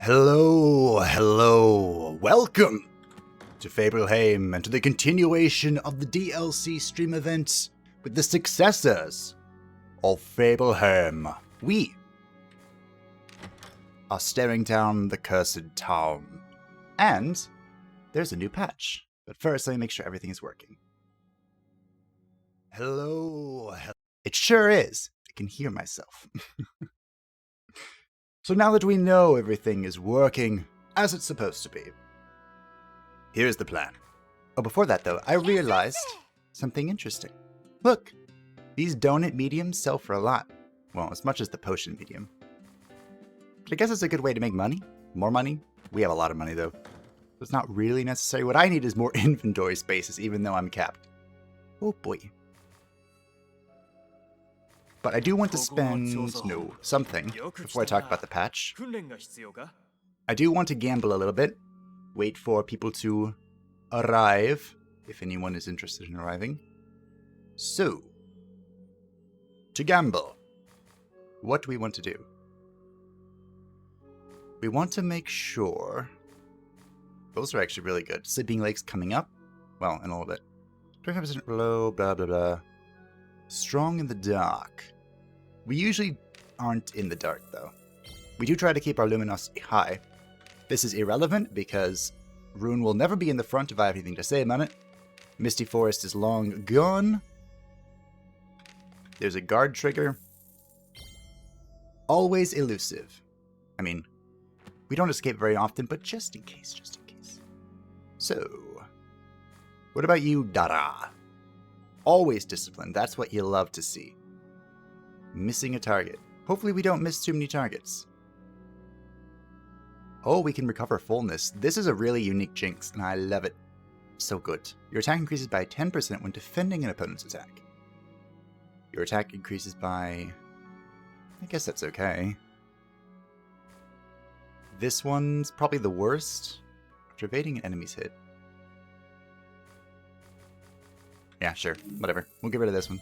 Hello, welcome to Fableheimr and to the continuation of the DLC stream event with the Successors of Fableheimr. We are staring down the cursed town, and there's a new patch. But first, let me make sure everything is working. Hello. It sure is. I can hear myself. So now that we know everything is working as it's supposed to be, here's the plan. Oh, before that though, I realized something interesting. Look, these donut mediums sell for a lot. Well, as much as the potion medium. But I guess it's a good way to make money. More money. We have a lot of money though. So it's not really necessary. What I need is more inventory spaces, even though I'm capped. Oh boy. But I do want to spend, something before I talk about the patch. I do want to gamble a little bit. Wait for people to arrive, if anyone is interested in arriving. So, to gamble, what do we want to do? We want to make sure... Those are actually really good. Sleeping Lake's coming up. Well, in a little bit. 25% below, blah, blah, blah. Strong in the dark. We usually aren't in the dark, though. We do try to keep our luminosity high. This is irrelevant, because Ruun will never be in the front if I have anything to say about it. Misty Forest is long gone. There's a guard trigger. Always elusive. I mean, we don't escape very often, but just in case, just in case. So, what about you, Daragh? Always disciplined, that's what you love to see. Missing a target. Hopefully we don't miss too many targets. Oh, we can recover fullness. This is a really unique jinx, and I love it. So good. Your attack increases by 10% when defending an opponent's attack. Your attack increases by... I guess that's okay. This one's probably the worst. After evading an enemy's hit. Yeah, sure. Whatever. We'll get rid of this one.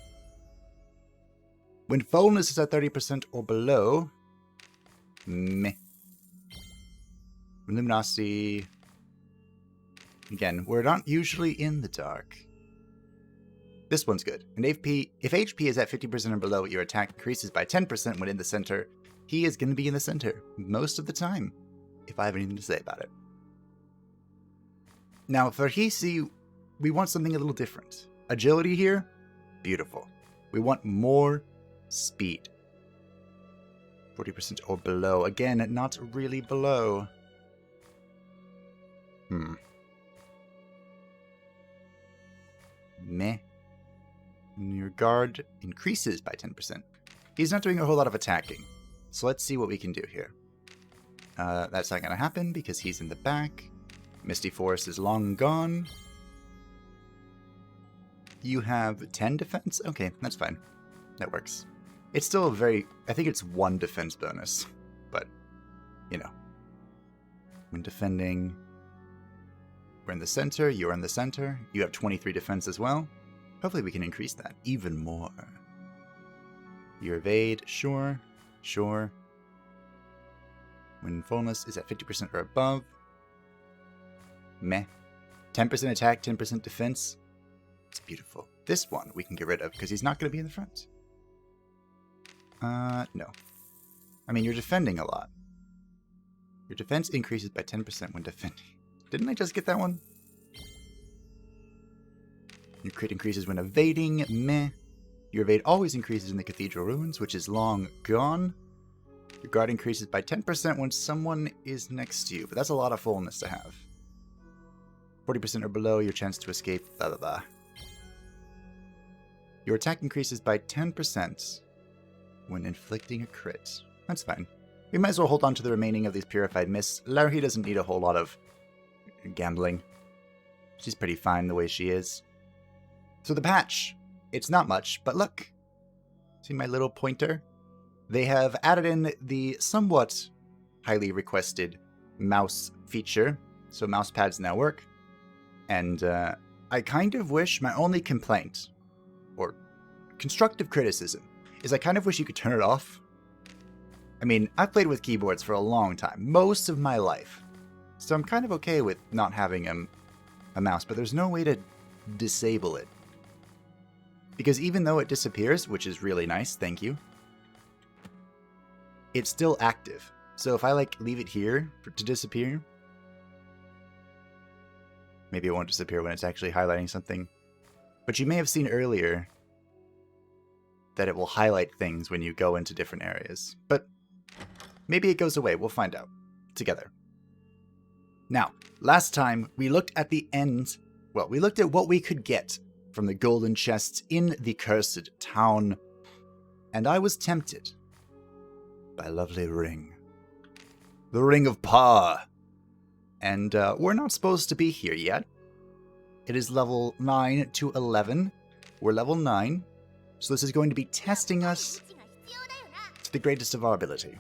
When fullness is at 30% or below, meh. Luminosity. Again, we're not usually in the dark. This one's good. And if HP is at 50% or below, your attack increases by 10% when in the center. He is going to be in the center most of the time, if I have anything to say about it. Now, for Hiisi, we want something a little different. Agility here, beautiful. We want more speed. 40% or below. Again, not really below. Meh. Your guard increases by 10%. He's not doing a whole lot of attacking. So let's see what we can do here. That's not going to happen because he's in the back. Misty Forest is long gone. You have 10 defense? Okay, that's fine. That works. It's still a very... I think it's 1 defense bonus. But, you know. When defending... We're in the center. You're in the center. You have 23 defense as well. Hopefully we can increase that even more. Your evade. Sure. Sure. When fullness is at 50% or above. Meh. 10% attack, 10% defense. It's beautiful. This one we can get rid of because he's not going to be in the front. No. I mean, you're defending a lot. Your defense increases by 10% when defending. Didn't I just get that one? Your crit increases when evading. Meh. Your evade always increases in the Cathedral Ruins, which is long gone. Your guard increases by 10% when someone is next to you, but that's a lot of fullness to have. 40% or below, your chance to escape, blah blah blah. Your attack increases by 10% when inflicting a crit. That's fine. We might as well hold on to the remaining of these Purified Mists. Louhi doesn't need a whole lot of gambling. She's pretty fine the way she is. So the patch. It's not much, but look. See my little pointer? They have added in the somewhat highly requested mouse feature. So mouse pads now work. And I kind of wish, my only complaint, or constructive criticism, is I kind of wish you could turn it off. I mean, I've played with keyboards for a long time, most of my life. So I'm kind of okay with not having a mouse, but there's no way to disable it. Because even though it disappears, which is really nice, thank you, it's still active. So if I like leave it here to disappear, maybe it won't disappear when it's actually highlighting something. But you may have seen earlier that it will highlight things when you go into different areas. But maybe it goes away. We'll find out together. Now, last time we looked at the end. Well, we looked at what we could get from the golden chests in the cursed town. And I was tempted by a lovely ring. The Ring of Power. And we're not supposed to be here yet. It is level 9 to 11. We're level 9. So this is going to be testing us to the greatest of our ability.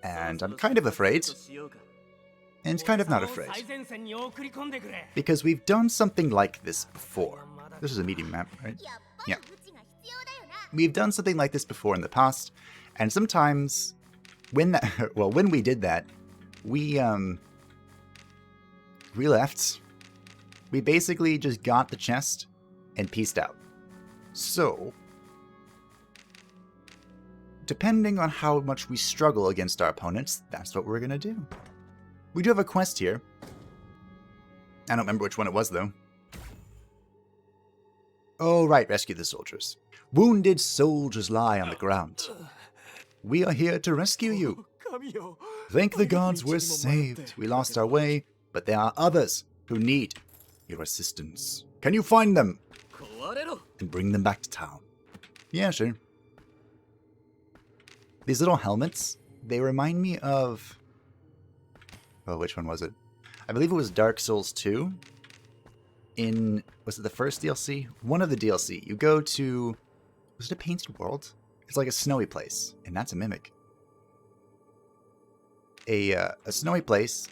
And I'm kind of afraid. And kind of not afraid. Because we've done something like this before. This is a medium map, right? Yeah. We've done something like this before in the past. And sometimes when that, well, when we did that, we left. We basically just got the chest and peaced out. So, depending on how much we struggle against our opponents, that's what we're gonna do. We do have a quest here. I don't remember which one it was, though. Oh, right, rescue the soldiers. Wounded soldiers lie on the ground. We are here to rescue you. Thank the gods we're saved. We lost our way, but there are others who need your assistance. Can you find them? And bring them back to town. Yeah, sure. These little helmets, they remind me of... Oh, which one was it? I believe it was Dark Souls 2. Was it the first DLC? One of the DLC. You go to... Was it a painted world? It's like a snowy place, and that's a mimic. A snowy place,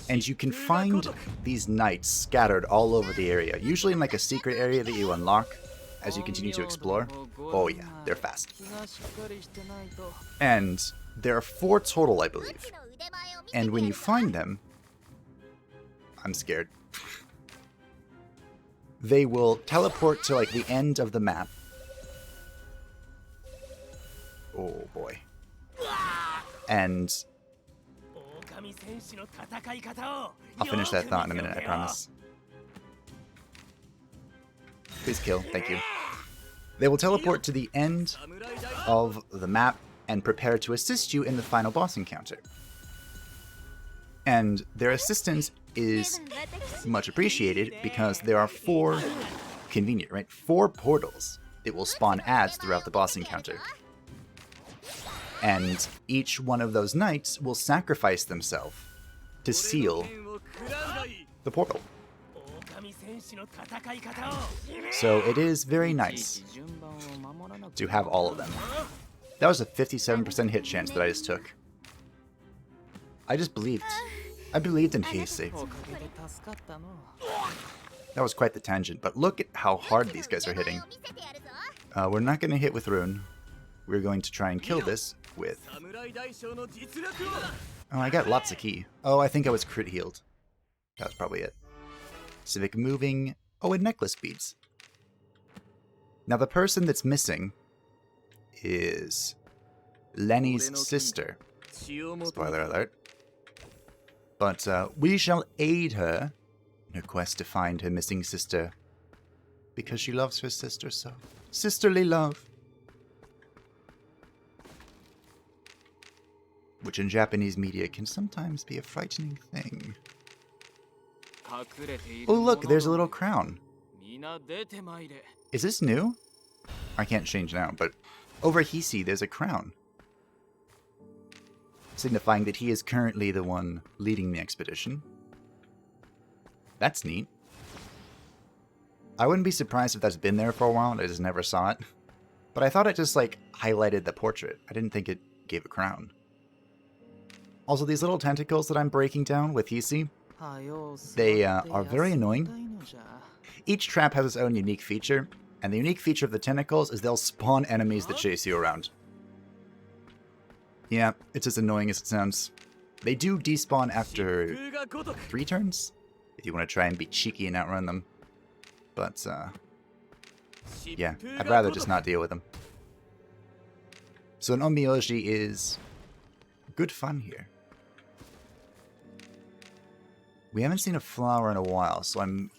and you can find these knights scattered all over the area, usually in like a secret area that you unlock as you continue to explore. Oh yeah, they're fast. And there are 4 total, I believe. And when you find them, I'm scared. They will teleport to like the end of the map. Oh boy. And I'll finish that thought in a minute, I promise. Please kill, thank you. They will teleport to the end of the map and prepare to assist you in the final boss encounter. And their assistance is much appreciated because there are 4, convenient, right? 4 portals that will spawn ads throughout the boss encounter. And each one of those knights will sacrifice themselves to seal the portal. So it is very nice to have all of them. That was a 57% hit chance that I just took. I just believed. I believed in Hiisi. That was quite the tangent, but look at how hard these guys are hitting. We're not going to hit with Ruun. We're going to try and kill this with... Oh, I got lots of ki. Oh, I think I was crit healed. That was probably it. Civic moving. Oh, and necklace beads. Now the person that's missing is Lenny's sister. Spoiler alert. But we shall aid her in her quest to find her missing sister. Because she loves her sister so. Sisterly love. Which in Japanese media can sometimes be a frightening thing. Oh look, there's a little crown. Is this new? I can't change now, but over Hiisi there's a crown. Signifying that he is currently the one leading the expedition. That's neat. I wouldn't be surprised if that's been there for a while and I just never saw it. But I thought it just like highlighted the portrait. I didn't think it gave a crown. Also, these little tentacles that I'm breaking down with Hiisi, they are very annoying. Each trap has its own unique feature, and the unique feature of the tentacles is they'll spawn enemies that chase you around. Yeah, it's as annoying as it sounds. They do despawn after 3 turns, if you want to try and be cheeky and outrun them. But, yeah, I'd rather just not deal with them. So an Onmyouji is good fun here. We haven't seen a flower in a while, so I'm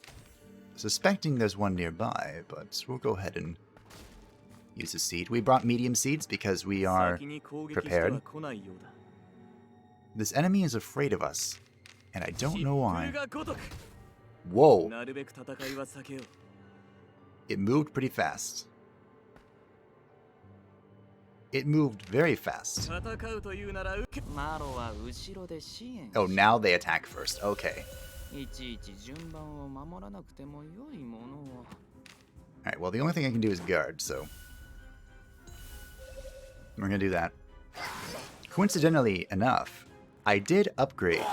suspecting there's one nearby, but we'll go ahead and use a seed. We brought medium seeds because we are prepared. This enemy is afraid of us, and I don't know why. Whoa! It moved pretty fast. It moved very fast. Oh, now they attack first. Okay. Alright, well, the only thing I can do is guard, so we're gonna do that. Coincidentally enough, I did upgrade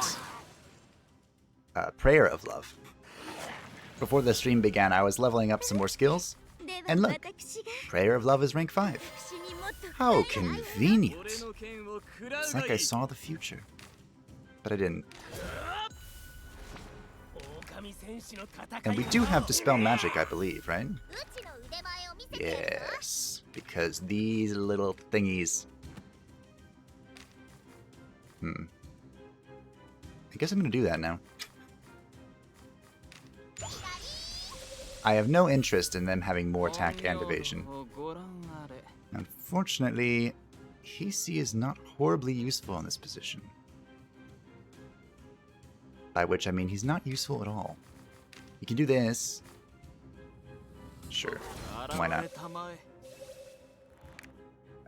Prayer of Love. Before the stream began, I was leveling up some more skills, and look, Prayer of Love is rank 5. How convenient. It's like I saw the future, but I didn't. And we do have Dispel Magic, I believe, right? Yes, because these little thingies... I guess I'm gonna do that now. I have no interest in them having more attack and evasion. Unfortunately, Hiisi is not horribly useful in this position. By which I mean he's not useful at all. You can do this. Sure, why not?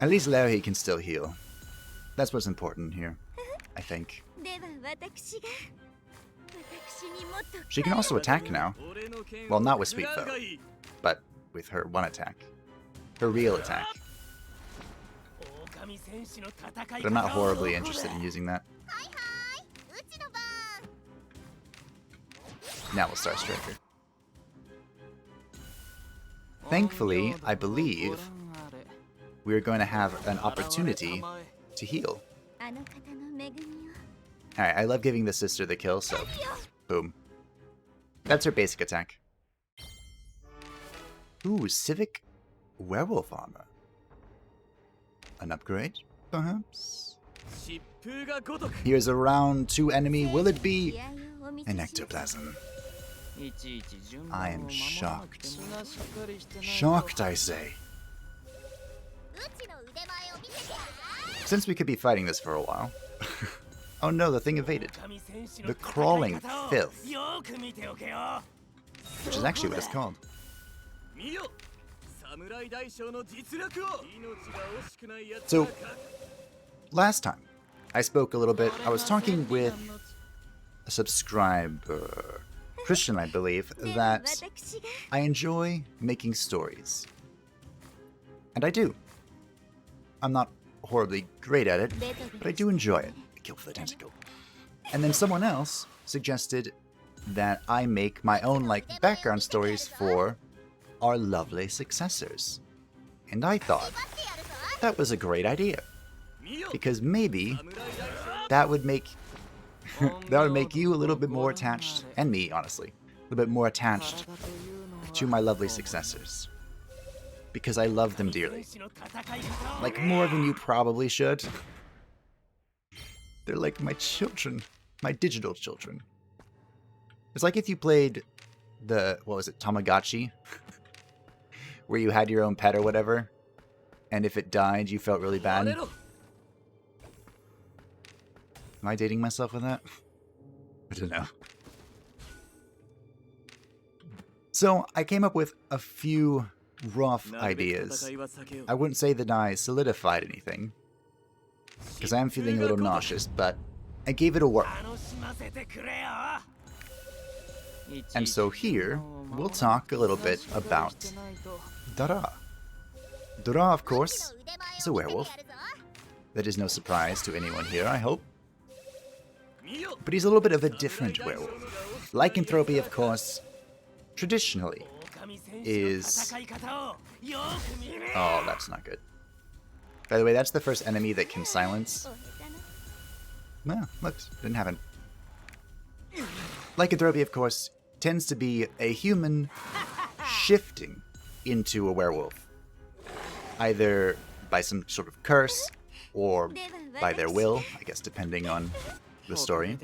At least Louhi can still heal. That's what's important here, I think. She can also attack now. Well, not with Sweet Foe, but with her one attack. Her real attack. But I'm not horribly interested in using that. Now we'll start Striker. Thankfully, I believe we're going to have an opportunity to heal. Alright, I love giving the sister the kill, so boom. That's her basic attack. Ooh, Civic Werewolf Armor. An upgrade, perhaps? Here's a round 2 enemy. Will it be an ectoplasm? I am shocked. Shocked, I say. Since we could be fighting this for a while. Oh no, the thing evaded. The crawling filth. Which is actually what it's called. So, last time I spoke a little bit, I was talking with a subscriber, Christian I believe, that I enjoy making stories. And I do. I'm not horribly great at it, but I do enjoy it. Kill for the tentacle. And then someone else suggested that I make my own background stories for our lovely successors. And I thought that was a great idea. Because maybe that would make you a little bit more attached, and me honestly, a little bit more attached to my lovely successors. Because I love them dearly. Like more than you probably should. They're like my children. My digital children. It's like if you played the, what was it, Tamagotchi? Where you had your own pet or whatever. And if it died, you felt really bad. Am I dating myself with that? I don't know. So I came up with a few rough ideas. I wouldn't say that I solidified anything. Because I am feeling a little nauseous, but I gave it a whirl. And so here, we'll talk a little bit about Daragh. Daragh, of course, is a werewolf. That is no surprise to anyone here, I hope. But he's a little bit of a different werewolf. Lycanthropy, of course, traditionally, is... Oh, that's not good. By the way, that's the first enemy that can silence. Well, look, didn't happen. Lycanthropy, of course, tends to be a human shifting into a werewolf. Either by some sort of curse, or by their will, I guess depending on the story.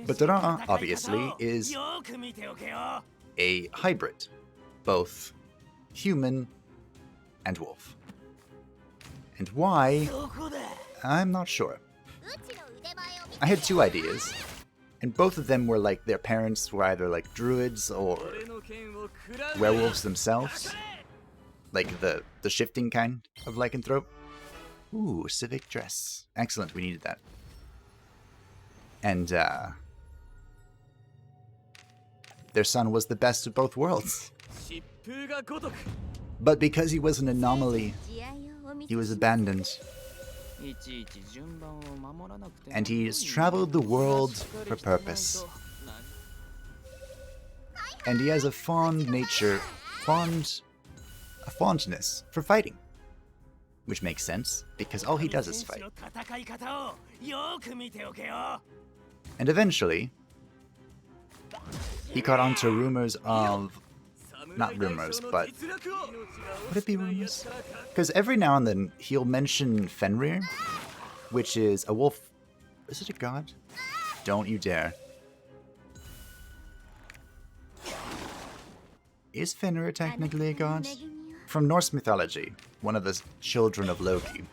But Daragh, obviously, is a hybrid. Both human and wolf. And why? I'm not sure. I had two ideas, and both of them were like their parents were either like druids or werewolves themselves. Like the shifting kind of lycanthrope. Ooh, civic dress. Excellent, we needed that. And their son was the best of both worlds. But because he was an anomaly, he was abandoned. And he's traveled the world for purpose. And he has a fondness for fighting. Which makes sense, because all he does is fight. And eventually, he caught on to rumors of... Not rumors, but... Would it be rumors? Because every now and then, he'll mention Fenrir, which is a wolf... Is it a god? Don't you dare. Is Fenrir technically a god? From Norse mythology, one of the children of Loki.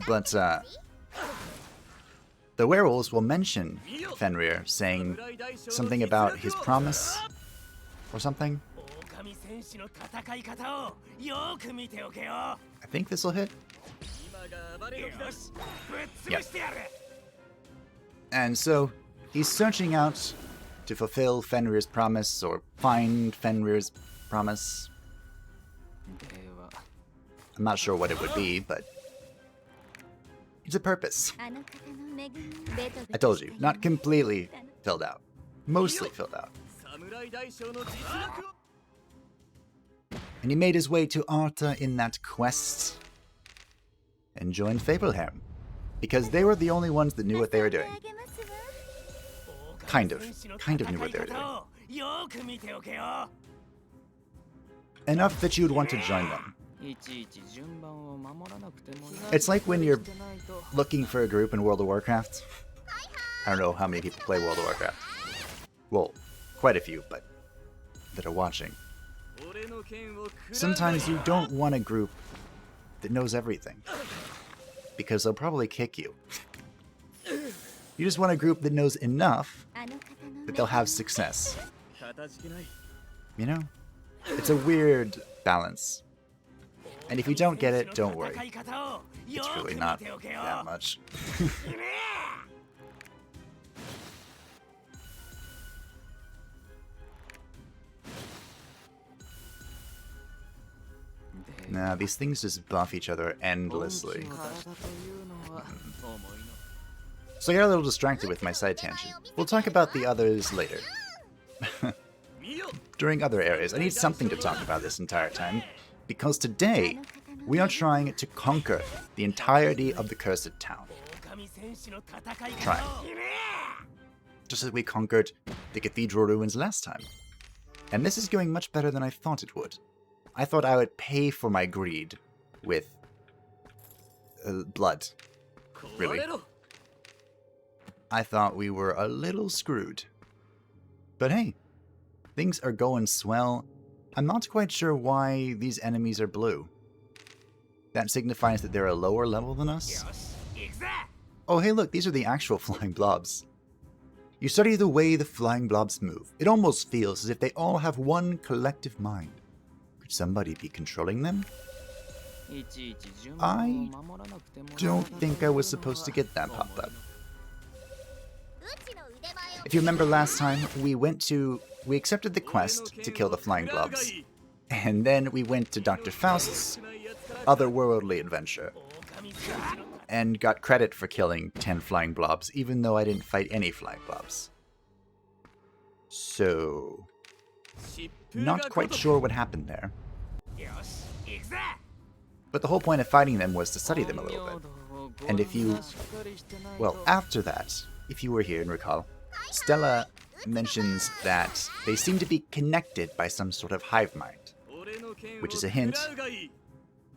But, the werewolves will mention Fenrir, saying something about his promise, or something. I think this will hit. Yep. And so, he's searching out to fulfill Fenrir's promise, or find Fenrir's promise. I'm not sure what it would be, but it's a purpose. I told you, not completely filled out. Mostly filled out. And he made his way to Arta in that quest and joined Fableheimr, because they were the only ones that knew what they were doing. Kind of knew what they were doing. Enough that you'd want to join them. It's like when you're looking for a group in World of Warcraft. I don't know how many people play World of Warcraft. Well, quite a few, but that are watching. Sometimes you don't want a group that knows everything, because they'll probably kick you. You just want a group that knows enough that they'll have success. You know? It's a weird balance. And if you don't get it, don't worry. It's really not that much. Nah, these things just buff each other endlessly. So I got a little distracted with my side tangent. We'll talk about the others later. During other areas. I need something to talk about this entire time. Because today, we are trying to conquer the entirety of the cursed town. Trying. Just as we conquered the cathedral ruins last time. And this is going much better than I thought it would. I thought I would pay for my greed with blood. Really. I thought we were a little screwed. But hey, things are going swell. I'm not quite sure why these enemies are blue. That signifies that they're a lower level than us? Oh hey look, these are the actual flying blobs. You study the way the flying blobs move. It almost feels as if they all have one collective mind. Could somebody be controlling them? I don't think I was supposed to get that pop-up. If you remember last time, we accepted the quest to kill the flying blobs. And then we went to Dr. Faust's otherworldly adventure. And got credit for killing 10 flying blobs, even though I didn't fight any flying blobs. So... not quite sure what happened there. But the whole point of fighting them was to study them a little bit. And if you... Well, after that, if you were here and recall, Stella mentions that they seem to be connected by some sort of hive mind. Which is a hint,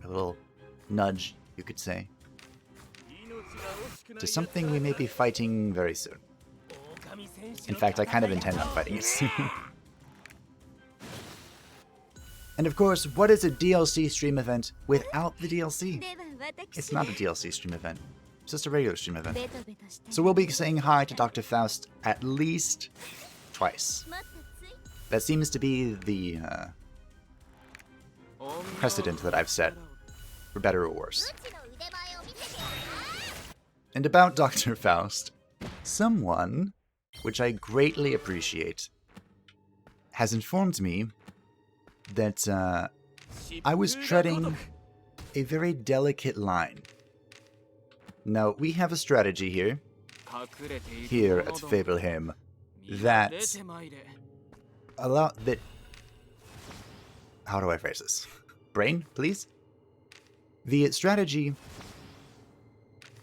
a little nudge, you could say, to something we may be fighting very soon. In fact, I kind of intend on fighting it soon. And of course, what is a DLC stream event without the DLC? It's not a DLC stream event. It's just a regular stream event. So we'll be saying hi to Dr. Faust at least twice. That seems to be the precedent that I've set, for better or worse. And about Dr. Faust, someone, which I greatly appreciate, has informed me that I was treading a very delicate line. Now, we have a strategy here at Fableheimr, that how do I phrase this? Brain, please? The strategy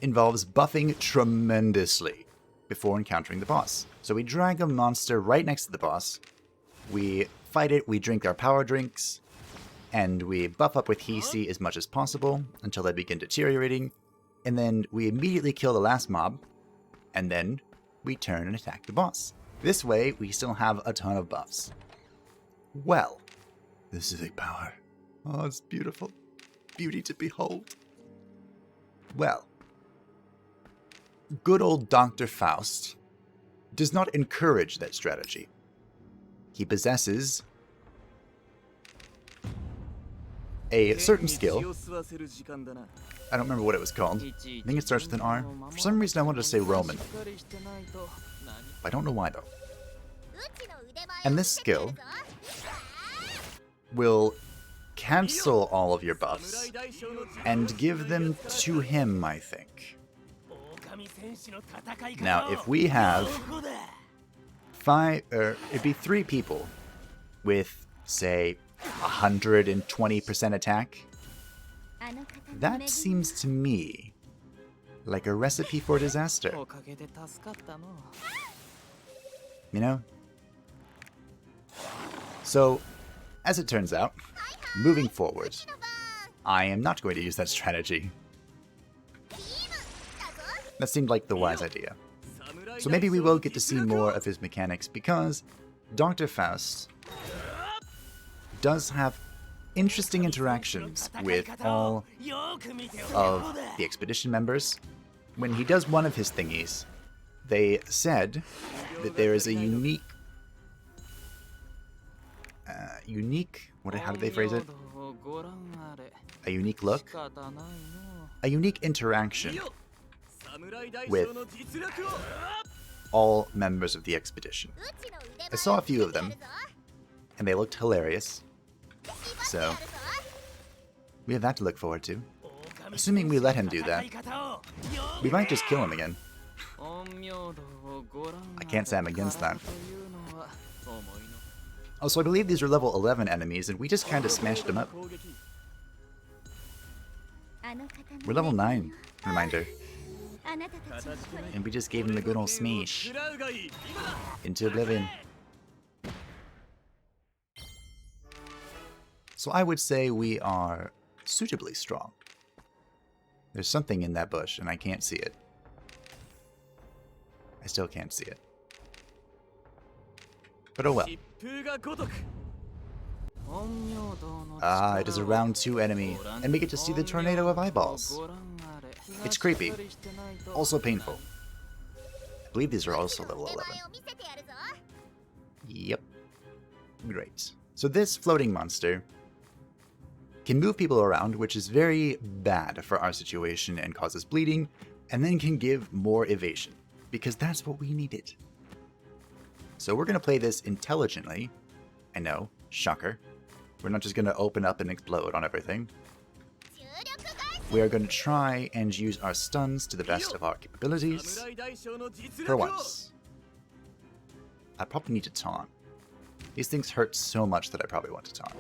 involves buffing tremendously before encountering the boss. So we drag a monster right next to the boss, we fight it, we drink our power drinks, and we buff up with Hiisi as much as possible until they begin deteriorating, and then we immediately kill the last mob, and then we turn and attack the boss. This way, we still have a ton of buffs. Well, this is a power. Oh, it's beautiful. Beauty to behold. Well, good old Dr. Faust does not encourage that strategy. He possesses a certain skill. I don't remember what it was called. I think it starts with an R. For some reason I wanted to say Roman. I don't know why though. And this skill will cancel all of your buffs and give them to him, I think. Now, if we have it'd be 3 people with, say, 120% attack. That seems to me like a recipe for disaster. You know? So, as it turns out, moving forward, I am not going to use that strategy. That seemed like the wise idea. So maybe we will get to see more of his mechanics, because Dr. Faust does have interesting interactions with all of the expedition members. When he does one of his thingies, they said that there is a how do they phrase it? A unique look? A unique interaction with all members of the expedition. I saw a few of them, and they looked hilarious. So, we have that to look forward to. Assuming we let him do that, we might just kill him again. I can't say I'm against that. Also, I believe these are level 11 enemies, and we just kind of smashed them up. We're level 9, reminder. And we just gave him the good old smash into oblivion. So I would say we are suitably strong. There's something in that bush, and I can't see it. I still can't see it. But oh well. Ah, it is a round 2 enemy, and we get to see the tornado of eyeballs. It's creepy. Also painful. I believe these are also level 11. Yep. Great. So this floating monster can move people around, which is very bad for our situation and causes bleeding, and then can give more evasion, because that's what we needed. So we're going to play this intelligently. I know, shocker. We're not just going to open up and explode on everything. We are going to try and use our stuns to the best of our capabilities. For once. I probably need to taunt. These things hurt so much that I probably want to taunt.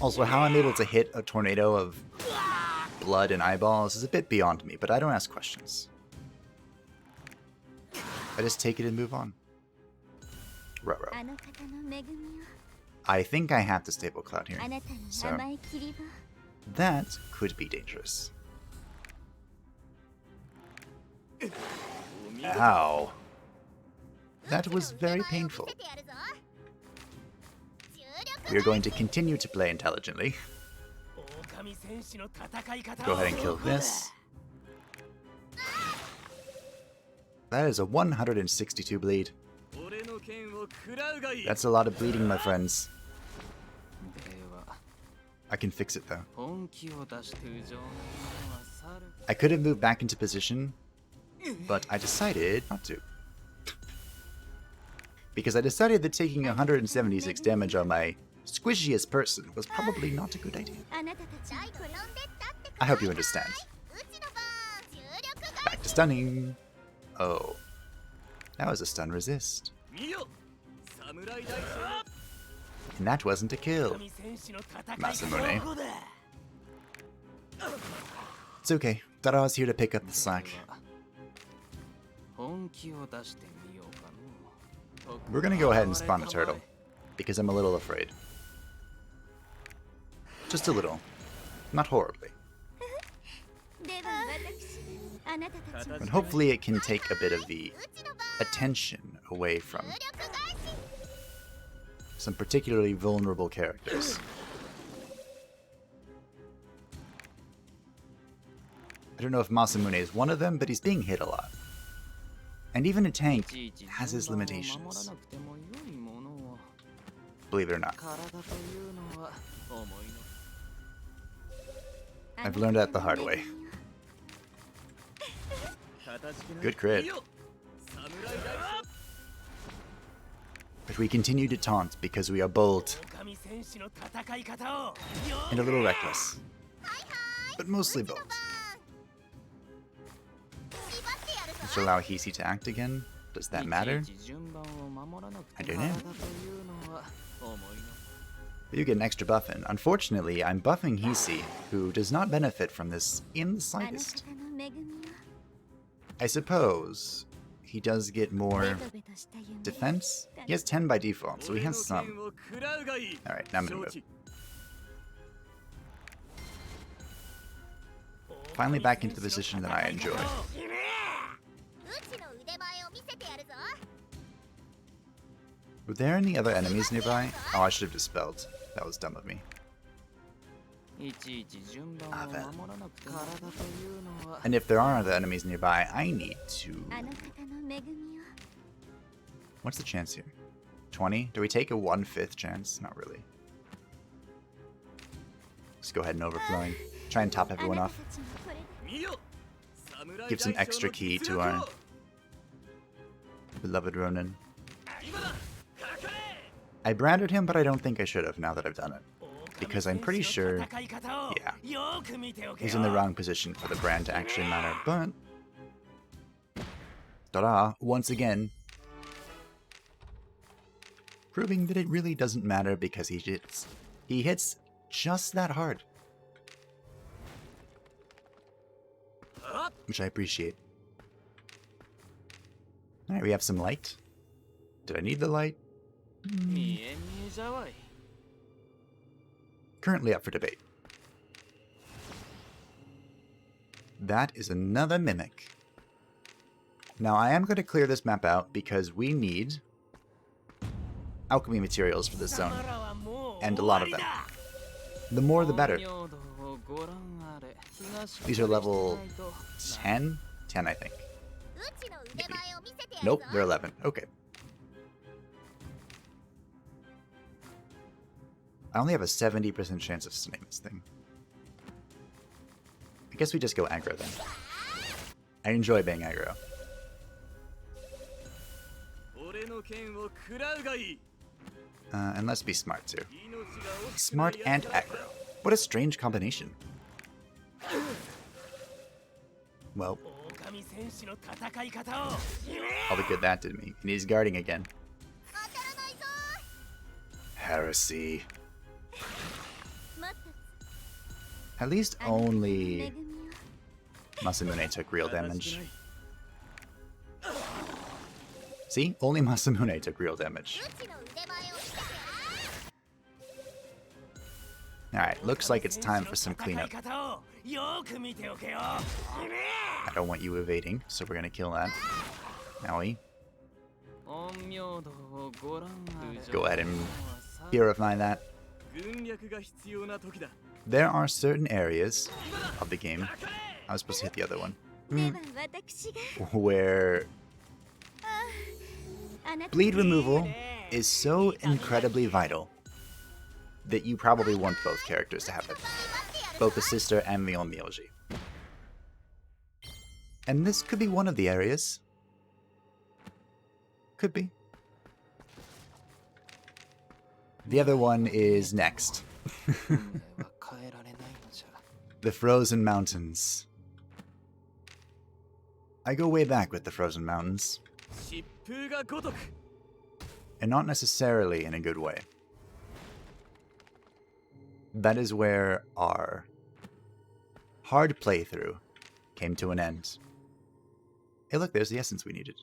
Also, how I'm able to hit a tornado of blood and eyeballs is a bit beyond me, but I don't ask questions. I just take it and move on. Ruh. I think I have the stable cloud here, so that could be dangerous. Ow. That was very painful. We are going to continue to play intelligently. Go ahead and kill this. That is a 162 bleed. That's a lot of bleeding, my friends. I can fix it though. I could have moved back into position, but I decided not to. Because I decided that taking 176 damage on my squishiest person was probably not a good idea. I hope you understand. Back to stunning. Oh. That was a stun resist. And that wasn't a kill. Masamune. It's okay. Darah's here to pick up the slack. We're gonna go ahead and spawn a turtle, because I'm a little afraid. Just a little. Not horribly. But hopefully it can take a bit of the attention away from some particularly vulnerable characters. I don't know if Masamune is one of them, but he's being hit a lot. And even a tank has his limitations. Believe it or not. I've learned that the hard way. Good crit. But we continue to taunt because we are bold. And a little reckless. But mostly bold. Let's allow Hiisi to act again. Does that matter? I don't know. But you get an extra buff in. Unfortunately, I'm buffing Hiisi, who does not benefit from this in the slightest. I suppose he does get more defense. He has 10 by default, so he has some. Alright, now I'm gonna move. Finally back into the position that I enjoy. Were there any other enemies nearby? Oh, I should have dispelled. That was dumb of me. Ah, then. And if there are other enemies nearby, I need to... What's the chance here? 20? Do we take a 1/5 chance? Not really. Let's go ahead and overflowing. Try and top everyone off. Give some extra ki to our beloved Ronin. I branded him, but I don't think I should have now that I've done it. Because I'm pretty sure, yeah, he's in the wrong position for the brand to actually matter, but... Daragh, once again, proving that it really doesn't matter because he hits just that hard. Which I appreciate. Alright, we have some light. Did I need the light? Currently up for debate. That is another mimic. Now I am going to clear this map out because we need alchemy materials for this zone. And a lot of them. The more the better. These are level 10? 10, I think. Maybe. Nope, they're 11. Okay. I only have a 70% chance of stunning this thing. I guess we just go aggro then. I enjoy being aggro. And let's be smart too. Smart and aggro. What a strange combination. Well, all the good that did me. And he's guarding again. heresy. At least only Masamune took real damage. See? Only Masamune took real damage. Alright, looks like it's time for some cleanup. I don't want you evading, so we're gonna kill that. Owie. Go ahead and purify that. There are certain areas of the game, I was supposed to hit the other one, where bleed removal is so incredibly vital that you probably want both characters to have it. Both the sister and the Onmyouji. And this could be one of the areas. Could be. The other one is next. The Frozen Mountains. I go way back with the Frozen Mountains. And not necessarily in a good way. That is where our hard playthrough came to an end. Hey look, there's the essence we needed.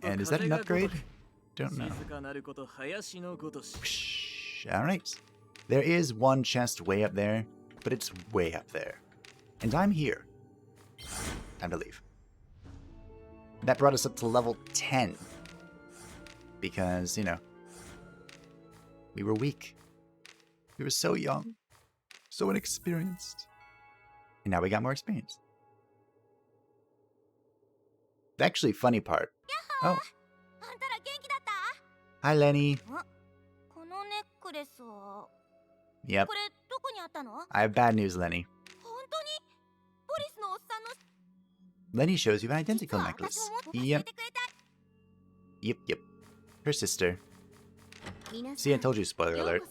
And is that an upgrade? Don't know. Alright. There is one chest way up there, but it's way up there. And I'm here. Time to leave. That brought us up to level 10. Because, you know, we were weak. We were so young. So inexperienced. And now we got more experience. The actually funny part. Oh. Hi, Lenny. Yep. I have bad news, Lenny. Lenny shows you an identical necklace. Yep. Yep. Her sister. See, I told you, spoiler alert.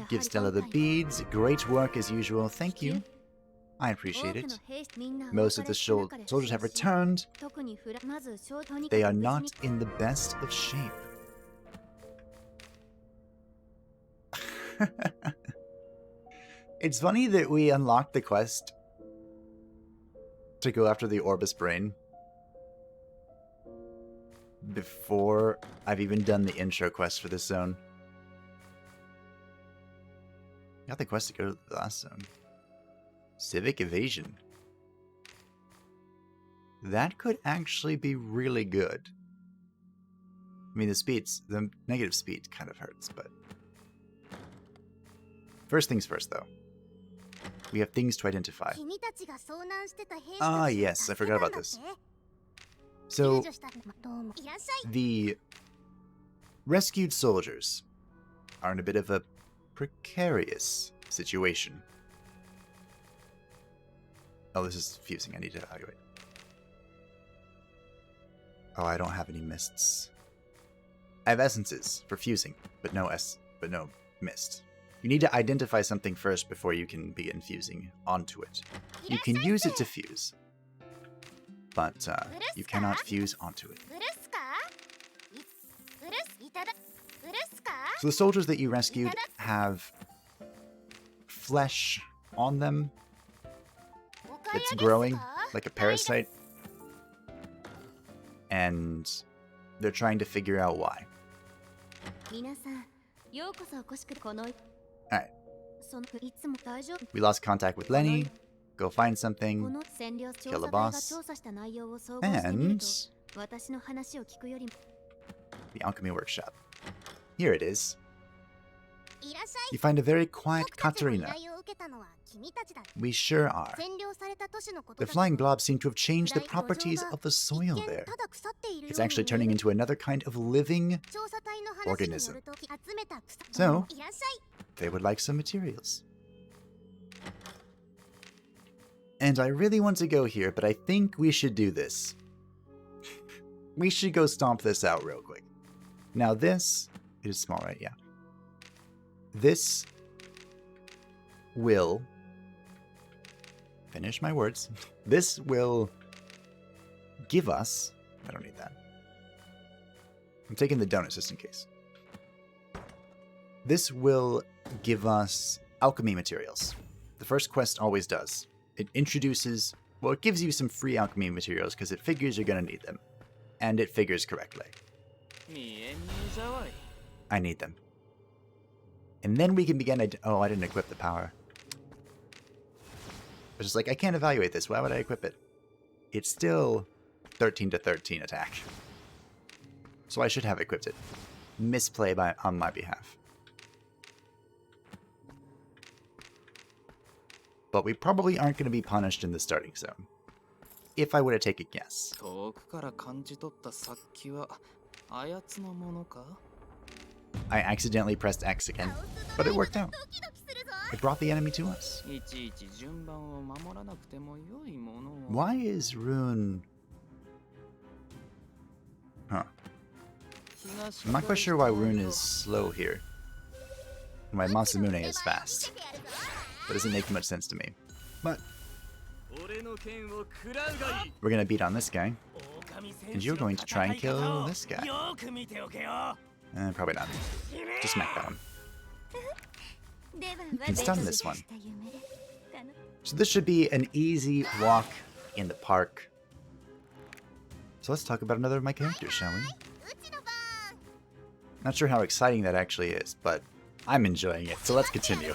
Give Stella the beads. Great work as usual. Thank you. I appreciate it. Most of the soldiers have returned. They are not in the best of shape. It's funny that we unlocked the quest to go after the Orbis Brain before I've even done the intro quest for this zone. Got the quest to go to the last zone. Civic Evasion. That could actually be really good. I mean, the negative speed kind of hurts, but... First things first, though. We have things to identify. Ah, yes, I forgot about this. So, the rescued soldiers are in a bit of a precarious situation. Oh, this is fusing. I need to evaluate. Oh, I don't have any mists. I have essences for fusing, but no mist. You need to identify something first before you can begin fusing onto it. You can use it to fuse, but you cannot fuse onto it. So the soldiers that you rescued have flesh on them that's growing like a parasite, and they're trying to figure out why. Alright. We lost contact with Lenny. Go find something. Kill the boss. And the alchemy workshop. Here it is. You find a very quiet Katarina. We sure are. The flying blobs seem to have changed the properties of the soil there. It's actually turning into another kind of living organism. So, they would like some materials. And I really want to go here, but I think we should do this. We should go stomp this out real quick. Now this, it is small, right? Yeah. This will, finish my words, this will give us, I don't need that, I'm taking the donuts just in case. This will give us alchemy materials. The first quest always does. It introduces, well, it gives you some free alchemy materials because it figures you're going to need them. And it figures correctly. I need them. And then we can begin, oh, I didn't equip the power. I was just like, I can't evaluate this. Why would I equip it? It's still 13 to 13 attack. So I should have equipped it. Misplay on my behalf. But we probably aren't going to be punished in the starting zone. If I were to take a guess. I accidentally pressed X again, but it worked out. It brought the enemy to us. Why is Ruun... Huh. I'm not quite sure why Ruun is slow here. And why Masamune is fast. That doesn't make much sense to me. But we're gonna beat on this guy. And you're going to try and kill this guy. Probably not. Just smack that one. And stun this one. So this should be an easy walk in the park. So let's talk about another of my characters, shall we? Not sure how exciting that actually is, but I'm enjoying it, so let's continue.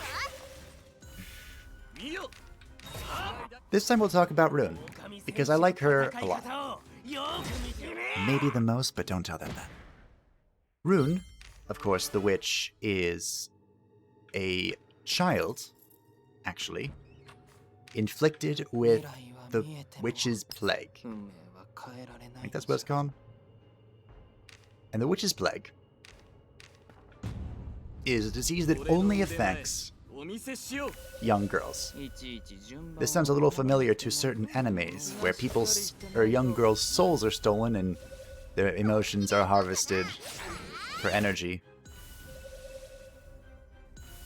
This time we'll talk about Ruun, because I like her a lot. Maybe the most, but don't tell them that. Ruun, of course, the witch, is a child, actually, inflicted with the witch's plague. I think that's what it's called. And the witch's plague is a disease that only affects young girls. This sounds a little familiar to certain animes, where people's or young girls' souls are stolen and their emotions are harvested for energy.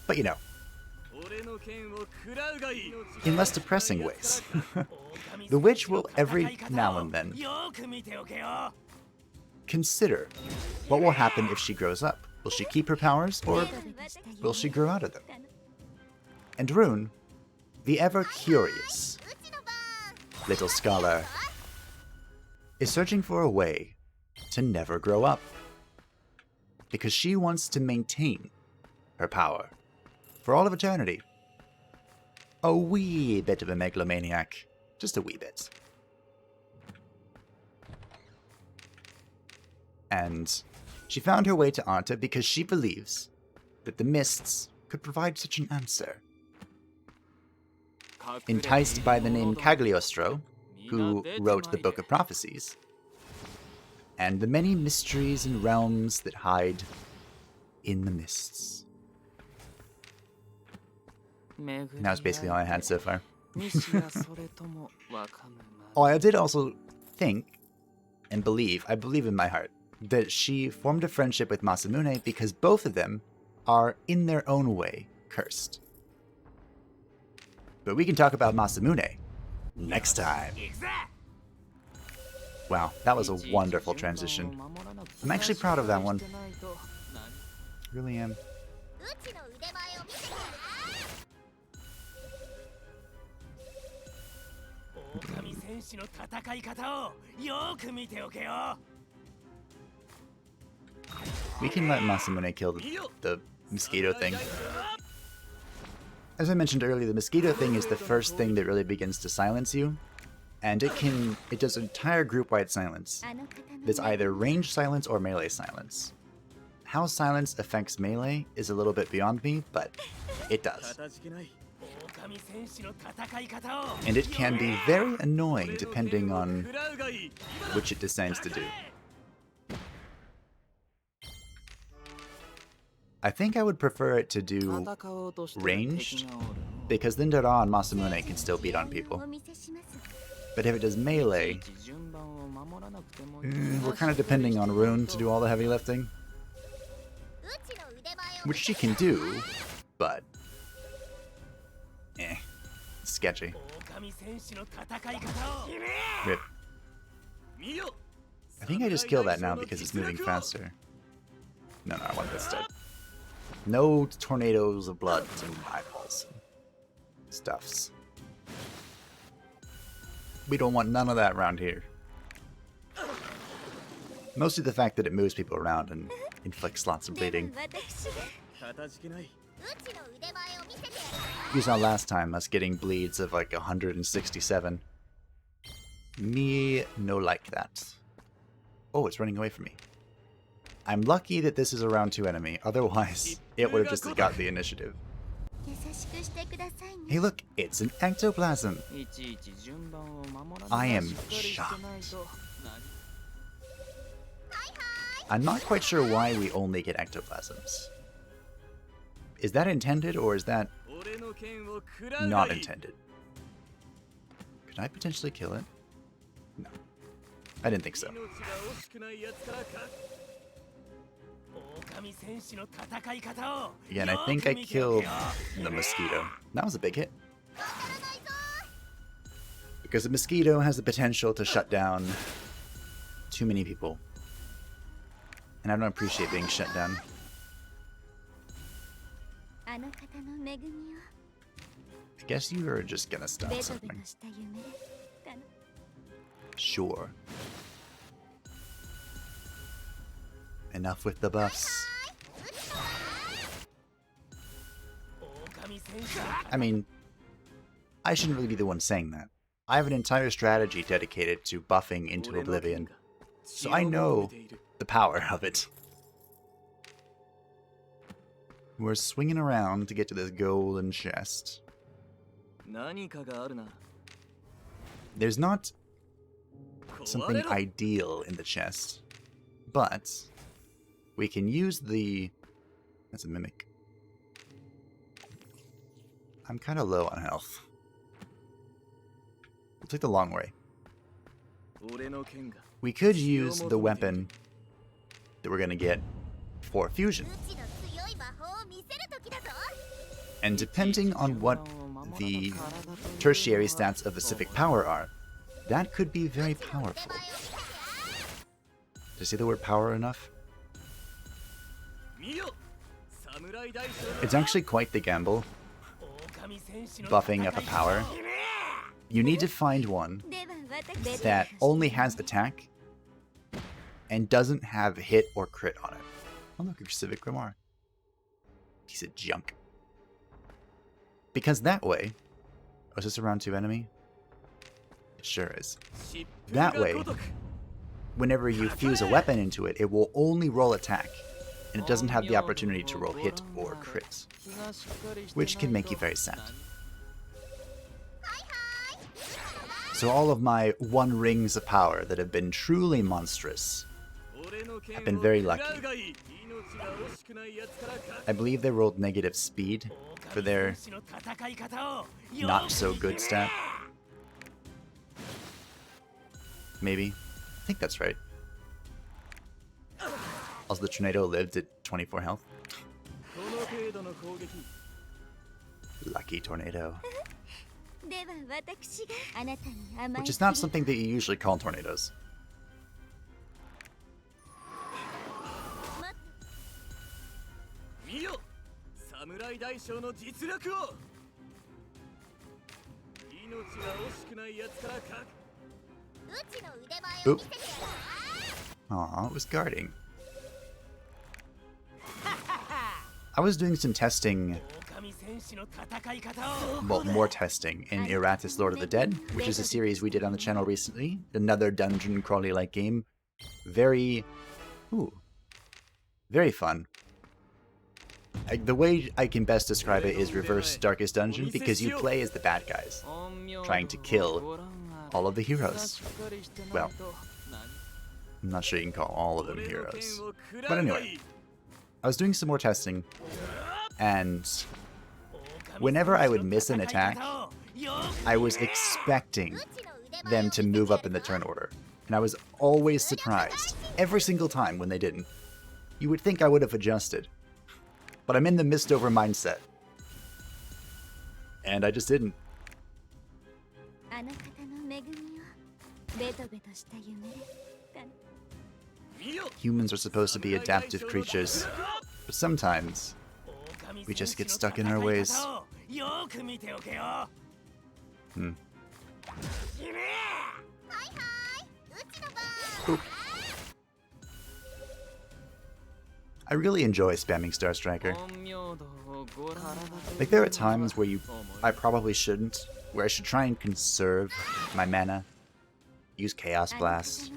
But you know, in less depressing ways. The witch will every now and then consider what will happen if she grows up. Will she keep her powers, or will she grow out of them? And Ruun, the ever-curious little scholar, is searching for a way to never grow up. Because she wants to maintain her power for all of eternity. A wee bit of a megalomaniac. Just a wee bit. And she found her way to Arta because she believes that the mists could provide such an answer. Enticed by the name Cagliostro, who wrote the Book of Prophecies, and the many mysteries and realms that hide in the mists. That's basically all I had so far. Oh, I did also think and believe, I believe in my heart, that she formed a friendship with Masamune because both of them are, in their own way, cursed. But we can talk about Masamune next time. Wow, that was a wonderful transition. I'm actually proud of that one. Really am. We can let Masamune kill the mosquito thing. As I mentioned earlier, the mosquito thing is the first thing that really begins to silence you. And it does entire group-wide silence. That's either range silence or melee silence. How silence affects melee is a little bit beyond me, but it does. And it can be very annoying depending on which it decides to do. I think I would prefer it to do ranged, because then Daragh and Masamune can still beat on people. But if it does melee, we're kind of depending on Ruun to do all the heavy lifting. Which she can do, but sketchy. Rip. I I think I just kill that now because it's moving faster. No, I want this dead. No tornadoes of blood and eyeballs. Stuffs. We don't want none of that around here. Mostly the fact that it moves people around and inflicts lots of bleeding. You saw last time us getting bleeds of like 167. Me no like that. Oh, it's running away from me. I'm lucky that this is a round 2 enemy, otherwise it would have just got the initiative. Hey look, it's an ectoplasm! I am shocked. I'm not quite sure why we only get ectoplasms. Is that intended or is that not intended? Could I potentially kill it? No. I didn't think so. Again, I think I killed the mosquito. That was a big hit. Because the mosquito has the potential to shut down too many people. And I don't appreciate being shut down. I guess you are just gonna stop something. Sure. Enough with the buffs. I mean, I shouldn't really be the one saying that. I have an entire strategy dedicated to buffing into Oblivion, so I know the power of it. We're swinging around to get to this golden chest. There's not something ideal in the chest, but we can use the... That's a mimic. I'm kind of low on health. We'll take the long way. We could use the weapon that we're going to get for fusion. And depending on what the tertiary stats of Pacific Power are, that could be very powerful. Did I say the word power enough? It's actually quite the gamble, buffing up a power. You need to find one that only has attack and doesn't have hit or crit on it. Oh look, a Civic Grimoire. Piece of junk. Because that way... Oh, is this a round 2 enemy? It sure is. That way, whenever you fuse a weapon into it, it will only roll attack. And it doesn't have the opportunity to roll hit or crit. Which can make you very sad. So all of my 1 rings of power that have been truly monstrous have been very lucky. I believe they rolled negative speed for their not so good stat. Maybe. I think that's right. Also, the tornado lived at 24 health. Lucky tornado. Which is not something that you usually call tornadoes. Oop. Aw, it was guarding. I was doing some testing, well, more testing in Eratis Lord of the Dead, which is a series we did on the channel recently. Another dungeon crawly-like game. Very fun. The way I can best describe it is reverse Darkest Dungeon, because you play as the bad guys, trying to kill all of the heroes. Well, I'm not sure you can call all of them heroes. But anyway, I was doing some more testing, and whenever I would miss an attack, I was expecting them to move up in the turn order. And I was always surprised, every single time when they didn't. You would think I would have adjusted. But I'm in the MISTOVER mindset. And I just didn't. humans are supposed to be adaptive creatures, but sometimes we just get stuck in our ways. Oop. I really enjoy spamming Star Striker. Like, there are times where I probably shouldn't, where I should try and conserve my mana, use Chaos Blast,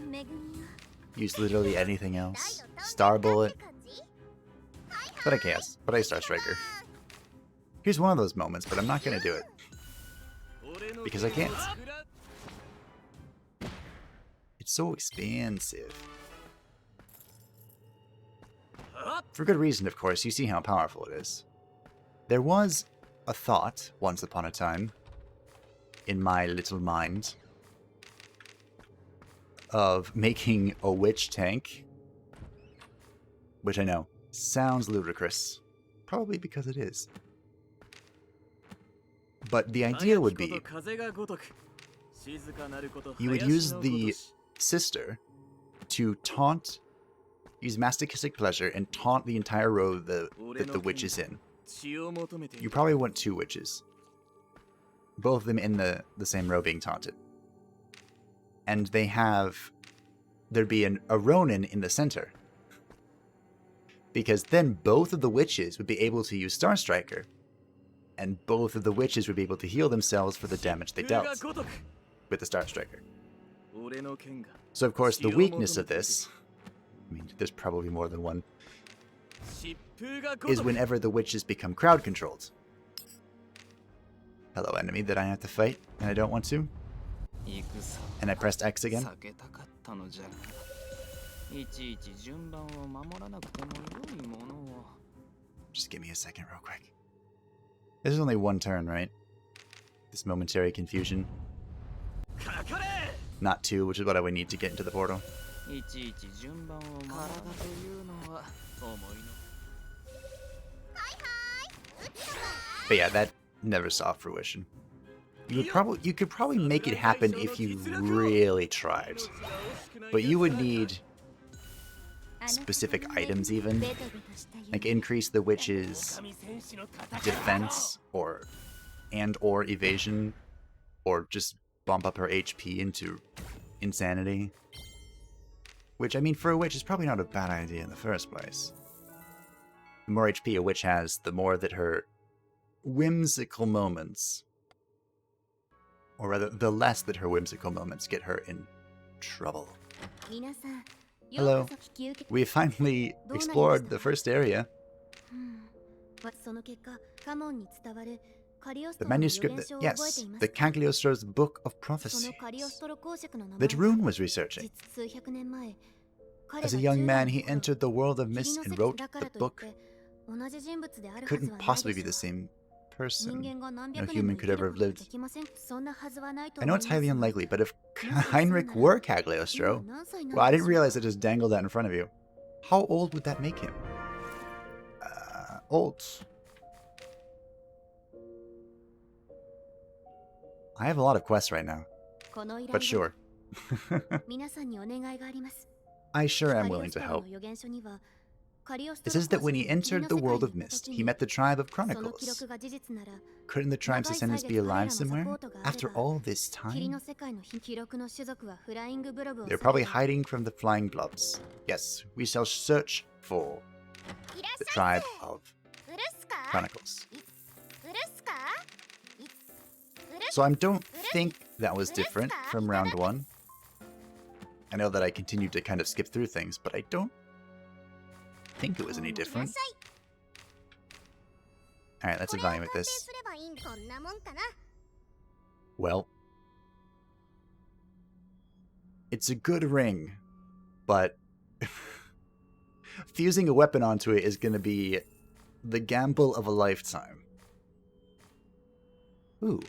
use literally anything else, Star Bullet, but I Star Striker. Here's one of those moments, but I'm not gonna do it. Because I can't. It's so expansive. For good reason, of course. You see how powerful it is. There was a thought, once upon a time, in my little mind, of making a witch tank. Which I know sounds ludicrous. Probably because it is. But the idea would be, you would use the sister to taunt, use masochistic pleasure, and taunt the entire row that the witch is in. You probably want 2 witches. Both of them in the same row being taunted. And there'd be a Ronin in the center. Because then both of the witches would be able to use Star Striker, and both of the witches would be able to heal themselves for the damage they dealt with the Star Striker. So of course the weakness of this, I mean there's probably more than one, is whenever the witches become crowd controlled. Hello enemy that I have to fight and I don't want to. And I pressed X again. Just give me a second real quick. This is only one turn, right? This momentary confusion. Not 2, which is what I would need to get into the portal. But yeah, that never saw fruition. You could probably make it happen if you really tried. But you would need specific items even. Like increase the witch's defense or evasion, or just bump up her HP into insanity. Which, I mean, for a witch is probably not a bad idea in the first place. The more HP a witch has, the more that her whimsical moments, or rather, the less that her whimsical moments get her in trouble. Hello. We finally explored the first area. The manuscript yes, the Cagliostro's Book of Prophecy that Ruun was researching. As a young man, he entered the world of mist and wrote the book. Couldn't possibly be the same person. No human could ever have lived. I know it's highly unlikely, but if Heinrich were Cagliostro, well, I didn't realize it just dangled that in front of you. How old would that make him? Old. I have a lot of quests right now, but sure. I sure am willing to help. It says that when he entered the world of mist, he met the tribe of Chronicles. Couldn't the tribe's descendants be alive somewhere? After all this time? They're probably hiding from the flying blobs. Yes, we shall search for the tribe of Chronicles. So I don't think that was different from round 1. I know that I continued to kind of skip through things, but I don't think it was any different. Alright, let's evaluate this. Well, it's a good ring, but fusing a weapon onto it is going to be the gamble of a lifetime. Ooh.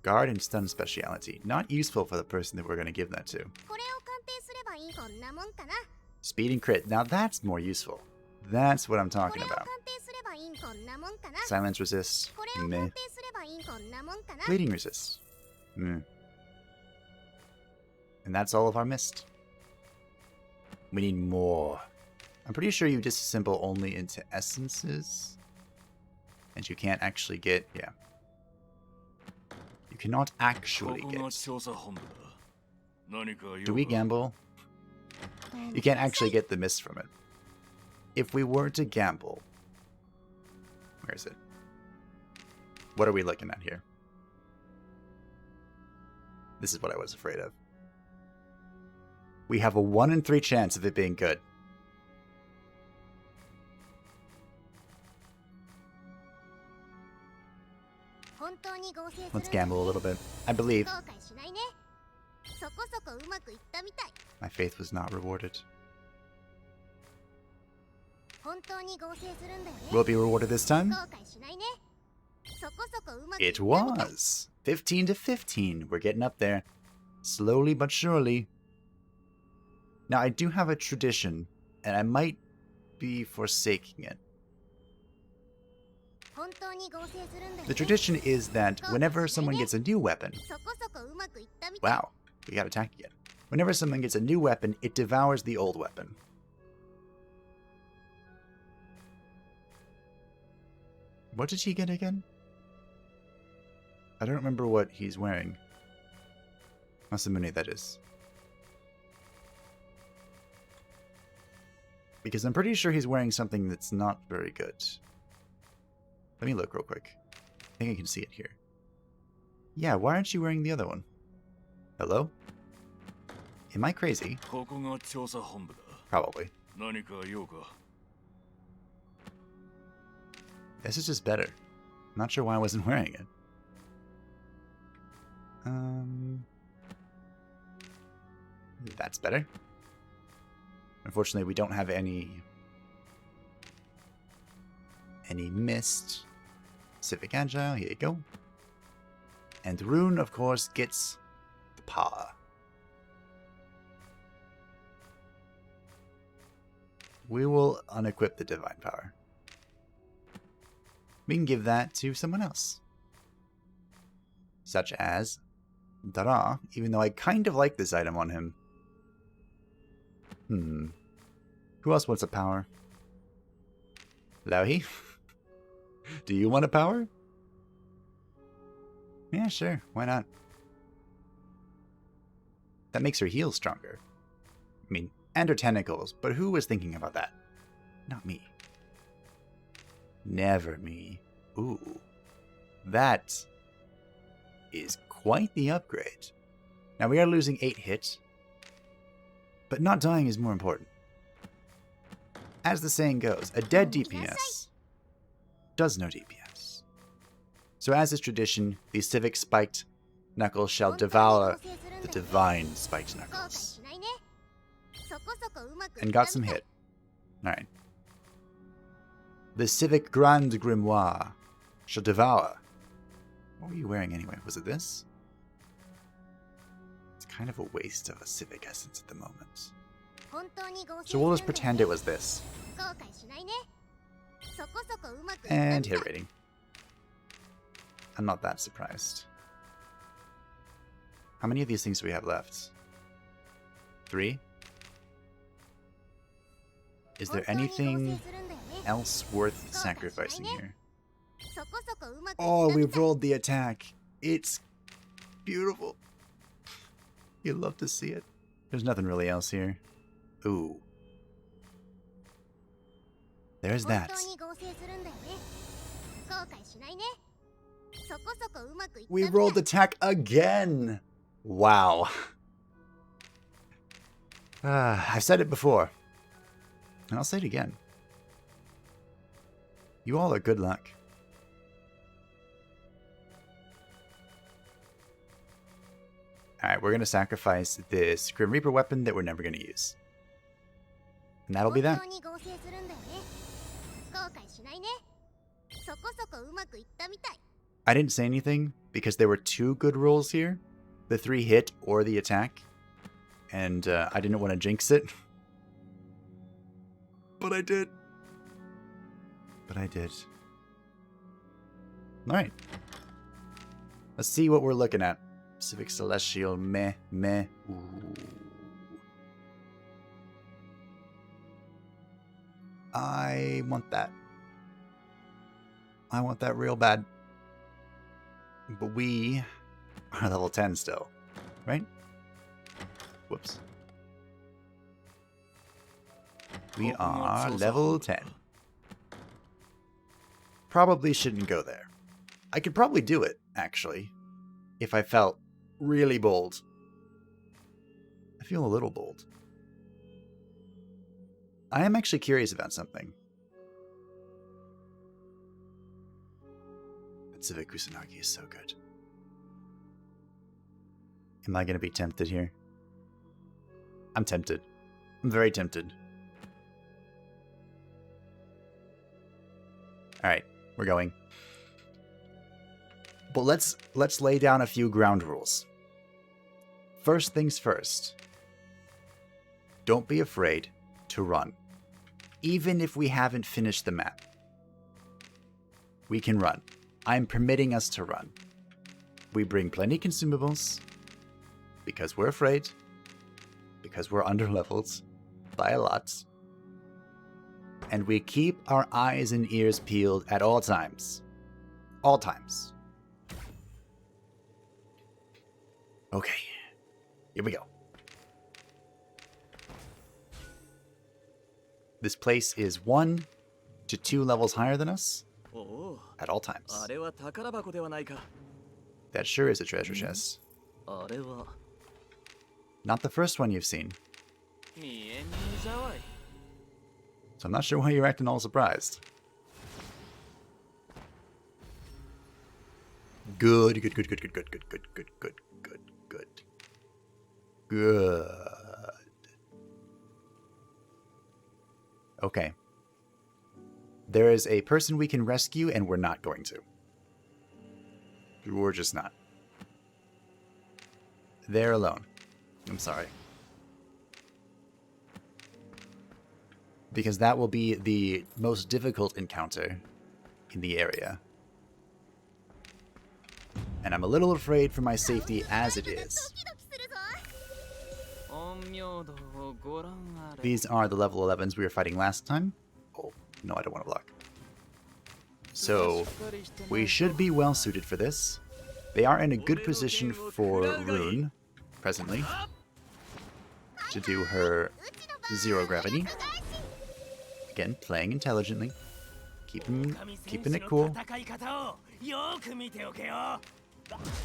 Guard and stun speciality. Not useful for the person that we're going to give that to. Speed and crit. Now that's more useful. That's what I'm talking about. Silence resist. Meh. Bleeding resist. And that's all of our mist. We need more. I'm pretty sure you disassemble only into essences. And you can't actually get... Yeah. You cannot actually get... Do we gamble? You can't actually get the mist from it. If we were to gamble... Where is it? What are we looking at here? This is what I was afraid of. We have a 1 in 3 chance of it being good. Let's gamble a little bit. I believe. My faith was not rewarded. Will it be rewarded this time? It was! 15 to 15. We're getting up there. Slowly but surely. Now, I do have a tradition, and I might be forsaking it. The tradition is that whenever someone gets a new weapon... Wow, we got attacked again. Whenever someone gets a new weapon, it devours the old weapon. What did he get again? I don't remember what he's wearing. Masamune, that is. Because I'm pretty sure he's wearing something that's not very good. Let me look real quick. I think I can see it here. Yeah, why aren't you wearing the other one? Hello? Am I crazy? Probably. This is just better. I'm not sure why I wasn't wearing it. That's better. Unfortunately, we don't have any mist. Civic Agile, here you go. And Ruun, of course, gets the power. We will unequip the Divine Power. We can give that to someone else. Such as Daragh, even though I kind of like this item on him. Who else wants a power? Louhi? Do you want a power? Yeah, sure. Why not? That makes her heal stronger. I mean, and her tentacles, but who was thinking about that? Not me. Never me. Ooh. That is quite the upgrade. Now we are losing 8 hits, but not dying is more important. As the saying goes, a dead DPS does no DPS. So as is tradition, the civic spiked knuckles shall devour the divine spiked knuckles. And got some hit. Alright. The civic grand grimoire shall devour. What were you wearing anyway? Was it this? It's kind of a waste of a civic essence at the moment. So we'll just pretend it was this. And hit rating. I'm not that surprised. How many of these things do we have left? 3? Is there anything else worth sacrificing here? Oh, we've rolled the attack. It's beautiful. You'd love to see it. There's nothing really else here. Ooh. There's that. We rolled attack again. Wow. I've said it before. And I'll say it again. You all are good luck. Alright, we're going to sacrifice this Grim Reaper weapon that we're never going to use. And that'll be that. I didn't say anything because there were 2 good rolls here. The 3 hit or the attack. And I didn't want to jinx it. But I did. Alright. Let's see what we're looking at. Civic Celestial, meh. Ooh. I want that. I want that real bad. But we are level 10 still, right? Whoops. We are level 10. Probably shouldn't go there. I could probably do it, actually, if I felt really bold. I feel a little bold. I am actually curious about something. Civic Kusanagi is so good. Am I going to be tempted here? I'm tempted. I'm very tempted. Alright, we're going. But let's lay down a few ground rules. First things first. Don't be afraid to run. Even if we haven't finished the map. We can run. I'm permitting us to run. We bring plenty consumables. Because we're afraid. Because we're underleveled. By a lot. And we keep our eyes and ears peeled at all times. All times. Okay. Here we go. This place is 1 to 2 levels higher than us. At all times. That sure is a treasure chest. Not the first one you've seen. So I'm not sure why you're acting all surprised. Good. Okay. There is a person we can rescue, and we're not going to. We're just not. They're alone. I'm sorry. Because that will be the most difficult encounter in the area. And I'm a little afraid for my safety as it is. These are the level 11s we were fighting last time. Oh, no, I don't want to block. So, we should be well suited for this. They are in a good position for Ruun, presently, to do her zero gravity. Again, playing intelligently, keeping it cool.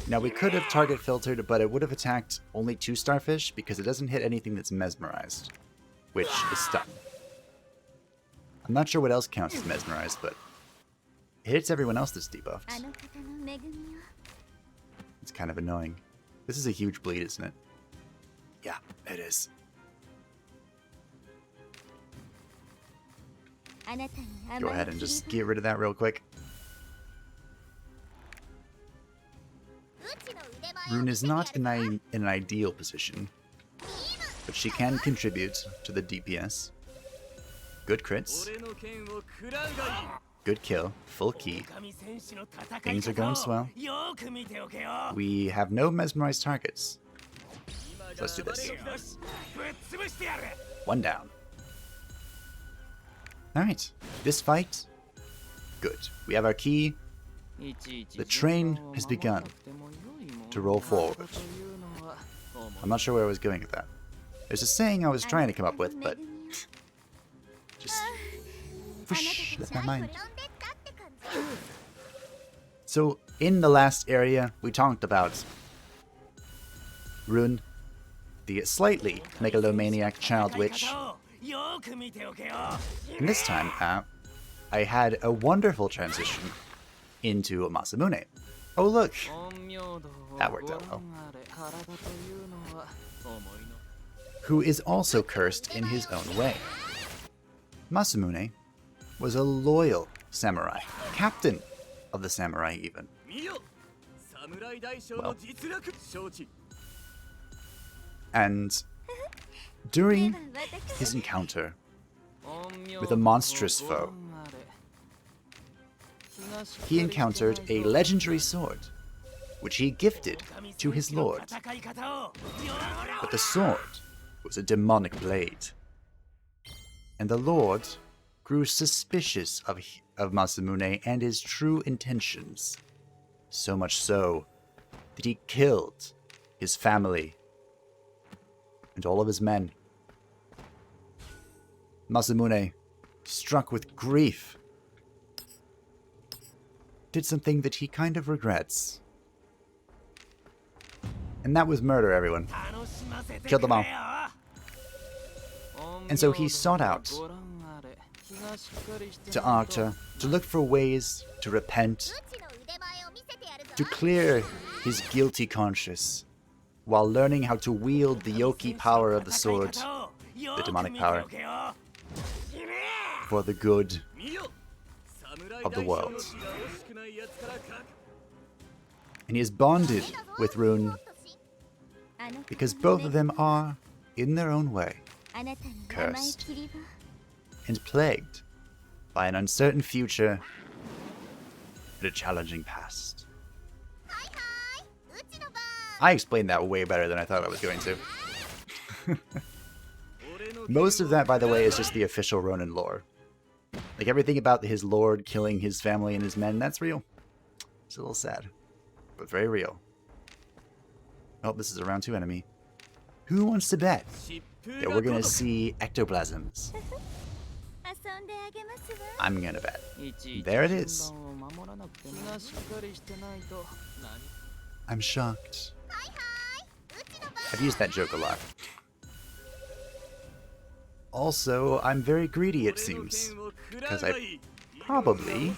Now we could have target filtered, but it would have attacked only 2 starfish because it doesn't hit anything that's mesmerized, which is stun. I'm not sure what else counts as mesmerized, but it hits everyone else that's debuffed. It's kind of annoying. This is a huge bleed, isn't it? Yeah, it is. Go ahead and just get rid of that real quick. Ruun is not in an ideal position, but she can contribute to the DPS. Good crits. Good kill. Full key. Things are going swell. We have no mesmerized targets. So let's do this. 1 down. Alright. This fight, good. We have our key. The train has begun to roll forward. I'm not sure where I was going with that. There's a saying I was trying to come up with, but just whoosh, left my mind. So, in the last area, we talked about Ruun, the slightly megalomaniac child witch. And this time, I had a wonderful transition into Masamune. Oh look! That worked out well. Who is also cursed in his own way. Masamune was a loyal samurai. Captain of the samurai, even. Well. And during his encounter with a monstrous foe, he encountered a legendary sword, which he gifted to his lord. But the sword was a demonic blade, and the lord grew suspicious of Masamune and his true intentions. So much so that he killed his family and all of his men. Masamune, struck with grief, did something that he kind of regrets. And that was murder, everyone. Killed them all. And so he sought out to Arta to look for ways to repent, to clear his guilty conscience, while learning how to wield the yoki power of the sword, the demonic power, for the good of the world. And he is bonded with Ruun because both of them are, in their own way, cursed and plagued by an uncertain future and a challenging past. I explained that way better than I thought I was going to. Most of that, by the way, is just the official Ronin lore. Like, everything about his lord killing his family and his men, that's real. It's a little sad, but very real. Oh, this is a round 2 enemy. Who wants to bet that we're gonna see ectoplasms? I'm gonna bet. There it is. I'm shocked. I've used that joke a lot. Also, I'm very greedy, it seems, because I probably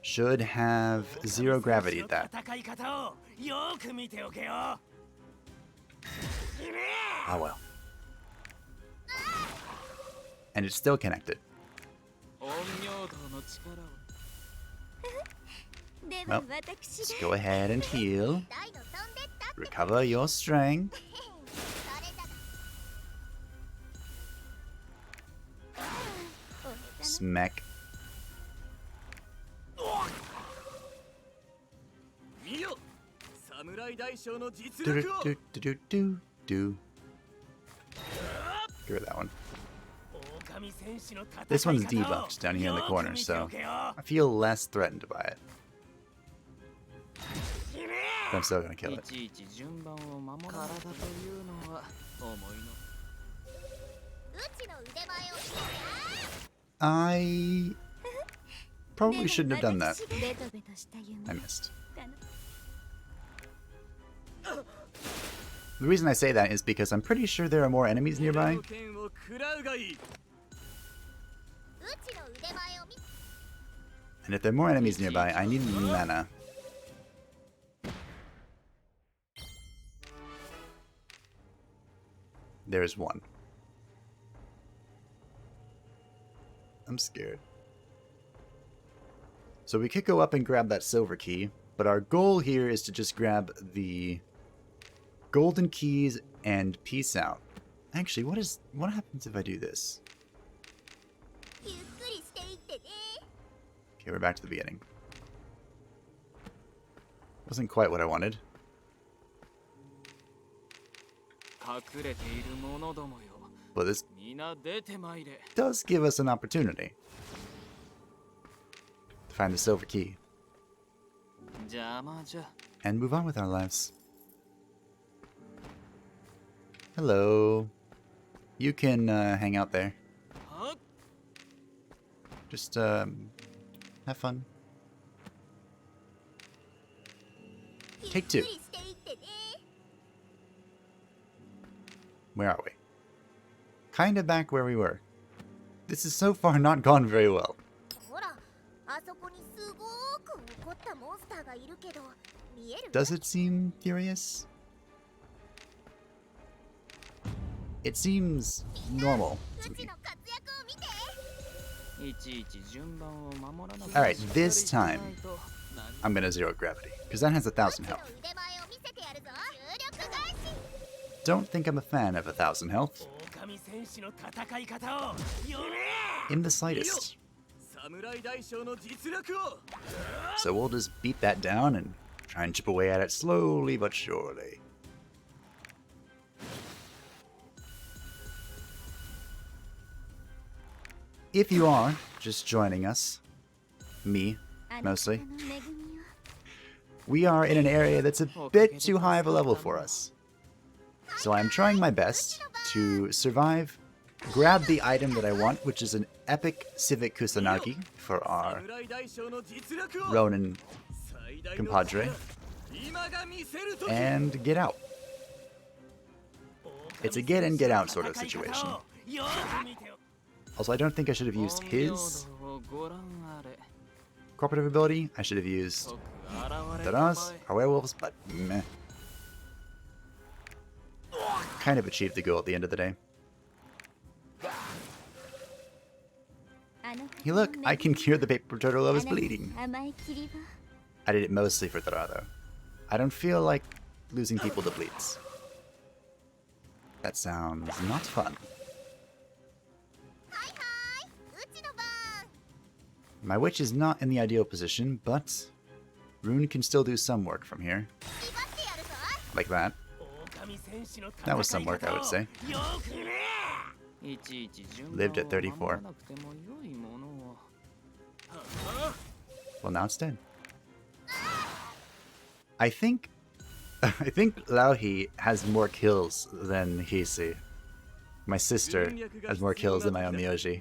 should have 0 gravity at that. Oh well. And it's still connected. Well, let's go ahead and heal. Recover your strength. Smack. Do. Give her that one. This one's debuffed down here in the corner, so I feel less threatened by it. But I'm still gonna kill it. I probably shouldn't have done that. I missed. The reason I say that is because I'm pretty sure there are more enemies nearby. And if there are more enemies nearby, I need mana. There's one. I'm scared. So we could go up and grab that silver key, but our goal here is to just grab the golden keys and peace out. Actually, what happens if I do this? Okay, we're back to the beginning. Wasn't quite what I wanted. But this does give us an opportunity to find the silver key and move on with our lives. Hello. You can hang out there. Just have fun. Take 2. Where are we? Kind of back where we were. This has so far not gone very well. Does it seem furious? It seems normal to me. Alright, this time I'm gonna 0 gravity, because that has 1,000 health. Don't think I'm a fan of 1,000 health. In the slightest. So we'll just beat that down and try and chip away at it slowly but surely. if you are just joining us, me, mostly, we are in an area that's a bit too high of a level for us. So I'm trying my best to survive, grab the item that I want, which is an epic civic kusanagi for our Ronin compadre, and get out. It's a get in, get out sort of situation. Also, I don't think I should have used his cooperative ability. I should have used Daragh's, our werewolves, but meh. Kind of achieved the goal at the end of the day. Hey look, I can cure the paper turtle of his bleeding. I did it mostly for Daragh though. I don't feel like losing people to bleeds. That sounds not fun. My witch is not in the ideal position, but Ruun can still do some work from here. Like that. That was some work, I would say. Lived at 34. Well, now it's dead. I think Louhi has more kills than Hiisi. My sister has more kills than my Onmyouji,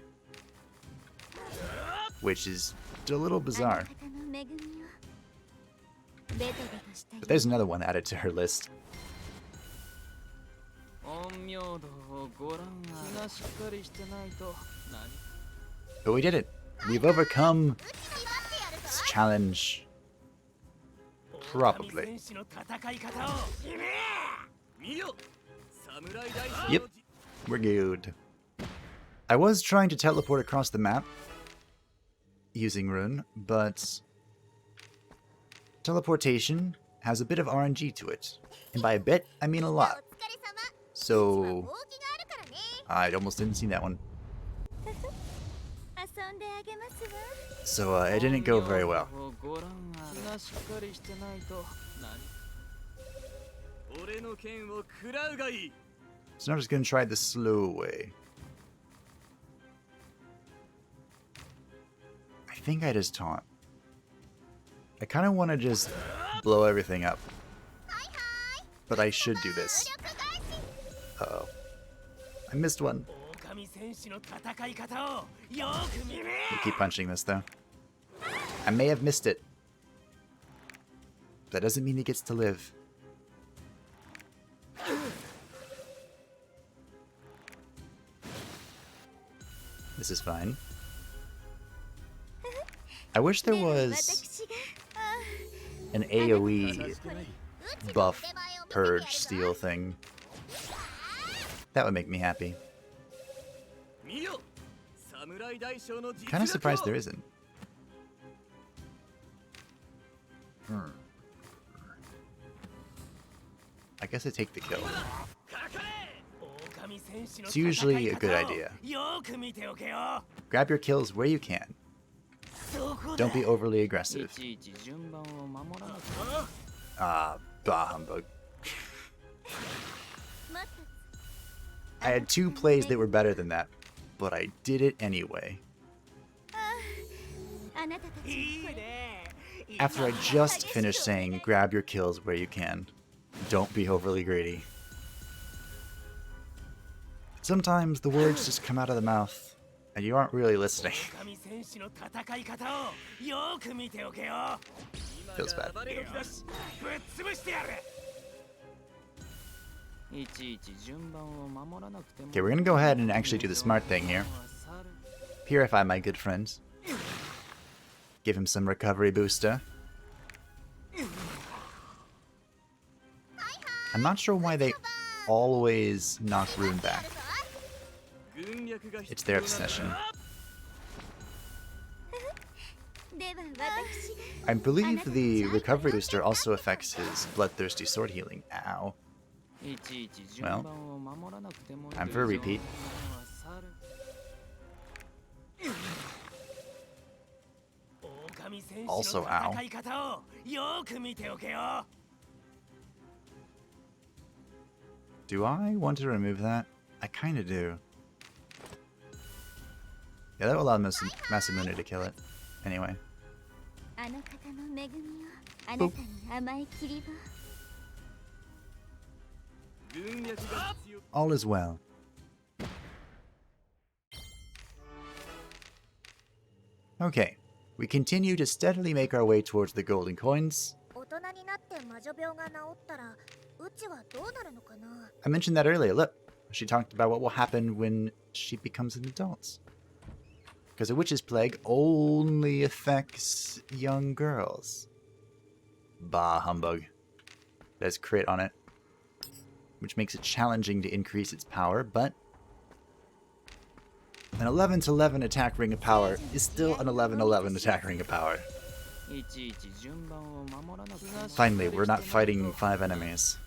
which is a little bizarre. But there's another one added to her list. But we did it. We've overcome this challenge. Probably. Yep. We're good. I was trying to teleport across the map using Ruun, but teleportation has a bit of RNG to it. And by a bit, I mean a lot. So I almost didn't see that one. So it didn't go very well. So I'm just gonna try the slow way. I think I just taunt. I kind of want to just blow everything up. But I should do this. Uh-oh. I missed one. We'll keep punching this though. I may have missed it. That doesn't mean he gets to live. This is fine. I wish there was an AoE buff purge steal thing. That would make me happy. Kind of surprised there isn't. I guess I take the kill. It's usually a good idea. Grab your kills where you can. Don't be overly aggressive. Ah, bah humbug. I had 2 plays that were better than that, but I did it anyway. After I just finished saying, grab your kills where you can. Don't be overly greedy. Sometimes the words just come out of the mouth, and you aren't really listening. Feels bad. Okay, we're gonna go ahead and actually do the smart thing here. Purify my good friends. Give him some recovery booster. I'm not sure why they always knock Ruun back. It's their obsession. I believe the recovery booster also affects his bloodthirsty sword healing. Ow. Well, time for a repeat. Also, ow. Do I want to remove that? I kinda do. Yeah, that will allow Masamune to kill it. Anyway. Boop. All is well. Okay, we continue to steadily make our way towards the golden coins. I mentioned that earlier, look. She talked about what will happen when she becomes an adult. Because a witch's plague only affects young girls. Bah, humbug. There's crit on it, which makes it challenging to increase its power, but an 11-11 attack ring of power is still an 11-11 attack ring of power. Finally, we're not fighting 5 enemies.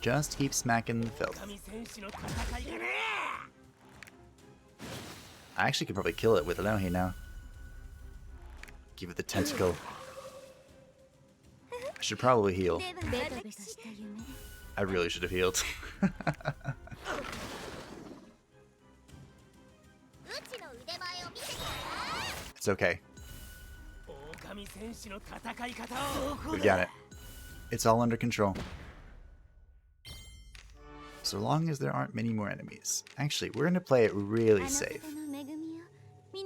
Just keep smacking the filth. I actually could probably kill it with Louhi now. Give it the tentacle. I should probably heal. I really should have healed. It's okay. We got it. It's all under control. So long as there aren't many more enemies. Actually, we're going to play it really safe.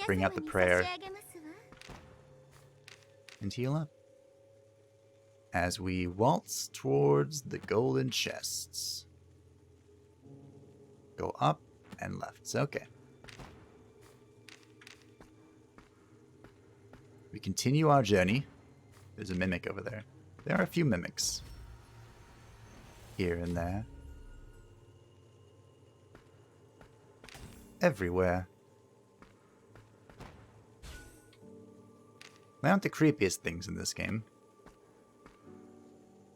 Bring out the prayer. And heal up. As we waltz towards the golden chests. Go up and left. Okay. We continue our journey. There's a mimic over there. There are a few mimics. Here and there. Everywhere. They aren't the creepiest things in this game.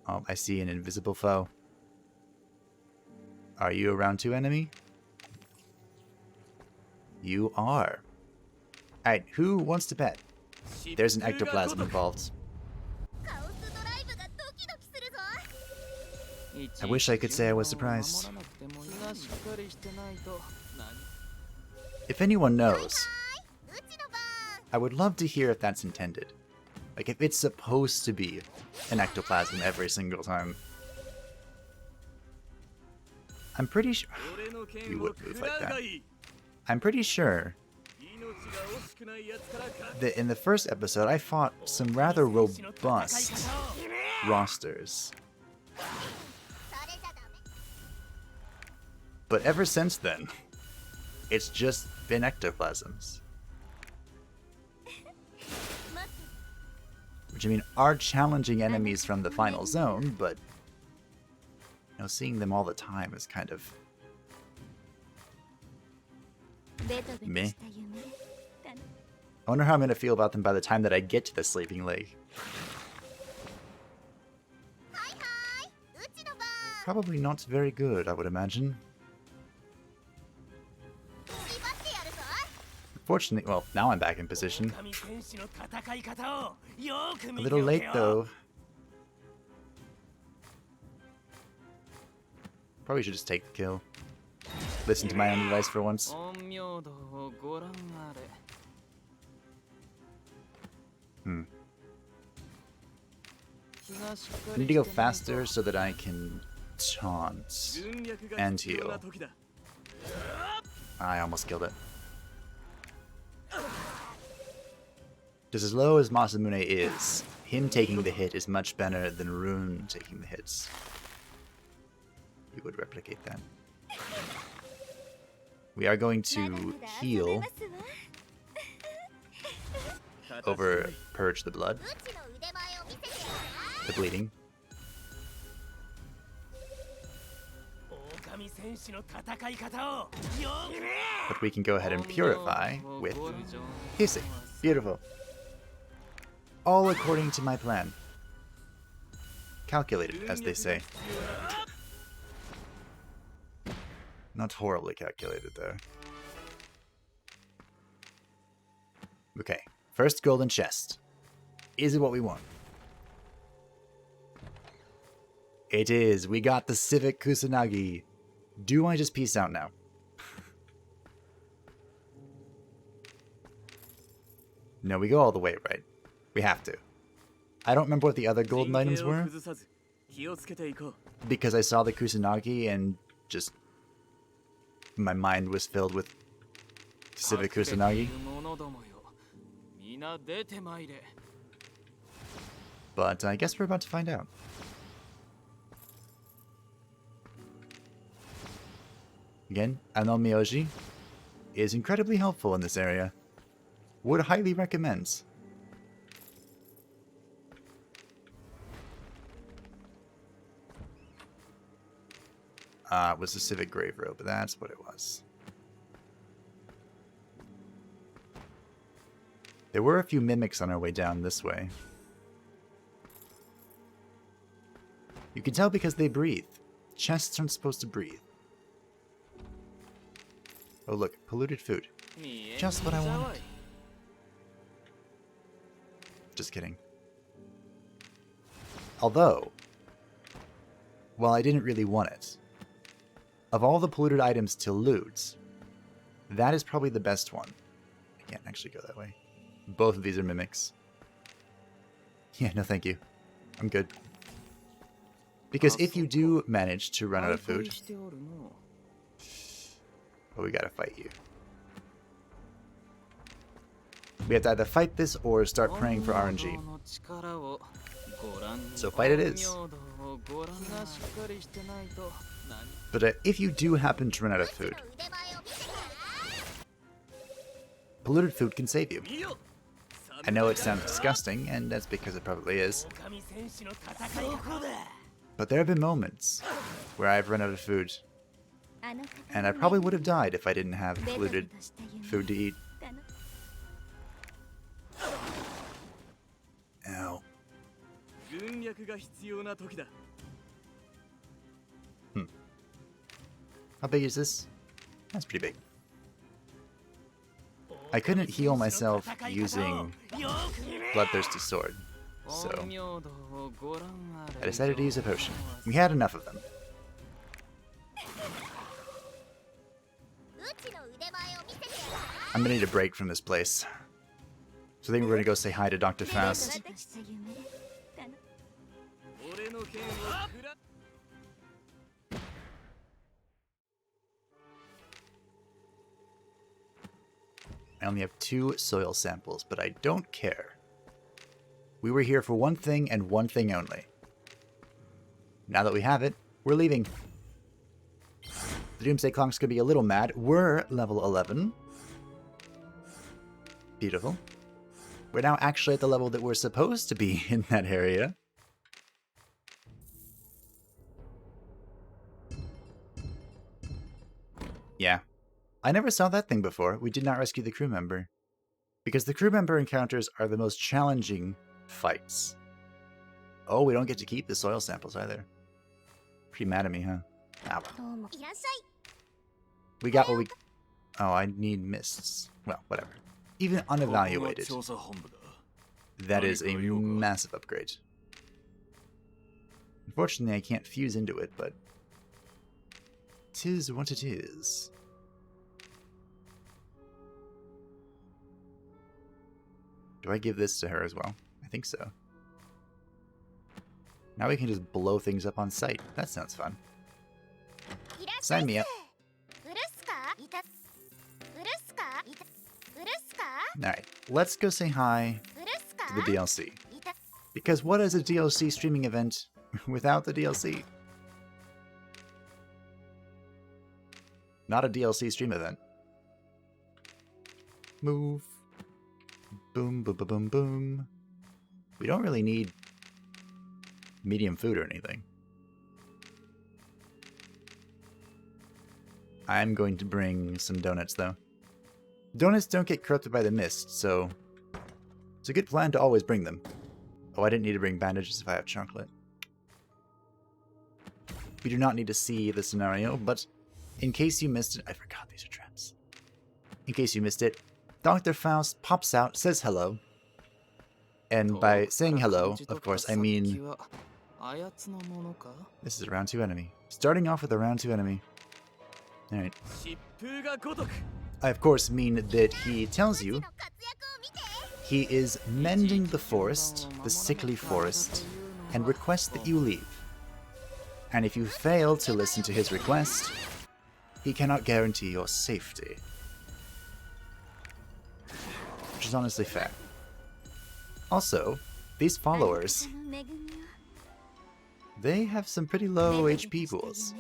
Oh, I see an invisible foe. Are you a round 2 enemy? You are. Alright, who wants to bet? There's an ectoplasm involved. I wish I could say I was surprised. If anyone knows, I would love to hear if that's intended. Like, if it's supposed to be an ectoplasm every single time. I'm pretty sure... You would move like that. I'm pretty sure that in the first episode I fought some rather robust rosters. But ever since then, it's just been ectoplasms. Which, I mean, are challenging enemies from the final zone, but, you know, seeing them all the time is kind of meh. I wonder how I'm going to feel about them by the time that I get to the sleeping lake. Probably not very good, I would imagine. Fortunately, well, now I'm back in position. A little late, though. Probably should just take the kill. Listen to my own advice for once. I need to go faster so that I can taunt and heal. I almost killed it. Just as low as Masamune is, him taking the hit is much better than Ruun taking the hits. You would replicate that. We are going to heal over purge the blood. The bleeding. But we can go ahead and purify with Hiisi. Beautiful. All according to my plan. Calculated, as they say. Not horribly calculated, though. Okay, first golden chest. Is it what we want? It is. We got the Civic Kusanagi. Do I just peace out now? No, we go all the way, right? We have to. I don't remember what the other golden items were, because I saw the Kusanagi and just my mind was filled with Civic Kusanagi. But I guess we're about to find out. Again, Onmyouji is incredibly helpful in this area. Would highly recommend. It was the Civic Grave Robe, but that's what it was. There were a few mimics on our way down this way. You can tell because they breathe. Chests aren't supposed to breathe. Oh look, polluted food. Just what I wanted. Just kidding. Although, well, I didn't really want it. Of all the polluted items to loot, that is probably the best one. I can't actually go that way. Both of these are mimics. Yeah, no thank you. I'm good. Because if you do manage to run out of food... Oh, we gotta fight you. We have to either fight this or start praying for RNG. So fight it is. But if you do happen to run out of food, polluted food can save you. I know it sounds disgusting, and that's because it probably is. But there have been moments where I've run out of food, and I probably would have died if I didn't have polluted food to eat. Ow. How big is this? That's pretty big. I couldn't heal myself using Bloodthirsty Sword, so I decided to use a potion. We had enough of them. I'm gonna need a break from this place. So I think we're gonna go say hi to Dr. Faust. I only have 2 soil samples, but I don't care. We were here for one thing and one thing only. Now that we have it, we're leaving. The Doomsday Clock's gonna be a little mad. We're level 11. Beautiful. We're now actually at the level that we're supposed to be in that area. Yeah. I never saw that thing before. We did not rescue the crew member. Because the crew member encounters are the most challenging fights. Oh, we don't get to keep the soil samples either. Pretty mad at me, huh? Ah, well. We got what we... Oh, I need mists. Well, whatever. Even unevaluated. That is a massive upgrade. Unfortunately, I can't fuse into it, but... 'tis what it is. Do I give this to her as well? I think so. Now we can just blow things up on sight. That sounds fun. Sign me up. Alright, let's go say hi to the DLC. Because what is a DLC streaming event without the DLC? Not a DLC stream event. Move. Boom, boom, boom, boom, boom. We don't really need medium food or anything. I'm going to bring some donuts, though. Donuts don't get corrupted by the mist, so it's a good plan to always bring them. Oh, I didn't need to bring bandages if I have chocolate. We do not need to see the scenario, but in case you missed it... I forgot these are traps. In case you missed it, Dr. Faust pops out, says hello. And by saying hello, of course, I mean This is a round 2 enemy. Starting off with a round 2 enemy. Alright. I of course mean that he tells you he is mending the forest, the sickly forest, and requests that you leave. And if you fail to listen to his request, he cannot guarantee your safety. Which is honestly fair. Also, these followers, they have some pretty low HP pools.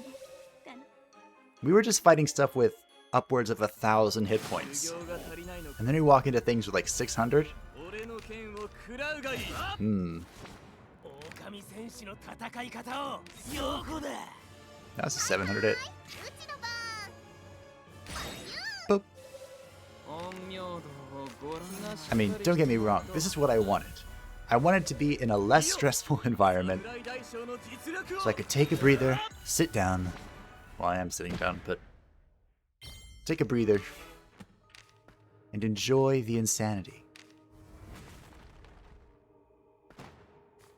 We were just fighting stuff with upwards of 1,000 hit points. And then we walk into things with like 600. That's a 700 hit. Boop. I mean, don't get me wrong, this is what I wanted. I wanted to be in a less stressful environment, so I could take a breather, sit down. Well, I am sitting down, but take a breather and enjoy the insanity.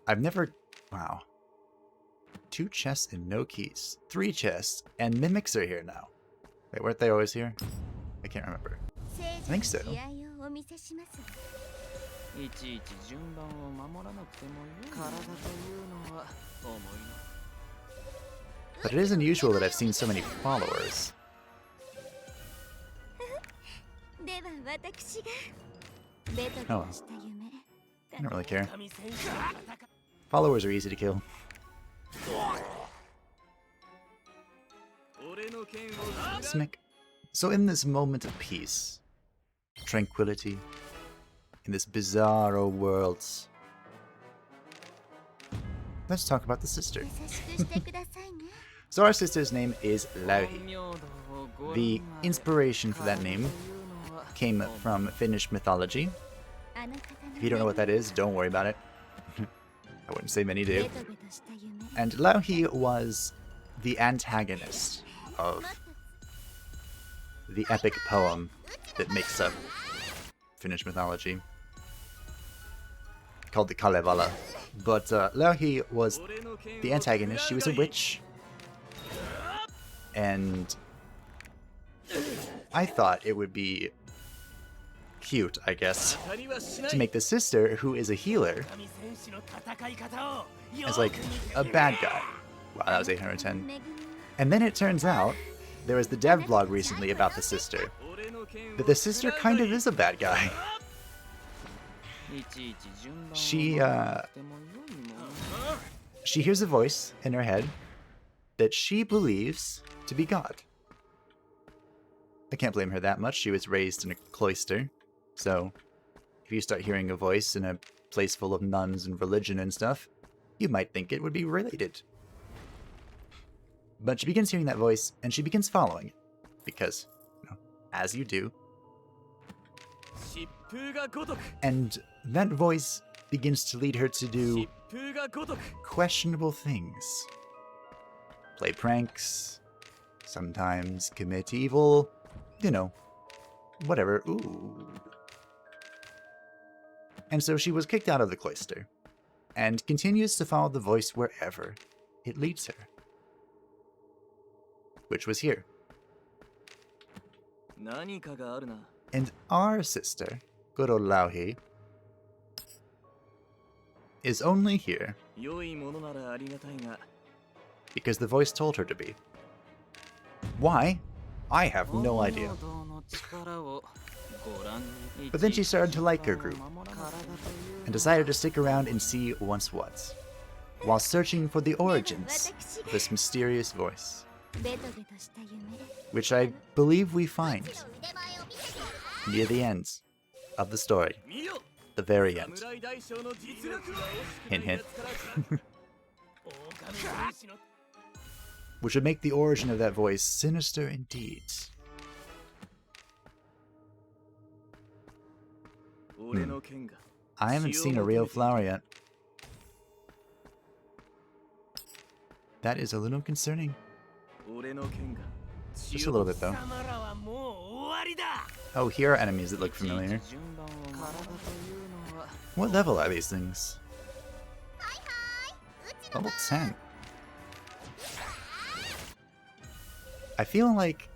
I've never... Wow. 2 chests and no keys. 3 chests, and mimics are here now. Wait, weren't they always here? I can't remember. I think so. But it is unusual that I've seen so many followers. Oh well. I don't really care. Followers are easy to kill. Smick. So in this moment of peace, tranquility, in this bizarro world, let's talk about the sister. So our sister's name is Louhi. The inspiration for that name came from Finnish mythology. If you don't know what that is, don't worry about it. I wouldn't say many do. And Louhi was the antagonist of the epic poem that makes up Finnish mythology, called the Kalevala. But Louhi was the antagonist. She was a witch. And I thought it would be cute, I guess, to make the sister, who is a healer, as like a bad guy. Wow, that was 810. And then it turns out, there was the dev blog recently about the sister, that the sister kind of is a bad guy. She hears a voice in her head that she believes to be God. I can't blame her that much. She was raised in a cloister. So, if you start hearing a voice in a place full of nuns and religion and stuff, you might think it would be related. But she begins hearing that voice, and she begins following it. Because, you know, as you do. And that voice begins to lead her to do questionable things. Play pranks, sometimes commit evil, you know, whatever. Ooh. And so she was kicked out of the cloister, and continues to follow the voice wherever it leads her. Which was here. And our sister, good old Louhi, is only here because the voice told her to be. Why? I have no idea. But then she started to like her group, and decided to stick around and see what's what, while searching for the origins of this mysterious voice, which I believe we find near the end of the story. The very end. Hint, hint. Which would make the origin of that voice sinister indeed. I haven't seen a real flower yet. That is a little concerning. Just a little bit, though. Oh, here are enemies that look familiar. What level are these things? Level 10. I feel like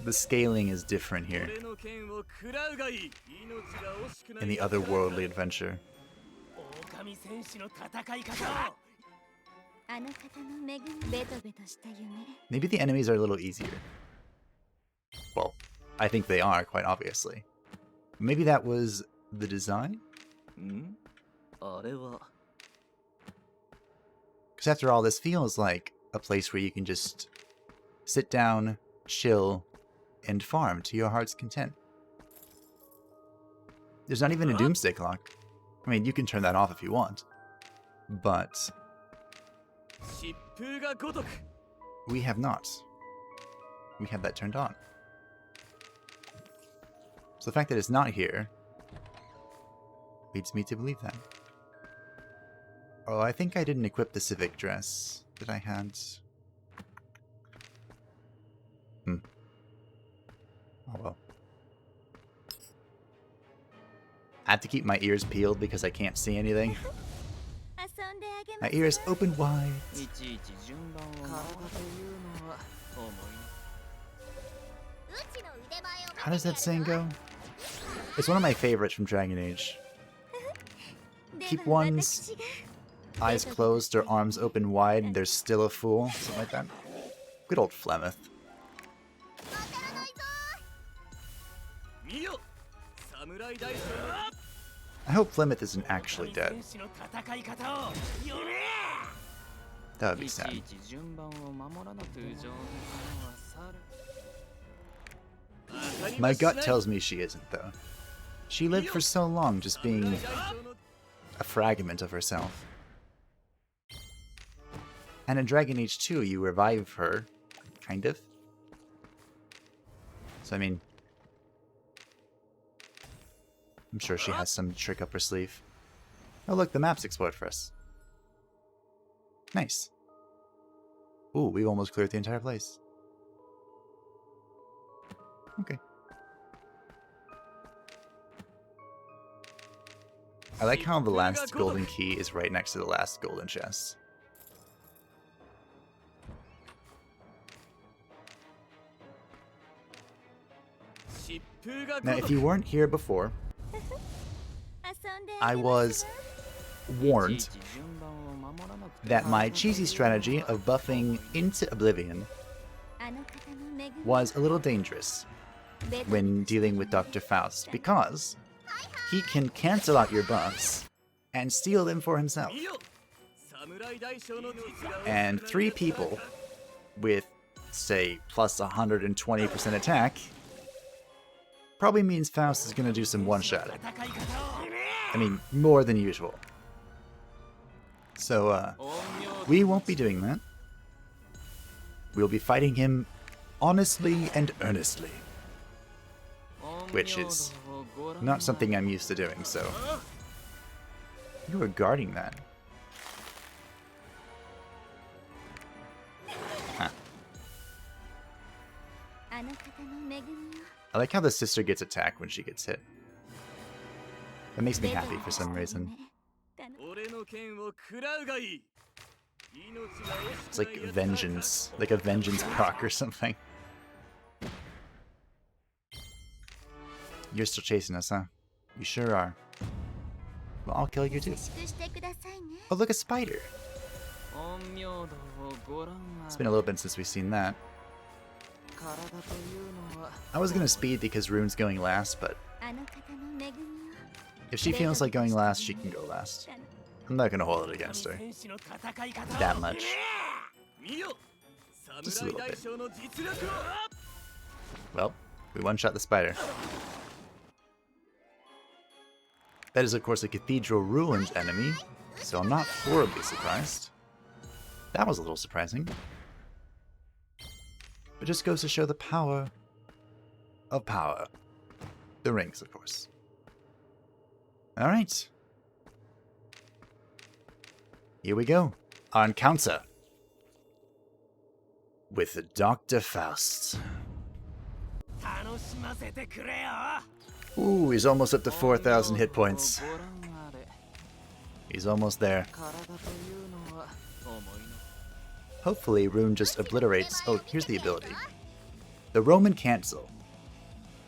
the scaling is different here in the otherworldly adventure. Maybe the enemies are a little easier. Well, I think they are, quite obviously. Maybe that was the design? Because after all, this feels like a place where you can just sit down, chill, and farm to your heart's content. There's not even a doomsday clock. I mean, you can turn that off if you want. But we have not. We have that turned on. So the fact that it's not here leads me to believe that. Oh, I think I didn't equip the civic dress that I had. Oh well. I have to keep my ears peeled because I can't see anything. My ears open wide. How does that saying go? It's one of my favorites from Dragon Age. Keep one's eyes closed or arms open wide and there's still a fool. Something like that. Good old Flemeth. I hope Flemeth isn't actually dead. That would be sad. My gut tells me she isn't, though. She lived for so long just being a fragment of herself. And in Dragon Age 2, you revive her, kind of. So, I mean, I'm sure she has some trick up her sleeve. Oh look, the map's explored for us. Nice. Ooh, we've almost cleared the entire place. Okay. I like how the last golden key is right next to the last golden chest. Now, if you weren't here before, I was warned that my cheesy strategy of buffing into oblivion was a little dangerous when dealing with Dr. Faust, because he can cancel out your buffs and steal them for himself. And 3 people with, say, plus 120% attack probably means Faust is going to do some one-shotting. I mean, more than usual. So, we won't be doing that. We'll be fighting him honestly and earnestly. Which is not something I'm used to doing, so... You were guarding that. Huh. I like how the sister gets attacked when she gets hit. That makes me happy for some reason. It's like vengeance, like a vengeance proc or something. You're still chasing us, huh? You sure are. Well, I'll kill you too. Oh, look, a spider! It's been a little bit since we've seen that. I was gonna speed because Rune's going last, but if she feels like going last, she can go last. I'm not gonna hold it against her. That much. Just a little bit. Well, we one-shot the spider. That is, of course, a Cathedral Ruins enemy, so I'm not horribly surprised. That was a little surprising. It just goes to show the power of power. The rings, of course. Alright. Here we go. Our encounter with Dr. Faust. Ooh, he's almost up to 4,000 hit points. He's almost there. Hopefully, Ruun just obliterates. Oh, here's the ability. The Roman Cancel.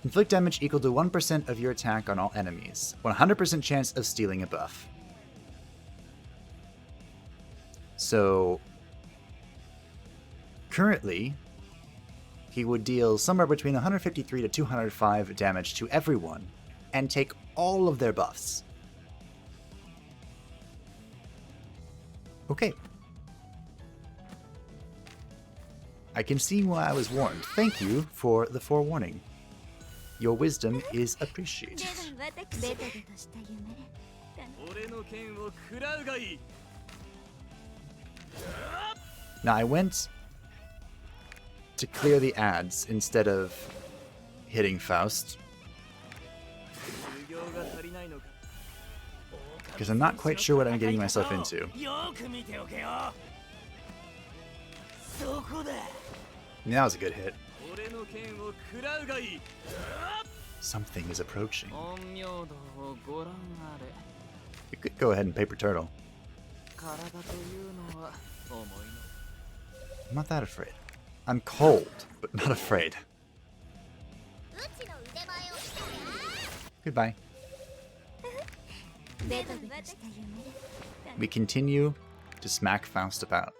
Inflict damage equal to 1% of your attack on all enemies. 100% chance of stealing a buff. So, currently, he would deal somewhere between 153 to 205 damage to everyone, and take all of their buffs. Okay. I can see why I was warned. Thank you for the forewarning. Your wisdom is appreciated. Now I went to clear the ads instead of hitting Faust, because I'm not quite sure what I'm getting myself into. That was a good hit. Something is approaching. We could go ahead and paper turtle. I'm not that afraid. I'm cold, but not afraid. Goodbye. We continue to smack Faust about.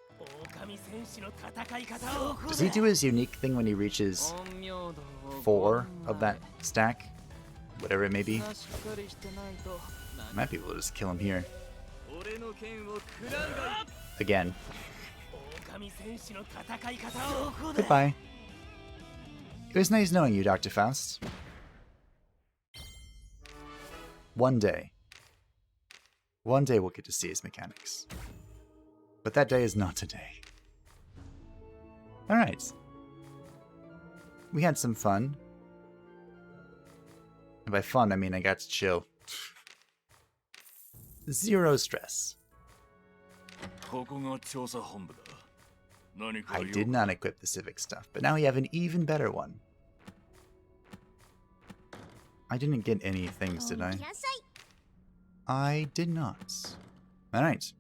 Does he do his unique thing when he reaches 4 of that stack? Whatever it may be. Might be able to just kill him here. Again. Goodbye. It was nice knowing you, Dr. Faust. One day we'll get to see his mechanics. But that day is not today. Alright. We had some fun. And by fun, I mean I got to chill. Zero stress. I did not equip the civic stuff, but now we have an even better one. I didn't get any things, did I? I did not. Alright.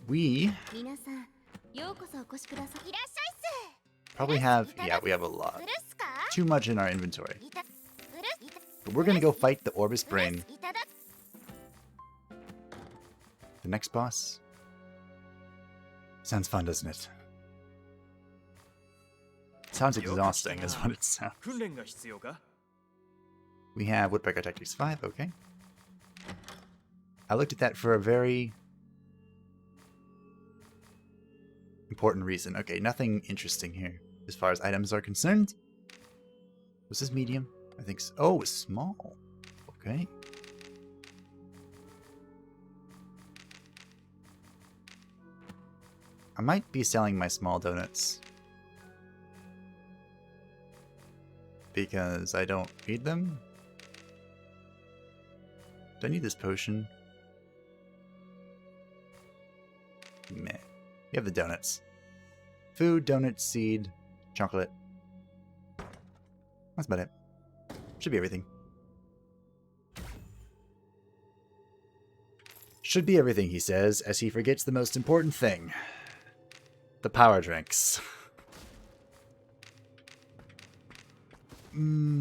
We probably have, yeah, we have a lot. Too much in our inventory. But we're gonna go fight the Orbis Brain. The next boss. Sounds fun, doesn't it? Sounds exhausting is what it sounds. We have Woodpecker Tactics 5, okay. I looked at that for a very important reason. Okay, nothing interesting here as far as items are concerned. Was this medium? I think so. Oh, it's small. Okay. I might be selling my small donuts because I don't need them. Do I need this potion? Meh. You have the donuts. Food, donuts, seed, chocolate. That's about it. Should be everything. Should be everything, he says, as he forgets the most important thing. The power drinks.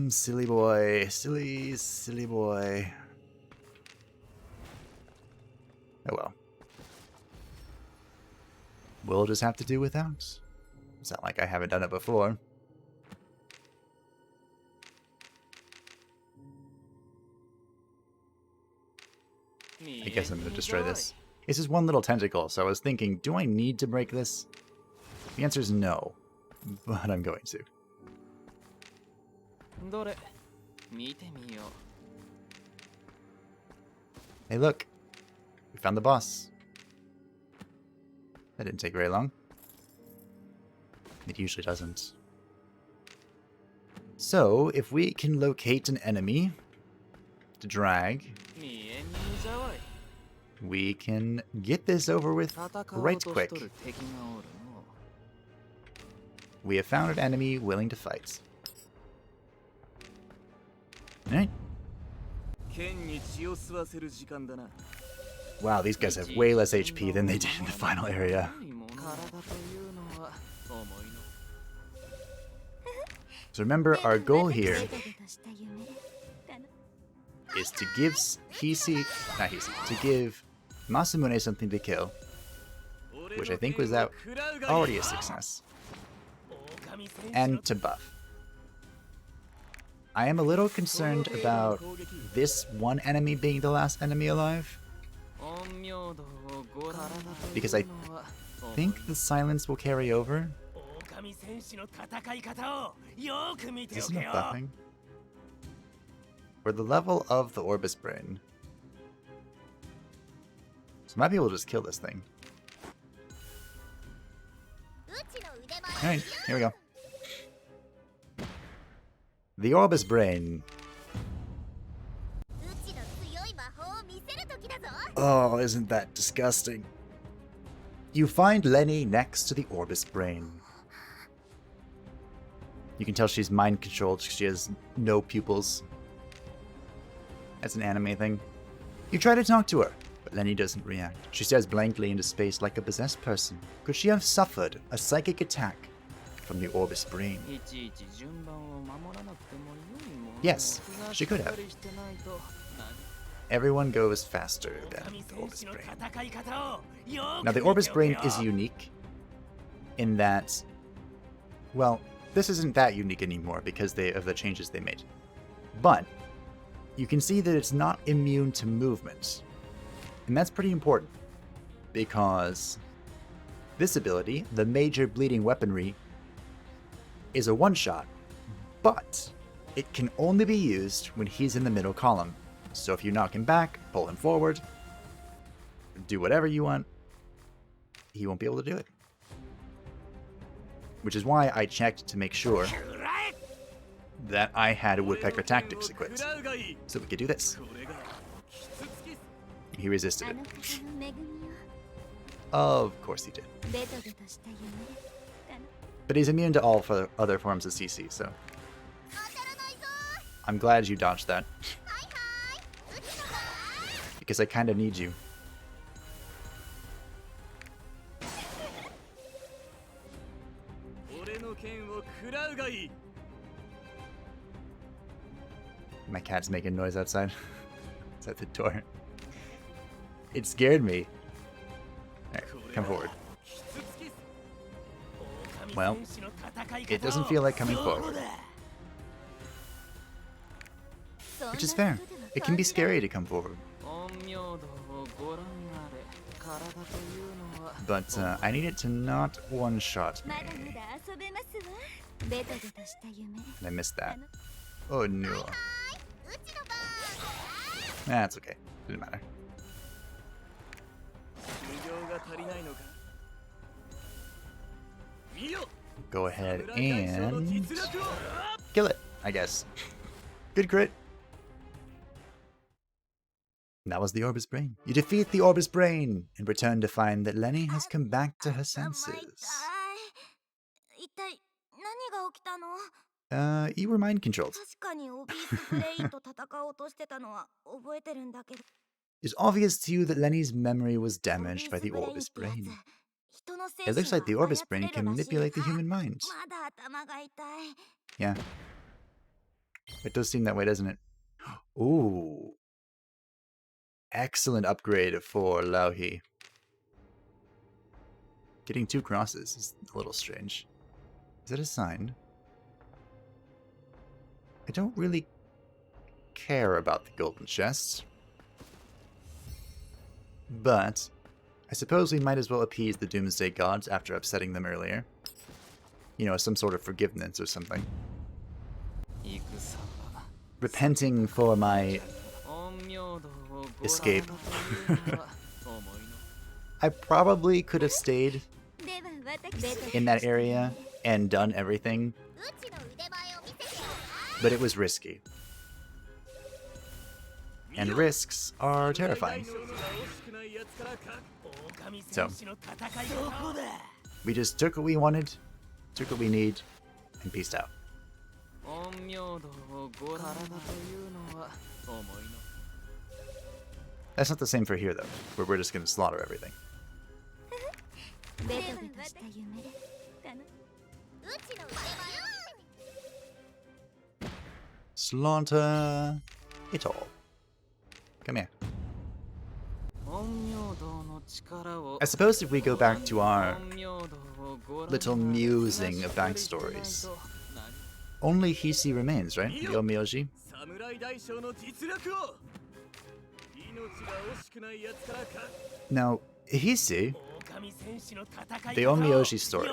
Silly boy. Silly boy. Oh well. We'll just have to do without. It's not like I haven't done it before. I guess I'm going to destroy this. It's just one little tentacle, so I was thinking, do I need to break this? The answer is no, but I'm going to. Hey look, we found the boss. That didn't take very long. It usually doesn't. So, if we can locate an enemy to drag, we can get this over with right quick. We have found an enemy willing to fight. Alright. Wow, these guys have way less HP than they did in the final area. So remember, our goal here is to give to give Masamune something to kill, which I think was already a success, and to buff. I am a little concerned about this one enemy being the last enemy alive, because I think the silence will carry over. Is this enough buffing? For the level of the Orbis Brain. So I might be able to just kill this thing. Alright, here we go. The Orbis Brain. Oh, isn't that disgusting? You find Lenny next to the Orbis Brain. You can tell she's mind controlled because she has no pupils. That's an anime thing. You try to talk to her, but Lenny doesn't react. She stares blankly into space like a possessed person. Could she have suffered a psychic attack from the Orbis Brain? Yes, she could have. Everyone goes faster than the Orbis Brain. Now, the Orbis Brain is unique in that, well, this isn't that unique anymore because of the changes they made. But you can see that it's not immune to movement. And that's pretty important because this ability, the Major Bleeding Weaponry, is a one-shot, but it can only be used when he's in the middle column. So if you knock him back, pull him forward, do whatever you want, he won't be able to do it. Which is why I checked to make sure that I had a Woodpecker Tactics equipped, so we could do this. He resisted it. Of course he did. But he's immune to all other forms of CC, so I'm glad you dodged that. Because I kind of need you. My cat's making noise outside. It's at the door. It scared me. Alright, come forward. Well, it doesn't feel like coming forward. Which is fair. It can be scary to come forward. But I need it to not one-shot me. And I missed that. Oh no. That's okay. Didn't matter. Go ahead and kill it, I guess. Good crit. And that was the Orbis Brain. You defeat the Orbis Brain and return to find that Lenny has come back to her senses. You were mind controlled. It's obvious to you that Lenny's memory was damaged by the Orbis Brain. It looks like the Orbis Brain can manipulate the human mind. Yeah. It does seem that way, doesn't it? Ooh. Excellent upgrade for Louhi. Getting 2 crosses is a little strange. Is that a sign? I don't really care about the golden chest. But I suppose we might as well appease the Doomsday Gods after upsetting them earlier. You know, some sort of forgiveness or something. Repenting for my escape. I probably could have stayed in that area and done everything, but it was risky. And risks are terrifying. So, we just took what we wanted, took what we need, and peaced out. That's not the same for here, though, where we're just gonna slaughter everything. Slaughter it all. Come here. I suppose if we go back to our little musing of backstories, only Hiisi remains, right? The Onmyouji. Now, Hiisi, the Onmyouji story,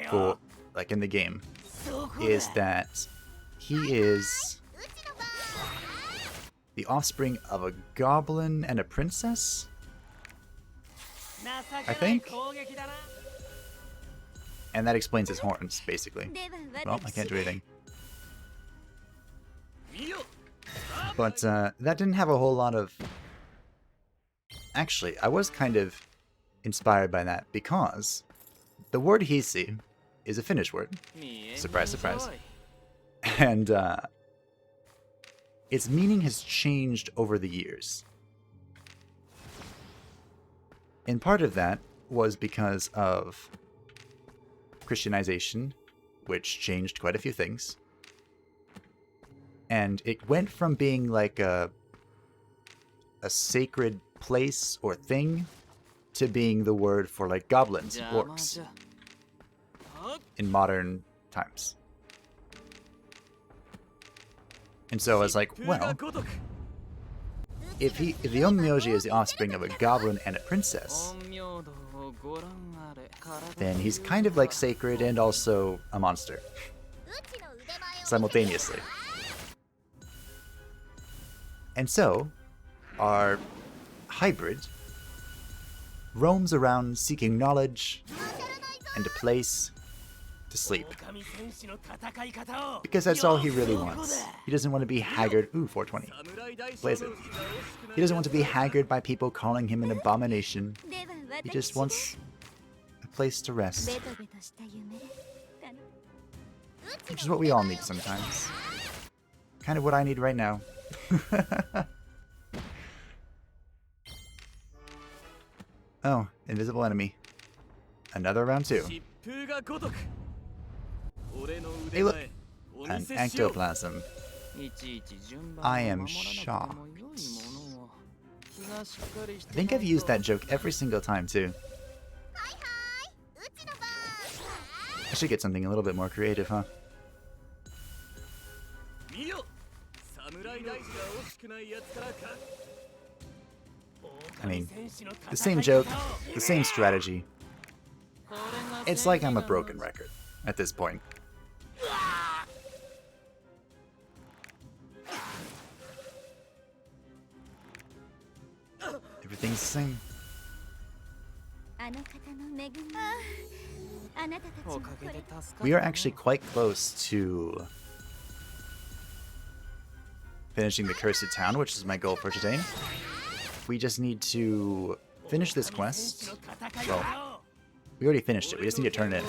for, like in the game, is that he is the offspring of a goblin and a princess, I think? And that explains his horns, basically. Well, I can't do anything. But that didn't have a whole lot of... Actually, I was kind of inspired by that because the word Hiisi is a Finnish word. Surprise, surprise. And its meaning has changed over the years. And part of that was because of Christianization, which changed quite a few things. And it went from being like a sacred place or thing to being the word for like goblins, orcs, in modern times. And so I was like, well, if the Onmyouji is the offspring of a goblin and a princess, then he's kind of like sacred and also a monster. Simultaneously. And so, our hybrid roams around seeking knowledge and a place to sleep. Because that's all he really wants. He doesn't want to be haggard. Ooh, 420. Blaze it. He doesn't want to be haggard by people calling him an abomination. He just wants a place to rest. Which is what we all need sometimes. Kind of what I need right now. Oh, invisible enemy. Another round 2. Hey look! An ectoplasm. I am shocked. I think I've used that joke every single time too. I should get something a little bit more creative, huh? I mean, the same joke, the same strategy. It's like I'm a broken record at this point. Everything's the same. We are actually quite close to finishing the Cursed Town, which is my goal for today. We just need to finish this quest. Well, we already finished it. We just need to turn it in.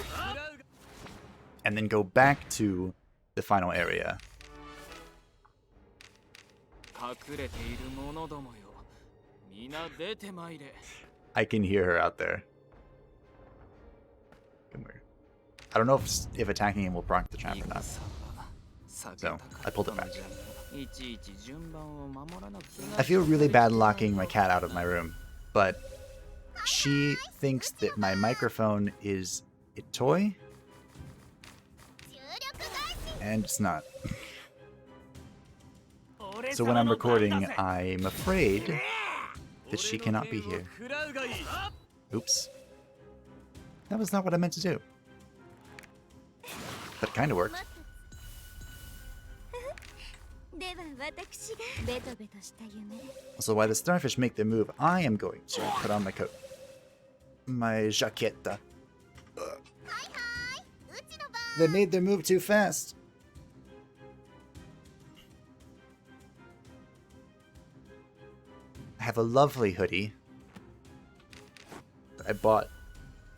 And then go back to the final area. I can hear her out there. Come here. I don't know if attacking him will proc the trap or not. So, I pulled it back. I feel really bad locking my cat out of my room, but she thinks that my microphone is a toy, and it's not. So when I'm recording, I'm afraid that she cannot be here. Oops. That was not what I meant to do. But it kind of worked. Also, while the starfish make their move, I am going to put on my coat. My jaqueta. They made their move too fast. I have a lovely hoodie that I bought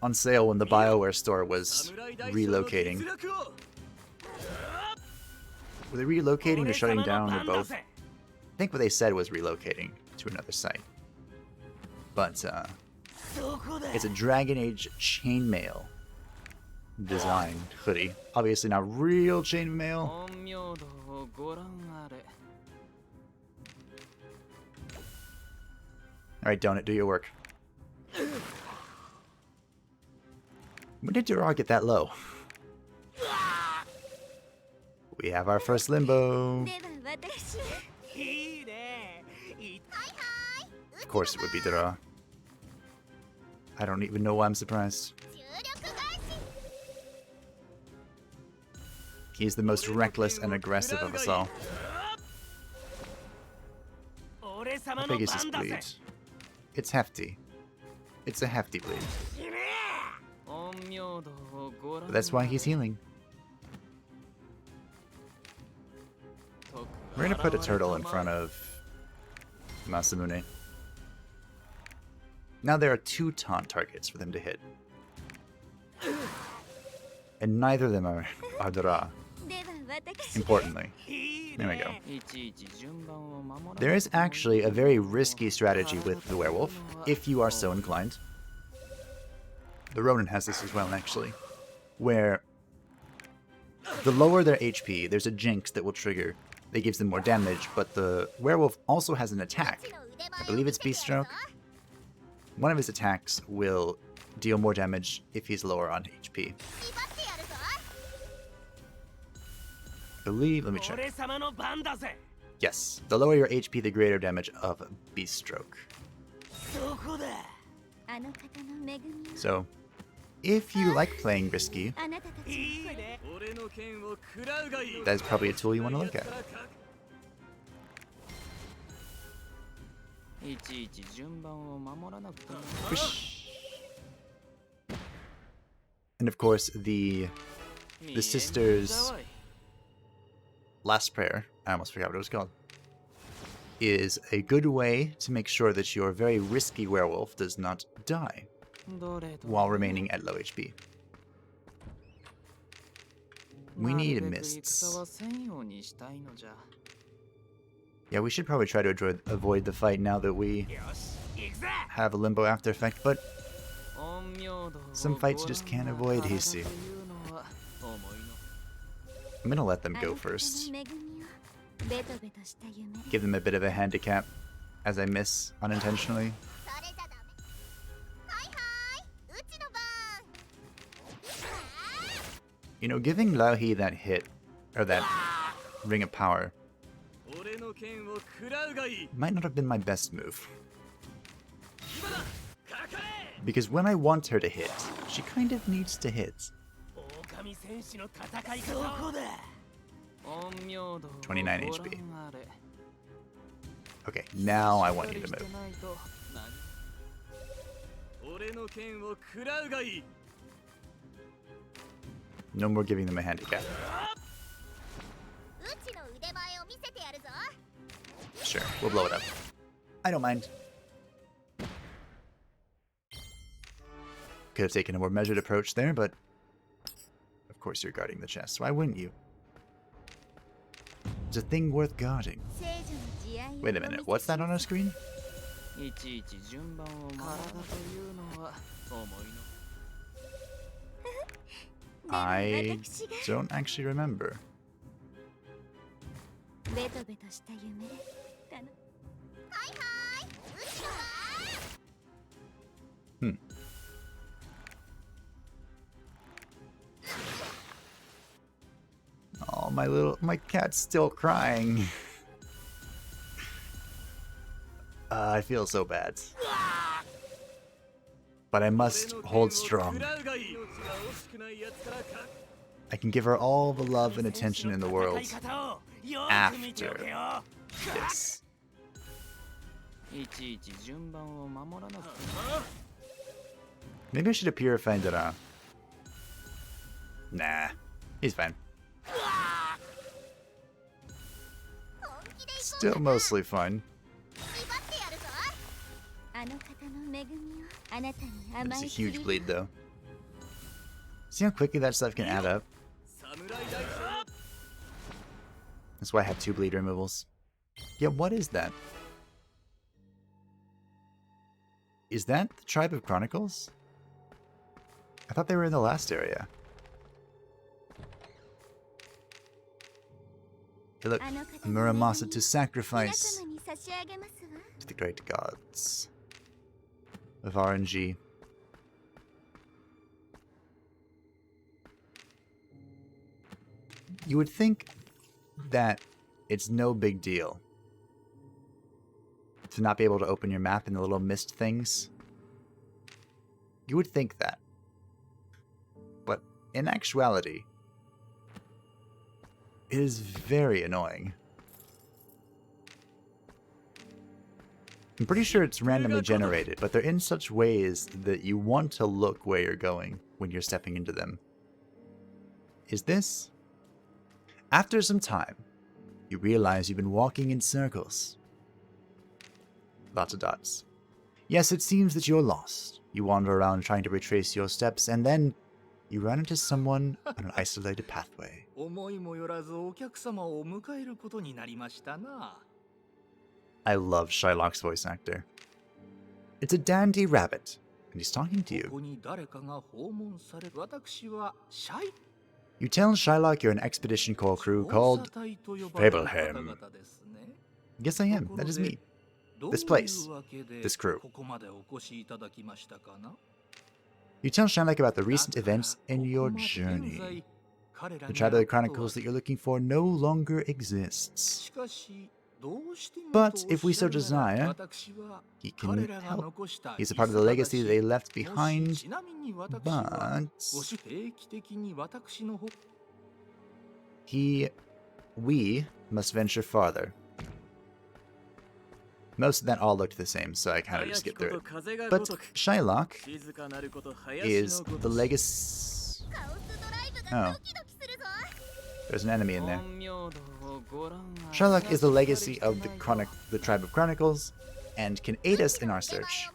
on sale when the BioWare store was relocating. Were they relocating or shutting down or both? I think what they said was relocating. to another site. But it's a Dragon Age chainmail design hoodie. Obviously not real chainmail. Alright, Donut, do your work. When did Daragh get that low? We have our first limbo. Of course it would be Daragh. I don't even know why I'm surprised. He's the most reckless and aggressive of us all. How big is this bleed? It's hefty. It's a hefty bleed. But that's why he's healing. We're gonna put a turtle in front of Masamune. Now there are 2 taunt targets for them to hit. And neither of them are Daragh. Importantly. There we go. There is actually a very risky strategy with the werewolf, if you are so inclined. The Ronin has this as well, actually. Where the lower their HP, there's a jinx that will trigger that gives them more damage, but the werewolf also has an attack. I believe it's Beast Stroke. One of his attacks will deal more damage if he's lower on HP. I believe, let me check. Yes, the lower your HP, the greater damage of Beast Stroke. So, if you like playing risky, that is probably a tool you want to look at. Whoosh. And of course, the sisters' last prayer, I almost forgot what it was called, is a good way to make sure that your very risky werewolf does not die while remaining at low HP. We need mists. Yeah, we should probably try to avoid the fight now that we have a limbo after effect, but some fights you just can't avoid, Hiisi. I'm gonna let them go first. Give them a bit of a handicap as I miss unintentionally. You know, giving Louhi that hit, or that Ring of Power, might not have been my best move. Because when I want her to hit, she kind of needs to hit. 29 HP. Okay, now I want you to move. No more giving them a handicap. Sure, we'll blow it up. I don't mind. Could have taken a more measured approach there, but of course you're guarding the chest. Why wouldn't you? It's a thing worth guarding. Wait a minute, what's that on our screen? I don't actually remember. Oh, my cat's still crying. I feel so bad. But I must hold strong. I can give her all the love and attention in the world after this. Maybe I should have purified Daragh. Nah, he's fine. Still mostly fun. It's a huge bleed though. See how quickly that stuff can add up? That's why I have 2 bleed removals. Yeah, what is that? Is that the Tribe of Chronicles? I thought they were in the last area. Hey, look, Muramasa to sacrifice to the great gods of RNG. You would think that it's no big deal to not be able to open your map in the little mist things. You would think that. But in actuality, it is very annoying. I'm pretty sure it's randomly generated, but they're in such ways that you want to look where you're going when you're stepping into them. Is this? After some time, you realize you've been walking in circles. Lots of dots. Yes, it seems that you're lost. You wander around trying to retrace your steps, and then you run into someone on an isolated pathway. I love Shylock's voice actor. It's a dandy rabbit, and he's talking to you. You tell Shylock you're an expedition corps crew called Fableheimr. Yes, I am. That is me. This place. This crew. You tell Shylock about the recent events in your journey. The Tribe of the Chronicles that you're looking for no longer exists. But if we so desire, he can help. He's a part of the legacy they left behind, but we must venture farther. Most of that all looked the same, so I kind of just skipped through it. But Shylock is the legacy. Oh. There's an enemy in there. Shylock is the legacy of the Tribe of Chronicles, and can aid us in our search.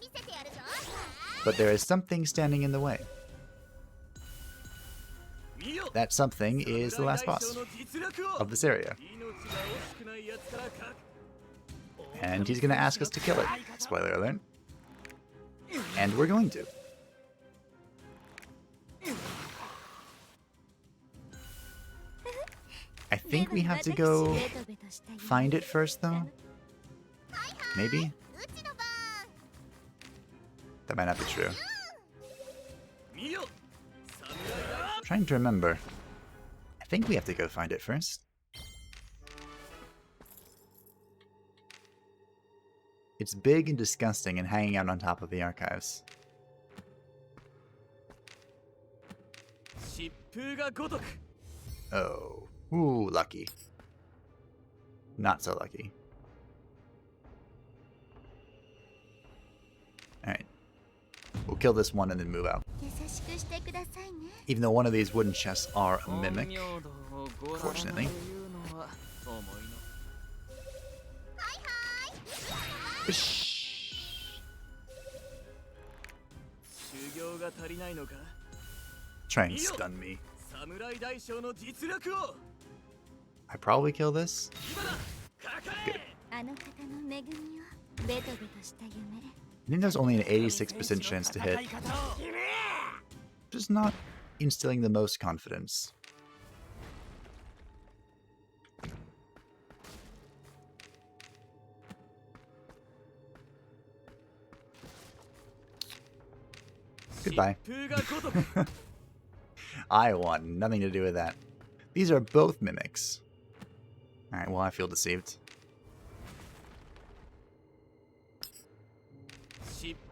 But there is something standing in the way. That something is the last boss of this area. And he's going to ask us to kill it. Spoiler alert. And we're going to. I think we have to go find it first, though. Maybe? That might not be true. I'm trying to remember. I think we have to go find it first. It's big and disgusting and hanging out on top of the archives. Oh. Ooh, lucky. Not so lucky. Alright. We'll kill this one and then move out. Even though one of these wooden chests are a mimic, fortunately. Try and stun me. I probably kill this. Good. I think there's only an 86% chance to hit. Just not instilling the most confidence. Goodbye. I won. Nothing to do with that. These are both mimics. Alright, well, I feel deceived.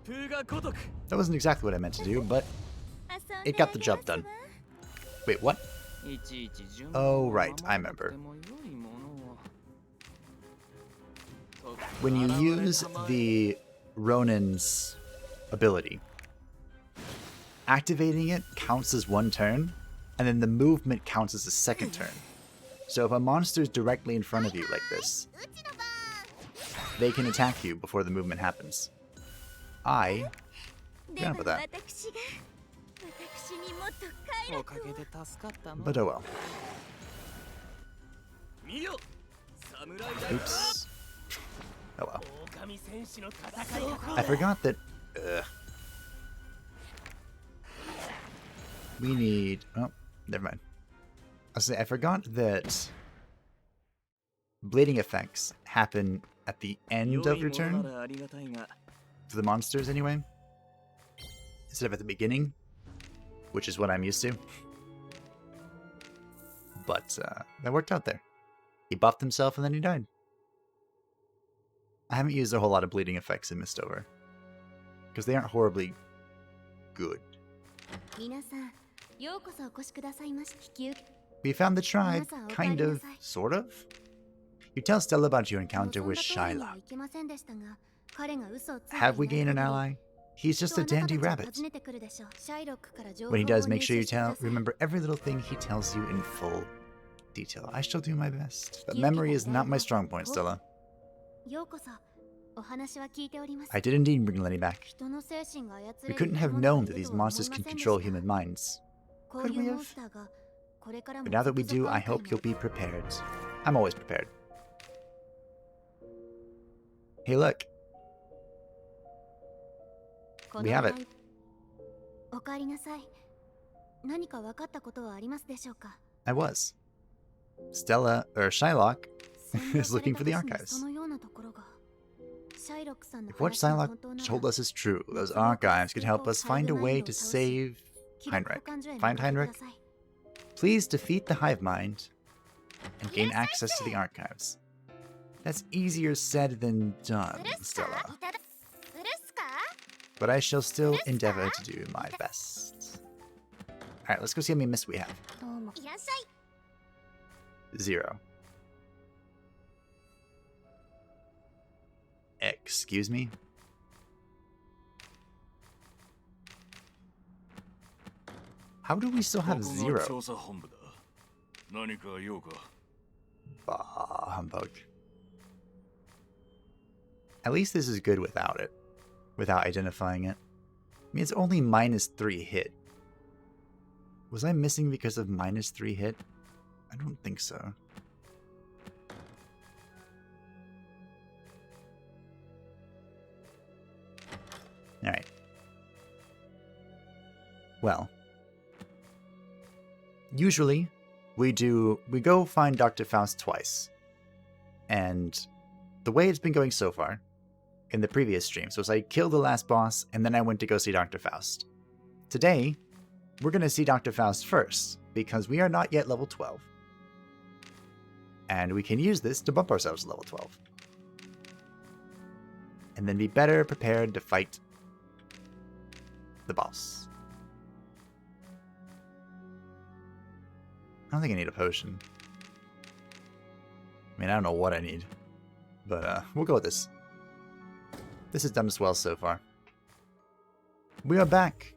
That wasn't exactly what I meant to do, but it got the job done. Wait, what? Oh, right, I remember. When you use the Ronin's ability, activating it counts as one turn, and then the movement counts as a second turn. So if a monster is directly in front of you like this, they can attack you before the movement happens. I forgot about that. But oh well. Oops. Oh well. I forgot that Ugh. We need... Oh, never mind. I'll say I forgot that bleeding effects happen at the end of your turn. For the monsters, anyway. Instead of at the beginning. Which is what I'm used to. But that worked out there. He buffed himself and then he died. I haven't used a whole lot of bleeding effects in MISTOVER. Because they aren't horribly good. We found the tribe, kind of, sort of. You tell Stella about your encounter with Shylock. Have we gained an ally? He's just a dandy rabbit. When he does, make sure you remember every little thing he tells you in full detail. I shall do my best. But memory is not my strong point, Stella. I did indeed bring Lenny back. We couldn't have known that these monsters can control human minds. Could we have? But now that we do, I hope you'll be prepared. I'm always prepared. Hey, look. We have it. I was. Stella, or Shylock, is looking for the archives. If what Shylock told us is true, those archives could help us find a way to save Heinrich. Find Heinrich. Please defeat the hive mind and gain access to the archives. That's easier said than done, Stella. But I shall still endeavor to do my best. Alright, let's go see how many miss we have. 0. Excuse me? How do we still have 0? Bah, humbug. At least this is good without it. Without identifying it. I mean, it's only -3 hit. Was I missing because of -3 hit? I don't think so. Alright. Well. Usually, we go find Dr. Faust twice. And the way it's been going so far, in the previous streams, was I killed the last boss, and then I went to go see Dr. Faust. Today, we're going to see Dr. Faust first, because we are not yet level 12. And we can use this to bump ourselves to level 12. And then be better prepared to fight the boss. I don't think I need a potion. I mean, I don't know what I need. But we'll go with this. This has done us well so far. We are back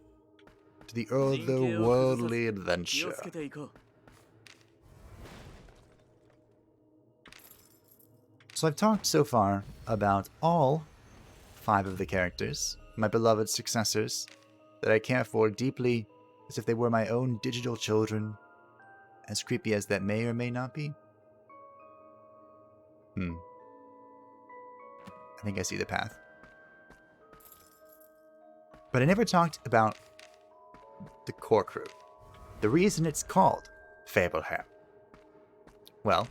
to the otherworldly adventure. So I've talked so far about all 5 of the characters, my beloved successors, that I care for deeply as if they were my own digital children, as creepy as that may or may not be. I think I see the path. But I never talked about the core crew. The reason it's called Fableheimr. Well,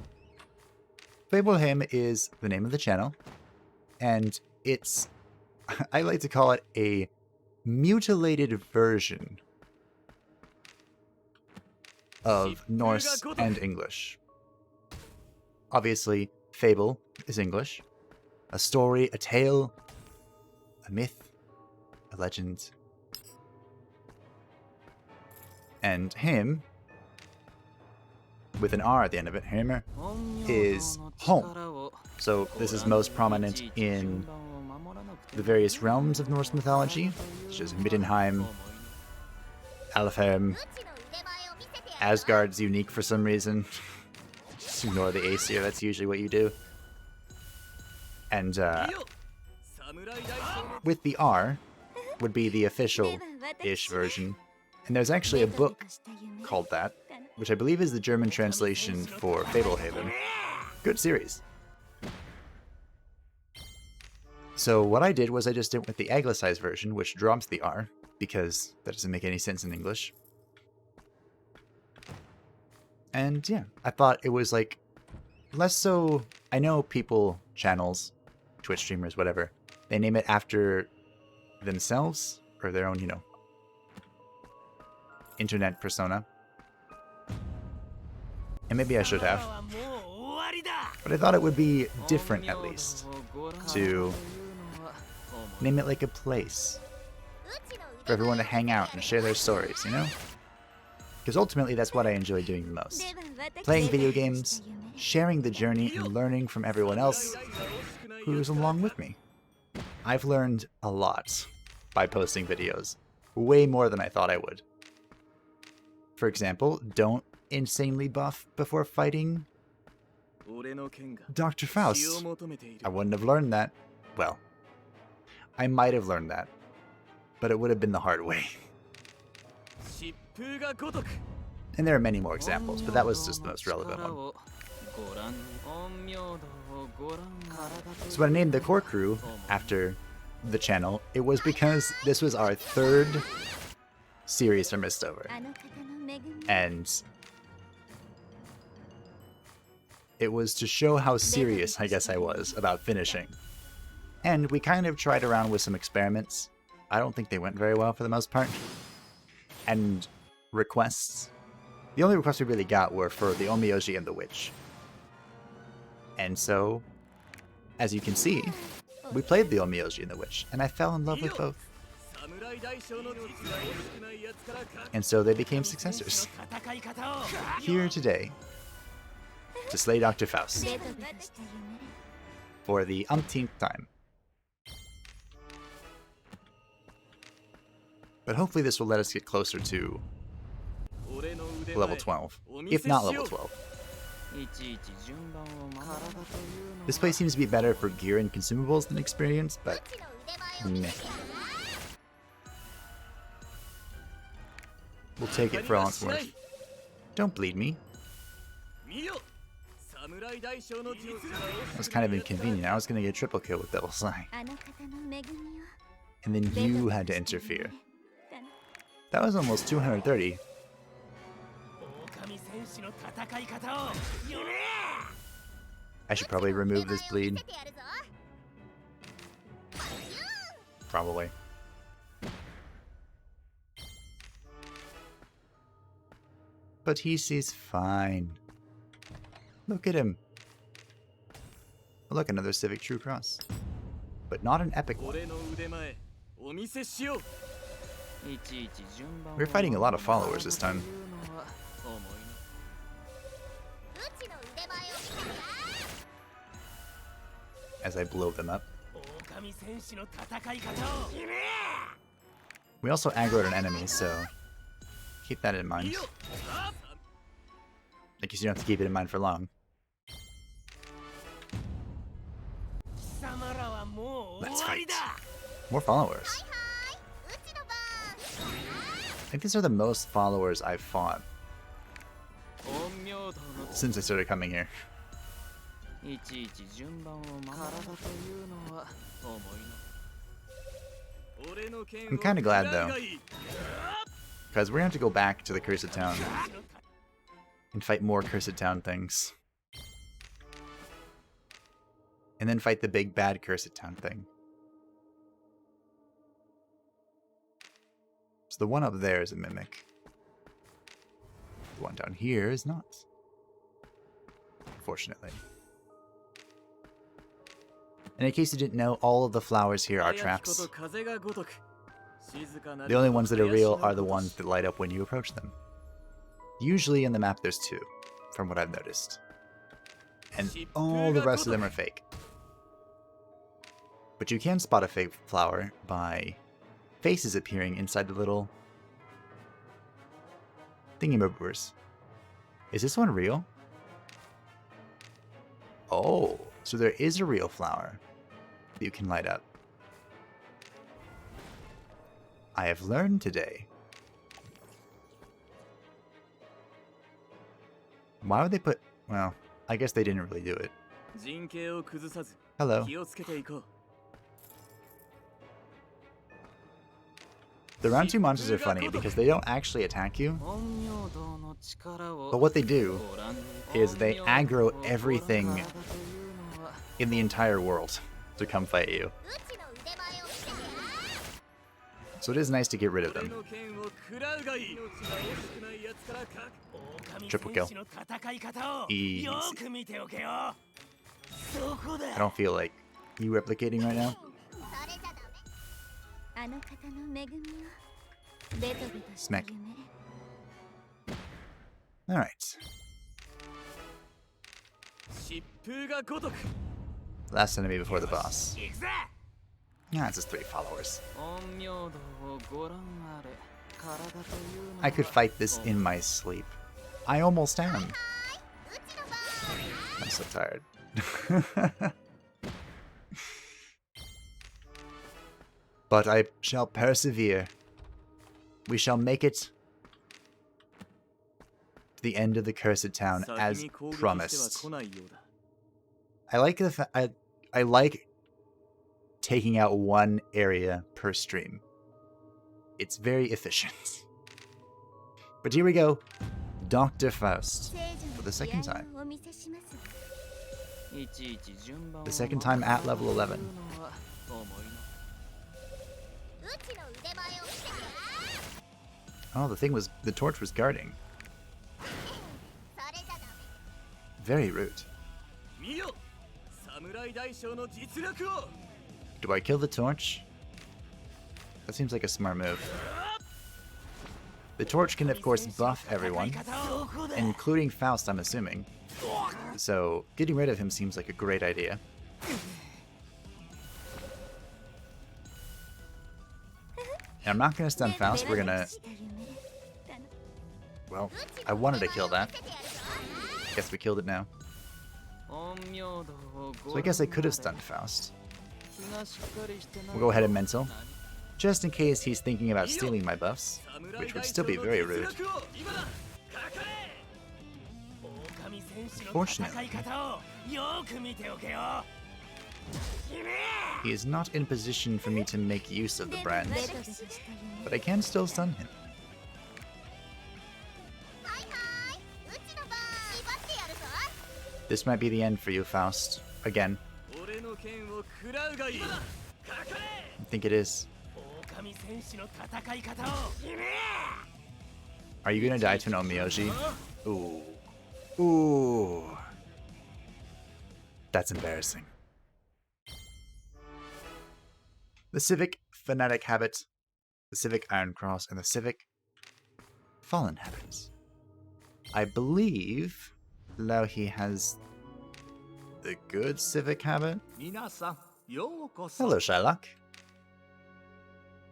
Fableheimr is the name of the channel, and it's, I like to call it a mutilated version of Norse and English. Obviously, fable is English. A story, a tale, a myth, a legend. And him, with an R at the end of it, Heimr, is home. So this is most prominent in the various realms of Norse mythology, such as Middenheim, Alfheim. Asgard's unique for some reason. Just ignore the Aesir, that's usually what you do. And with the R would be the official-ish version. And there's actually a book called that, which I believe is the German translation for Fableheimr. Good series. So what I did was I just did with the anglicized version, which drops the R, because that doesn't make any sense in English. And yeah, I thought it was like less so. I know people, channels, Twitch streamers, whatever, they name it after themselves or their own, internet persona. And maybe I should have. But I thought it would be different, at least, to name it like a place for everyone to hang out and share their stories, Because ultimately that's what I enjoy doing the most. Playing video games, sharing the journey, and learning from everyone else who's along with me. I've learned a lot by posting videos, way more than I thought I would. For example, don't insanely buff before fighting Dr. Faust. I wouldn't have learned that. Well, I might have learned that, but it would have been the hard way. And there are many more examples, but that was just the most relevant one. So when I named the core crew after the channel, it was because this was our third series for MISTOVER. And it was to show how serious I guess I was about finishing. And we kind of tried around with some experiments. I don't think they went very well for the most part. And requests. The only requests we really got were for the Onmyouji and the Witch. And so, as you can see, we played the Onmyouji and the Witch, and I fell in love with both. And so they became successors. Here today, to slay Dr. Faust. For the umpteenth time. But hopefully this will let us get closer to level 12, if not level 12. This place seems to be better for gear and consumables than experience, but meh. We'll take it for all it's worth. Don't bleed me. That was kind of inconvenient. I was going to get a triple kill with Devil's Eye. And then you had to interfere. That was almost 230. I should probably remove this bleed. Probably. But Hiisi's fine. Look at him. Oh, look, another Civic True Cross. But not an epic one. We're fighting a lot of followers this time. As I blow them up. We also aggroed an enemy, so keep that in mind. I guess you don't have to keep it in mind for long. Let's fight. More followers. I think these are the most followers I've fought since I started coming here. I'm kind of glad though, because we're gonna have to go back to the Cursed Town and fight more Cursed Town things. And then fight the big bad Cursed Town thing. So the one up there is a mimic. The one down here is not. Unfortunately. And in case you didn't know, all of the flowers here are traps. The only ones that are real are the ones that light up when you approach them. Usually in the map there's two, from what I've noticed. And all the rest of them are fake. But you can spot a fake flower by faces appearing inside the little thingy-maboobers. Is this one real? Oh, so there is a real flower that you can light up. I have learned today. Why would they put... Well, I guess they didn't really do it. Hello. The round 2 monsters are funny because they don't actually attack you, but what they do is they aggro everything in the entire world to come fight you. So it is nice to get rid of them. Triple kill. Easy. I don't feel like you replicating right now. Smack. Alright. Last enemy before the boss. Yeah, it's just 3 followers. I could fight this in my sleep. I almost am. I'm so tired. But I shall persevere. We shall make it to the end of the cursed town as promised. I like the I like taking out 1 area per stream. It's very efficient. But here we go. Dr. Faust. For the second time. The second time at level 11. Oh, the torch was guarding. Very rude. Do I kill the torch? That seems like a smart move. The torch can of course buff everyone, including Faust, I'm assuming. So getting rid of him seems like a great idea. And I'm not gonna stun Faust, we're gonna... Well, I wanted to kill that. Guess we killed it now. So I guess I could have stunned Faust. We'll go ahead and mental. Just in case he's thinking about stealing my buffs, which would still be very rude. Unfortunately, he is not in position for me to make use of the brands, but I can still stun him. This might be the end for you, Faust. Again. I think it is. Are you gonna die to an Onmyouji? Ooh. Ooh. That's embarrassing. The Civic Fanatic Habit, the Civic Iron Cross, and the Civic Fallen Habit. I believe Louhi has the good Civic Habit. Hello, Shylock.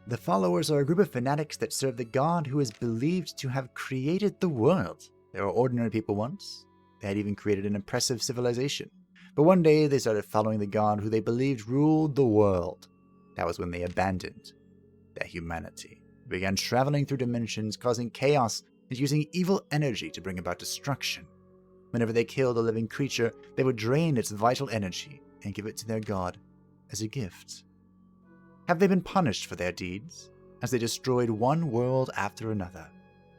The followers are a group of fanatics that serve the god who is believed to have created the world. They were ordinary people once. They had even created an impressive civilization. But one day they started following the god who they believed ruled the world. That was when they abandoned their humanity. They began traveling through dimensions, causing chaos and using evil energy to bring about destruction. Whenever they killed a living creature, they would drain its vital energy and give it to their god as a gift. Have they been punished for their deeds? As they destroyed one world after another,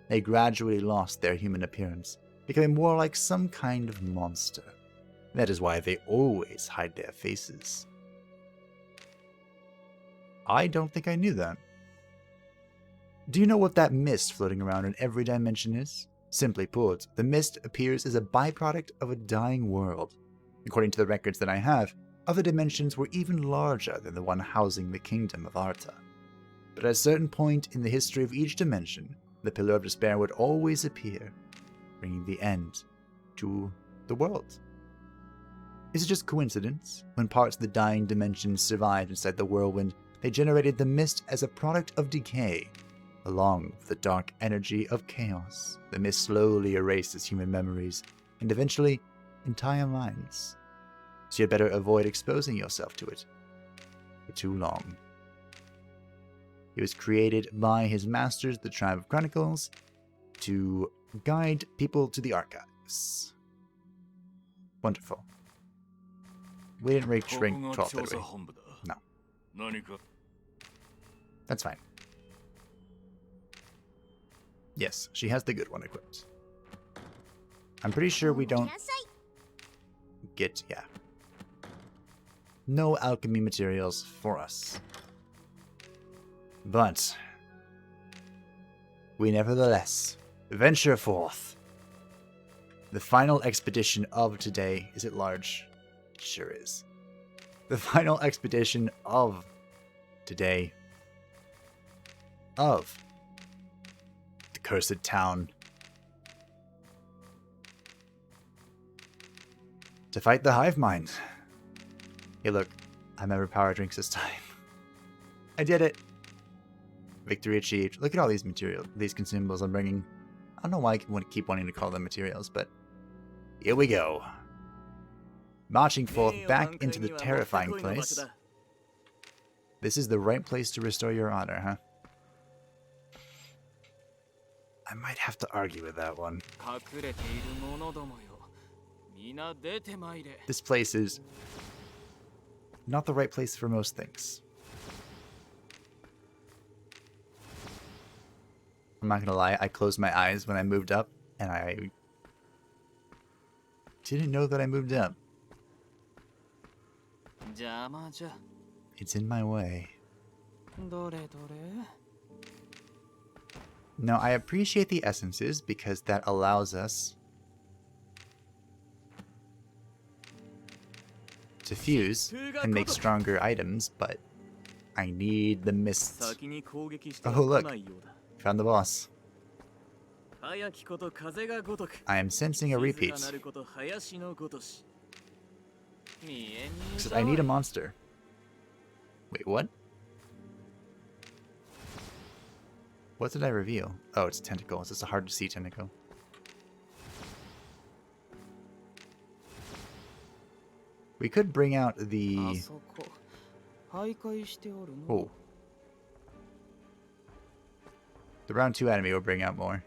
they gradually lost their human appearance, becoming more like some kind of monster. That is why they always hide their faces. I don't think I knew that. Do you know what that mist floating around in every dimension is? Simply put, the mist appears as a byproduct of a dying world. According to the records that I have, other dimensions were even larger than the one housing the kingdom of Arta. But at a certain point in the history of each dimension, the Pillar of Despair would always appear, bringing the end to the world. Is it just coincidence? When parts of the dying dimension survived inside the whirlwind, they generated the mist as a product of decay. Along with the dark energy of chaos, the mist slowly erases human memories, and eventually, entire minds. So you'd better avoid exposing yourself to it for too long. It was created by his masters, the Tribe of Chronicles, to guide people to the archives. Wonderful. We didn't reach rank 12, did we? No. That's fine. Yes, she has the good one equipped. I'm pretty sure we don't get, yeah. No alchemy materials for us. But we nevertheless venture forth. The final expedition of today. Is it large? It sure is. The final expedition of today of the cursed town to fight the hive mind. Hey look, I'm ever power drinks this time. I did it. Victory achieved. Look at all these materials, these consumables I'm bringing. I don't know why I keep wanting to call them materials, but here we go. Marching forth back into the terrifying place. This is the right place to restore your honor, huh? I might have to argue with that one. This place is not the right place for most things. I'm not gonna lie, I closed my eyes when I moved up, and I didn't know that I moved up. It's in my way. Now, I appreciate the essences because that allows us to fuse and make stronger items, but I need the mist. Oh, look. Found the boss. I am sensing a repeat. Except I need a monster. Wait, what? What did I reveal? Oh, it's a tentacle. It's just a hard to see tentacle. We could bring out the... Oh. The round 2 enemy will bring out more.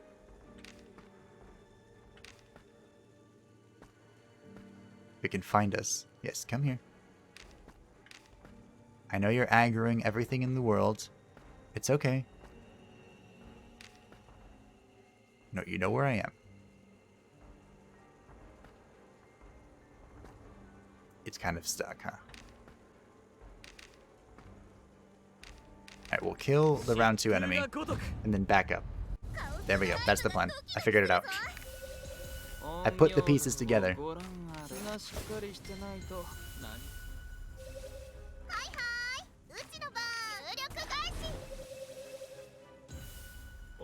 It can find us. Yes, come here. I know you're aggroing everything in the world. It's okay. No, you know where I am. It's kind of stuck, huh? Alright, we'll kill the round 2 enemy, and then back up. There we go, that's the plan. I figured it out. I put the pieces together.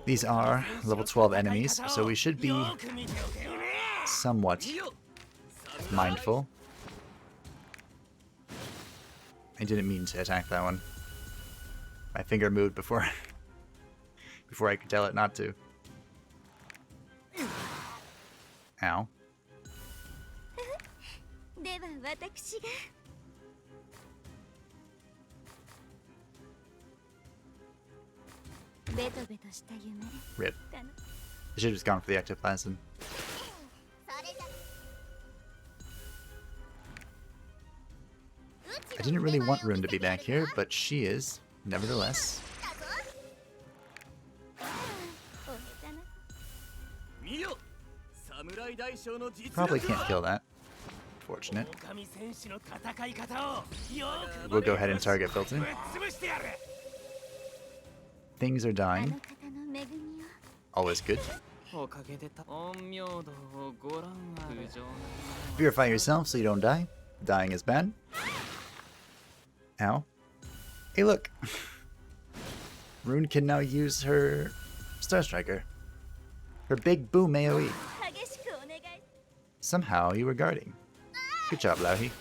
These are level 12 enemies, so we should be somewhat mindful. I didn't mean to attack that one. My finger moved before I could tell it not to. Ow. Rip. I should have just gone for the ectoplasm. I didn't really want Ruun to be back here, but she is, nevertheless. Probably can't kill that. Fortunate. We'll go ahead and target filter. Things are dying. Always good. Purify yourself so you don't die. Dying is bad. Ow. Hey, look. Ruun can now use her Star Striker. Her big boom AoE. Somehow you were guarding. Good job, Louhi.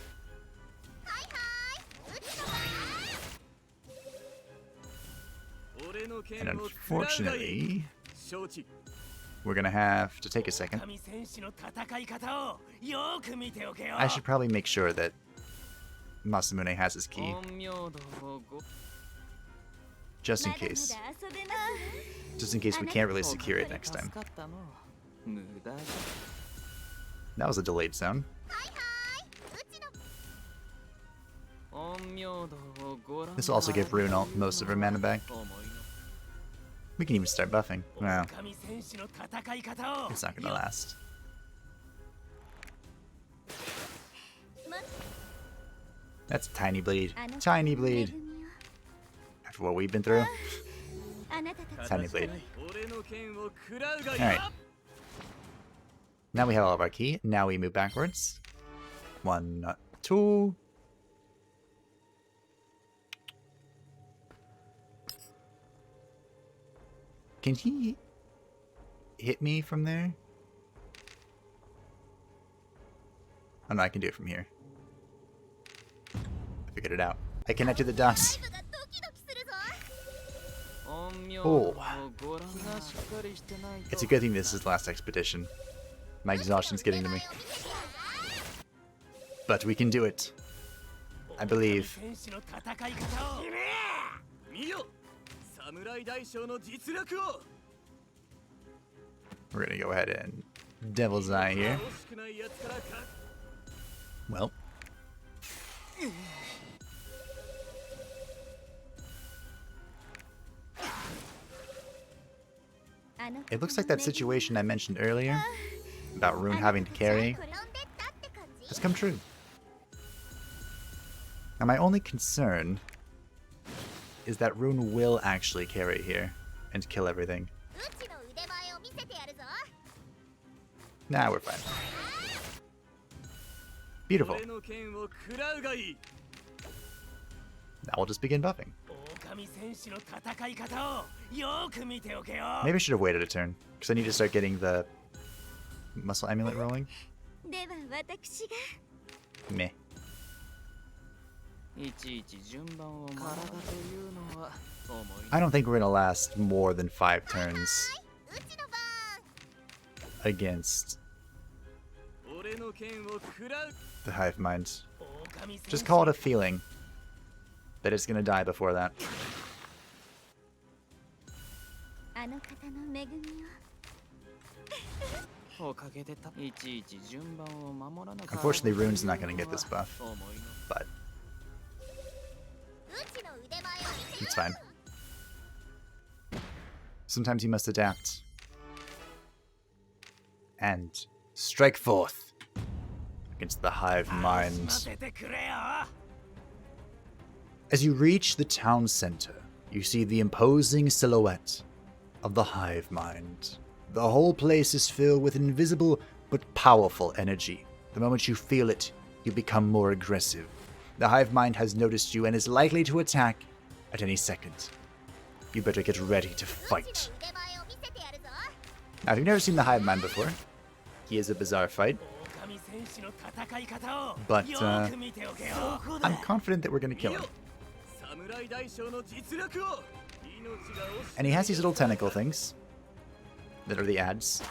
And unfortunately, we're gonna have to take a second. I should probably make sure that Masamune has his key. Just in case. Just in case we can't really secure it next time. That was a delayed sound. This will also give Ruun most of her mana back. We can even start buffing. Wow. It's not gonna last. That's a tiny bleed. Tiny bleed. After what we've been through. Tiny bleed. Alright. Now we have all of our key. Now we move backwards. 1, 2. Can he hit me from there? Oh no, I can do it from here. I figured it out. I connected the dots. Oh. It's a good thing this is the last expedition. My exhaustion's getting to me. But we can do it. I believe. We're gonna go ahead and Devil's Eye here. Well. It looks like that situation I mentioned earlier about Ruun having to carry has come true. Now my only concern is that Ruun will actually carry here and kill everything. Nah, we're fine. Beautiful. Now we'll just begin buffing. Maybe I should have waited a turn, because I need to start getting the muscle amulet rolling. Meh. I don't think we're gonna last more than 5 turns against the hive mind. Just call it a feeling that it's gonna die before that. Unfortunately, Rune's not gonna get this buff, but it's fine. Sometimes you must adapt and strike forth against the hive mind. As you reach the town center, you see the imposing silhouette of the hive mind. The whole place is filled with invisible but powerful energy. The moment you feel it, you become more aggressive. The hive mind has noticed you and is likely to attack at any second. You better get ready to fight. Now, if you've never seen the hive mind before, he is a bizarre fight. But I'm confident that we're going to kill him. And he has these little tentacle things that are the ads.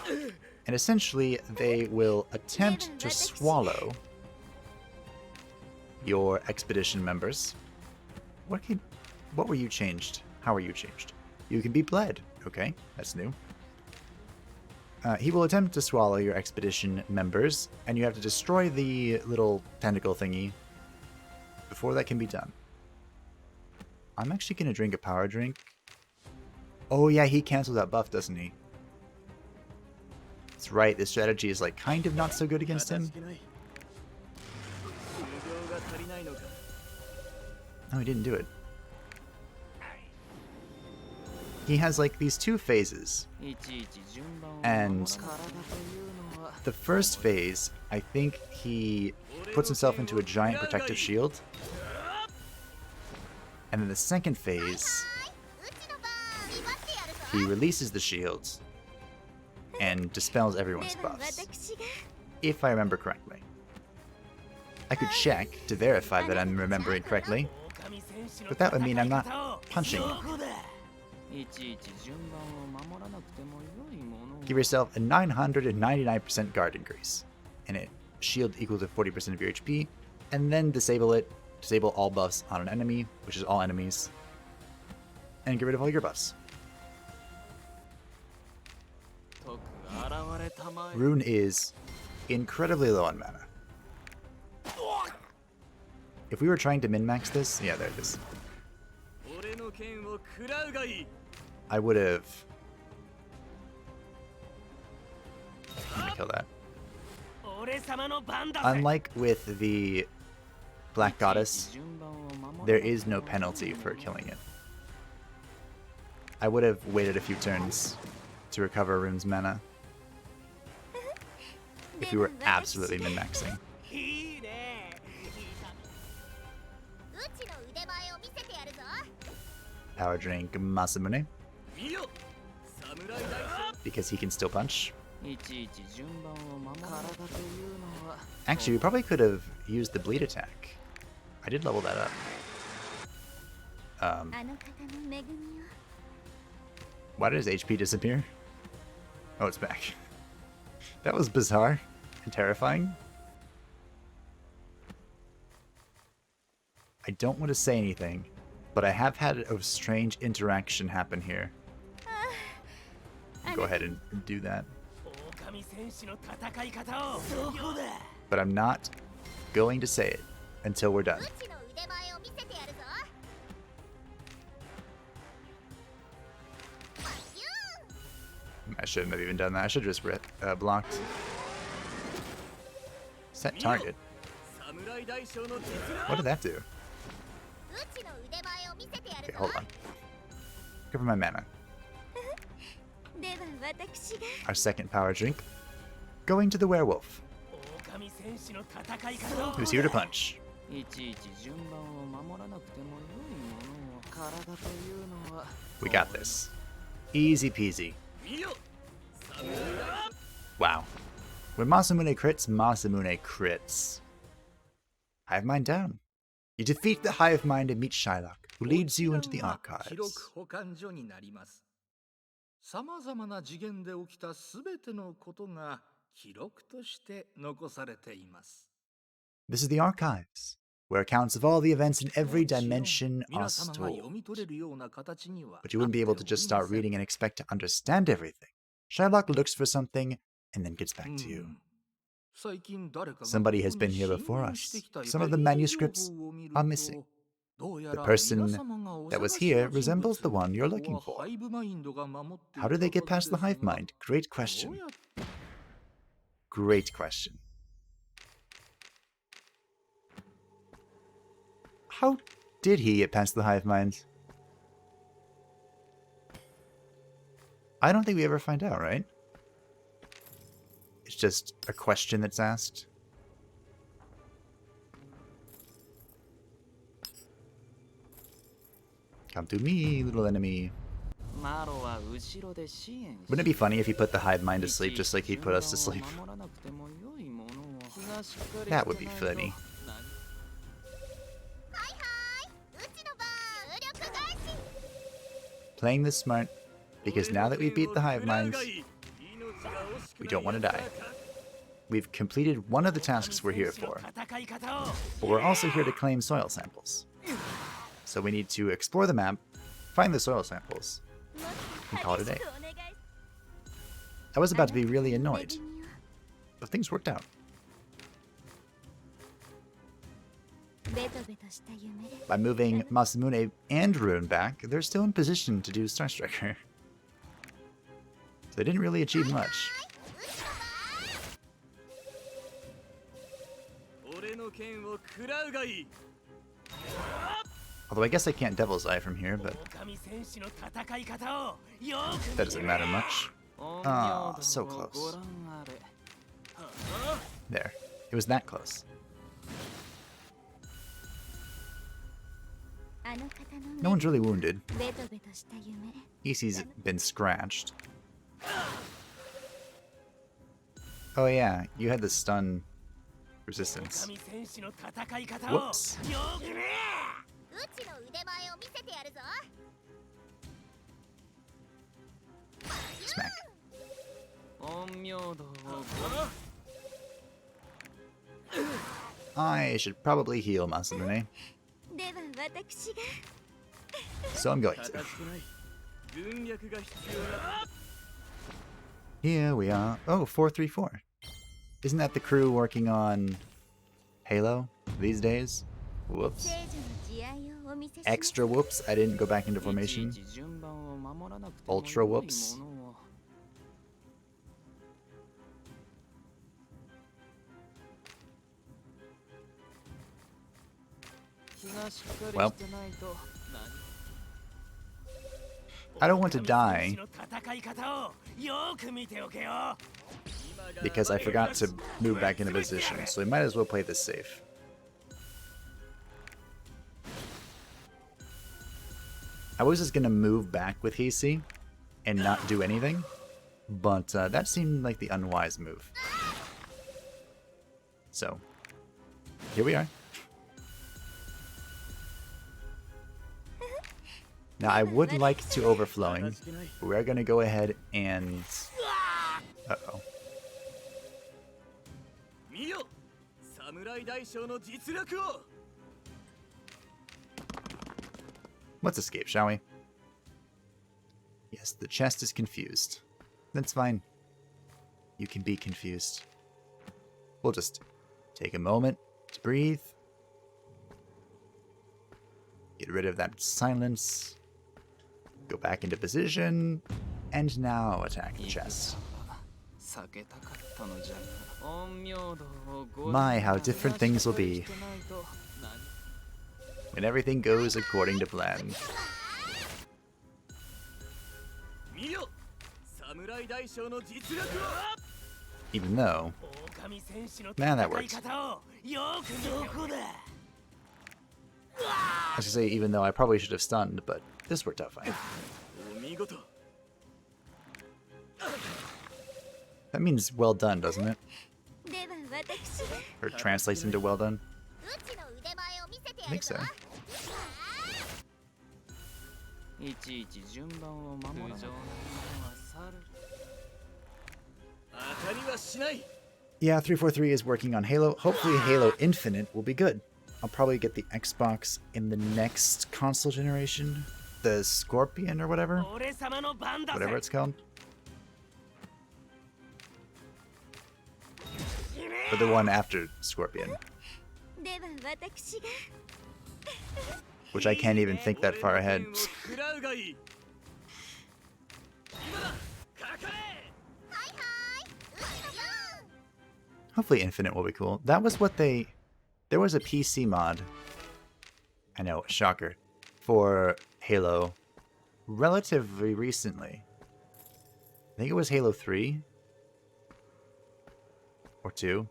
And essentially, they will attempt to swallow your expedition members. What were you changed? How are you changed? You can be bled. Okay, that's new. He will attempt to swallow your expedition members, and you have to destroy the little tentacle thingy before that can be done. I'm actually going to drink a power drink. Oh yeah, he cancels that buff, doesn't he? That's right, this strategy is like kind of not so good against him. No, he didn't do it. He has like these 2 phases. And the first phase, I think he puts himself into a giant protective shield. And then the second phase, he releases the shield and dispels everyone's buffs. If I remember correctly. I could check to verify that I'm remembering correctly, but that would mean I'm not punching. Give yourself a 999% guard increase, and a shield equal to 40% of your HP, and then disable it. Disable all buffs on an enemy, which is all enemies, and get rid of all your buffs. Ruun is incredibly low on mana. If we were trying to min-max this, yeah, there it is. I would have... I'm gonna kill that. Unlike with the Black Goddess, there is no penalty for killing it. I would have waited a few turns to recover Rune's mana if we were absolutely min-maxing. Power drink Masamune, because he can still punch. Actually, we probably could have used the bleed attack. I did level that up. Why did his HP disappear? Oh, it's back. That was bizarre and terrifying. I don't want to say anything, but I have had a strange interaction happen here. Go ahead and do that. But I'm not going to say it until we're done. I shouldn't have even done that. I should have just blocked. Set target. What did that do? Okay, hold on. Give her my mana. Our second power drink. Going to the werewolf, who's here to punch. We got this. Easy peasy. Wow. When Masamune crits, Masamune crits. Hive Mind down. You defeat the Hive Mind and meet Shylock, who leads you into the archives. This is the archives, where accounts of all the events in every dimension are stored. But you wouldn't be able to just start reading and expect to understand everything. Shylock looks for something and then gets back to you. Somebody has been here before us. Some of the manuscripts are missing. The person that was here resembles the one you're looking for. How did they get past the hive mind? Great question. Great question. How did he get past the hive mind? I don't think we ever find out, right? It's just a question that's asked. Come to me, little enemy. Wouldn't it be funny if he put the hive mind to sleep just like he put us to sleep? That would be funny. Playing this smart, because now that we beat the hive minds, we don't want to die. We've completed one of the tasks we're here for, but we're also here to claim soil samples. So we need to explore the map, find the soil samples, and call it a day. I was about to be really annoyed, but things worked out. By moving Masamune and Ruun back, they're still in position to do Star Striker. So they didn't really achieve much. Although I guess I can't Devil's Eye from here, but that doesn't matter much. Oh, so close. There. It was that close. No one's really wounded. Hiisi's been scratched. Oh yeah, you had the stun resistance. Whoops. Smack. I should probably heal Masamune. So I'm going to. Here we are. Oh, 434. Isn't that the crew working on Halo these days? Whoops. Extra whoops, I didn't go back into formation. Ultra whoops. Well, I don't want to die because I forgot to move back into position, so we might as well play this safe. I was just gonna move back with Hiisi and not do anything, but that seemed like the unwise move. So, here we are. Now, I would like to overflowing, but we are going to go ahead and... Uh-oh. Let's escape, shall we? Yes, the chest is confused. That's fine. You can be confused. We'll just take a moment to breathe. Get rid of that silence. Go back into position, and now attack the chest. My, how different things will be when everything goes according to plan. Even though... Man, that worked. I should say, even though I probably should have stunned, but this worked out fine. That means well done, doesn't it? Or translates into well done? I think so. Yeah, 343 is working on Halo. Hopefully Halo Infinite will be good. I'll probably get the Xbox in the next console generation. The Scorpion or whatever. Whatever it's called. Or the one after Scorpion. Which I can't even think that far ahead. Hopefully Infinite will be cool. That was what they... There was a PC mod, I know, shocker, for Halo relatively recently. I think it was Halo 3 or 2.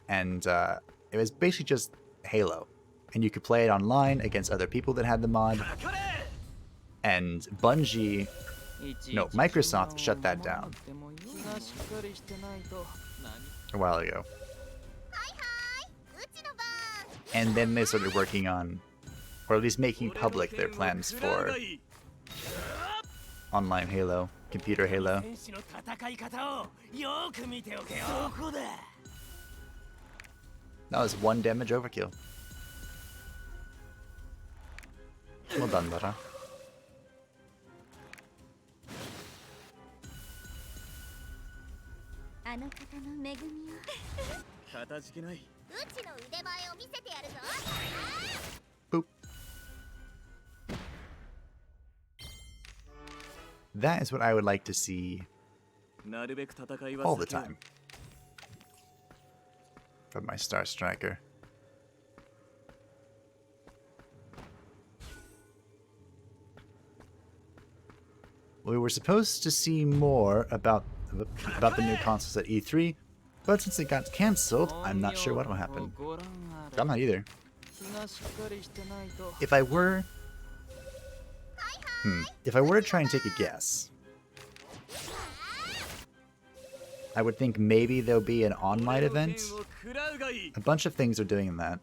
And it was basically just Halo. And you could play it online against other people that had the mod. And Bungie, no, Microsoft shut that down a while ago. And then they started working on, or at least making public their plans for online Halo, computer Halo. That was 1 damage overkill. Well done, Daragh. Boop. That is what I would like to see all the time from my Star Striker. We were supposed to see more about the new consoles at E3, but since it got cancelled, I'm not sure what will happen. I'm not either. If I were to try and take a guess, I would think maybe there'll be an online event. A bunch of things are doing that.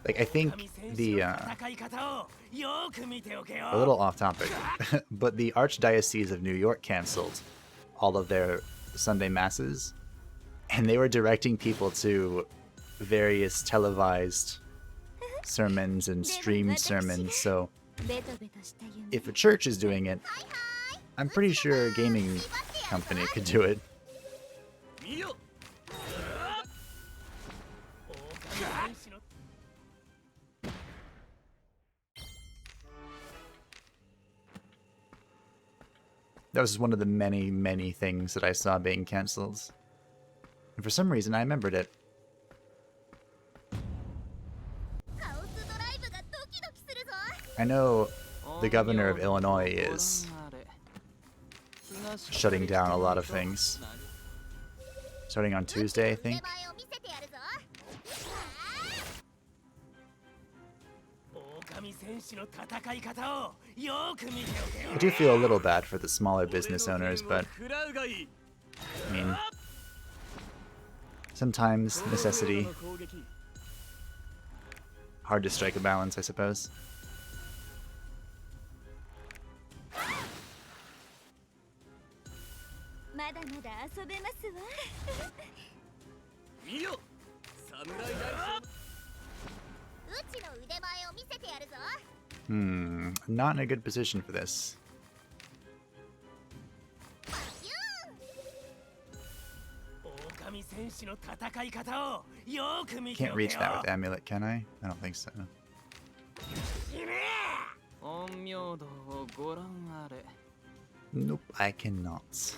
Like, I think the, a little off topic, but the Archdiocese of New York canceled all of their Sunday masses, and they were directing people to various televised sermons and streamed sermons, so if a church is doing it, I'm pretty sure a gaming company could do it. That was one of the many, many things that I saw being cancelled. And for some reason, I remembered it. I know the governor of Illinois is shutting down a lot of things. Starting on Tuesday, I think. I do feel a little bad for the smaller business owners, but I mean, sometimes necessity. Hard to strike a balance, I suppose. Not in a good position for this. Can't reach that with amulet, can I? I don't think so. Nope, I cannot.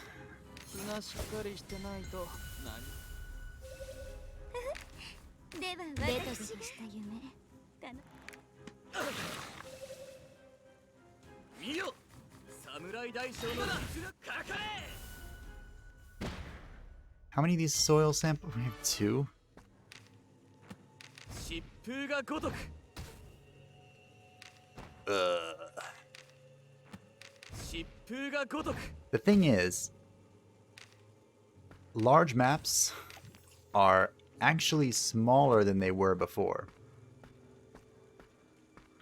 How many of these soil samples? We have 2. The thing is, large maps are actually smaller than they were before.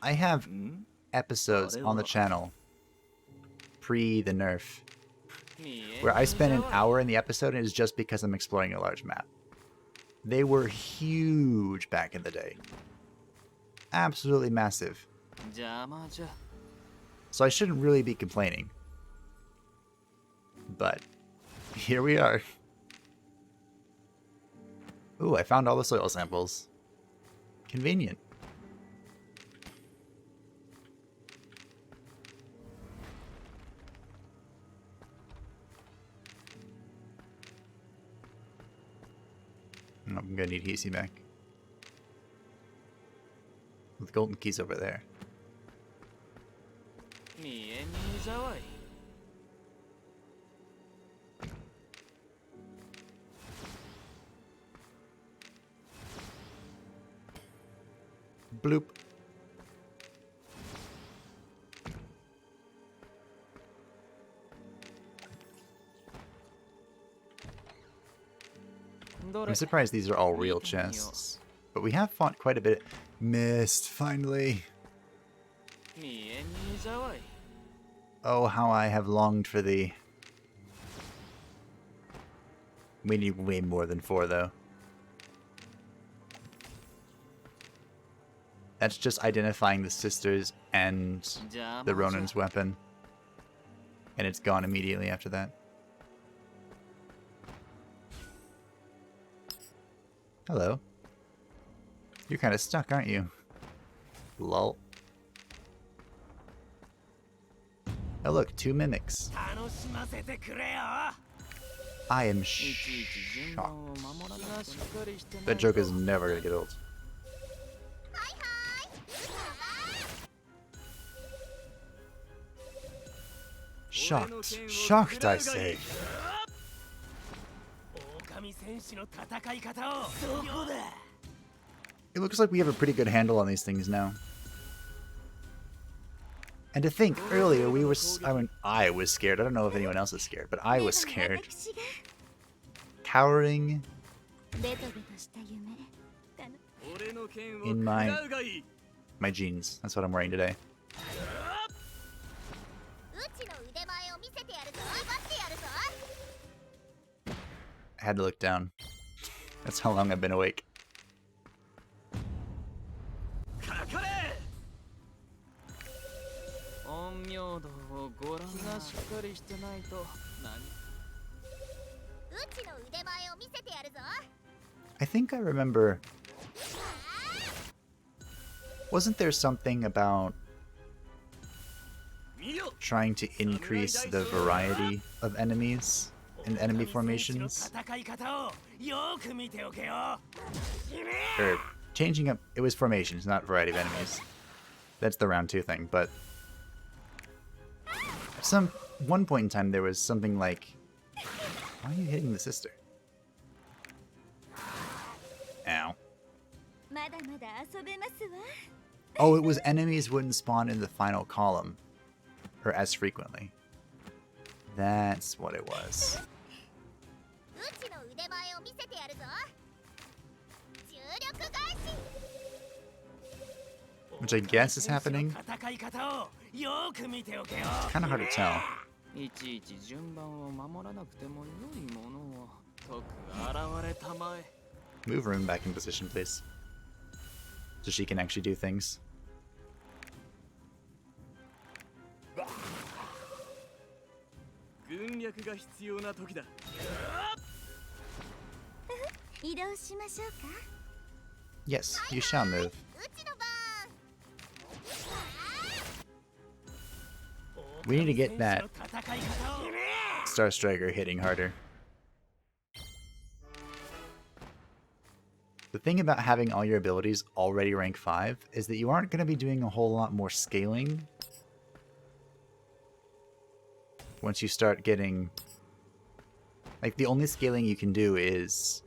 I have episodes on the channel pre the nerf where I spend an hour in the episode and it's just because I'm exploring a large map. They were huge back in the day. Absolutely massive. So I shouldn't really be complaining. But here we are. Ooh, I found all the soil samples. Convenient. I'm gonna need Hiisi back. The golden key's over there. Bloop. I'm surprised these are all real chests. But we have fought quite a bit. Mist, finally. Oh, how I have longed for thee. We need way more than 4, though. That's just identifying the sisters and the Ronin's weapon. And it's gone immediately after that. Hello. You're kind of stuck, aren't you? Lol. Oh look, 2 mimics. I am shocked. That joke is never gonna get old. Shocked. Shocked, I say. It looks like we have a pretty good handle on these things now. And to think, earlier we were... I was scared. I don't know if anyone else is scared, but I was scared. Cowering in my jeans. That's what I'm wearing today. I had to look down. That's how long I've been awake. I think I remember... Wasn't there something about trying to increase the variety of enemies and enemy formations. Or changing up, it was formations, not variety of enemies. That's the round 2 thing, but at one point in time there was something like, why are you hitting the sister? Ow. Oh, it was enemies wouldn't spawn in the final column, or as frequently. That's what it was. Which I guess is happening. It's kind of hard to tell. Move Ruun back in position, please. So she can actually do things. Yes, you shall move. We need to get that Star Striker hitting harder. The thing about having all your abilities already rank 5 is that you aren't going to be doing a whole lot more scaling once you start getting... Like, the only scaling you can do is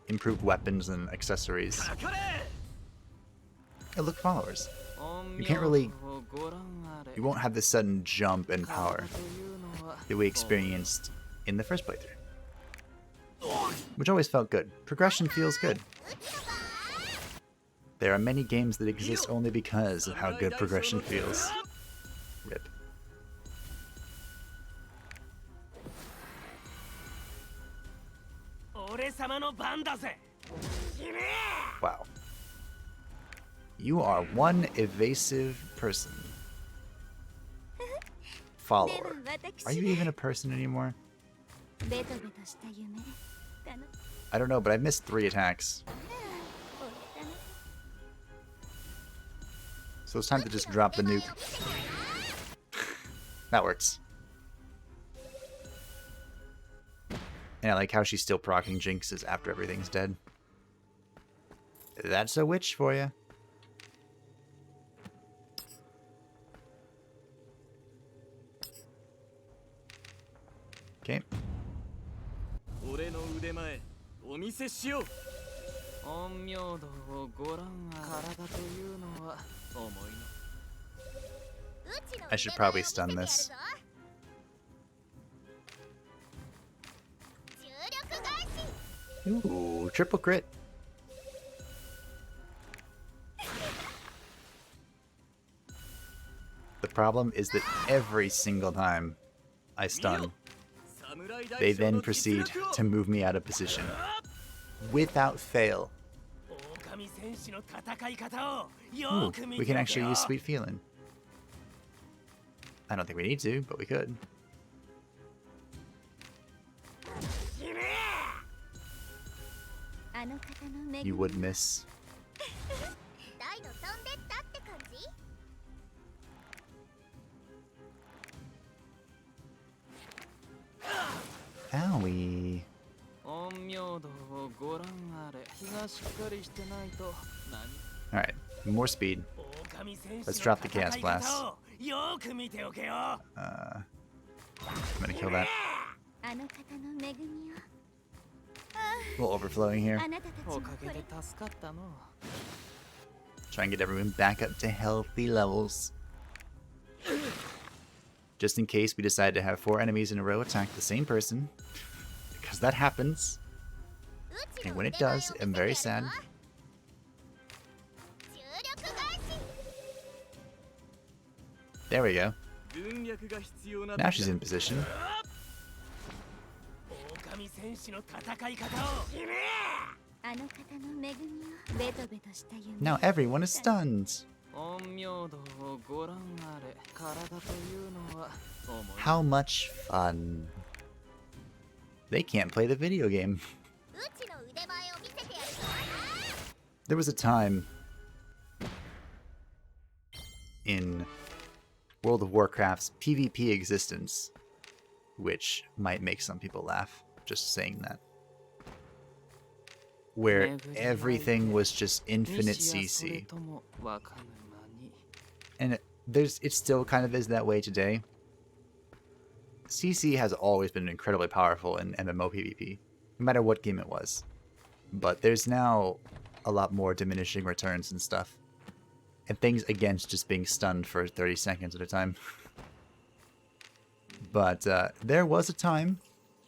improved weapons and accessories. Hey, look, followers. You can't really... You won't have this sudden jump in power that we experienced in the first playthrough. Which always felt good. Progression feels good. There are many games that exist only because of how good progression feels. RIP. Wow. You are one evasive person. Follower. Are you even a person anymore? I don't know, but I missed 3 attacks. So it's time to just drop the nuke. That works. And I like how she's still proccing jinxes after everything's dead. That's a witch for you. Okay. I should probably stun this. Ooh, triple crit. The problem is that every single time I stun, they then proceed to move me out of position. Without fail. Ooh, we can actually use Sweet Feeling. I don't think we need to, but we could. You would miss. Owie. Alright, more speed. Let's drop the Chaos Blast. I'm gonna kill that. A little overflowing here. Try and get everyone back up to healthy levels. Just in case we decide to have 4 enemies in a row attack the same person. Because that happens. And when it does, I'm very sad. There we go. Now she's in position. Now everyone is stunned. How much fun. They can't play the video game. There was a time in World of Warcraft's PvP existence, which might make some people laugh, just saying that. Where everything was just infinite CC. And it still kind of is that way today. CC has always been incredibly powerful in MMO PvP, no matter what game it was. But there's now a lot more diminishing returns and stuff. And things against just being stunned for 30 seconds at a time. But there was a time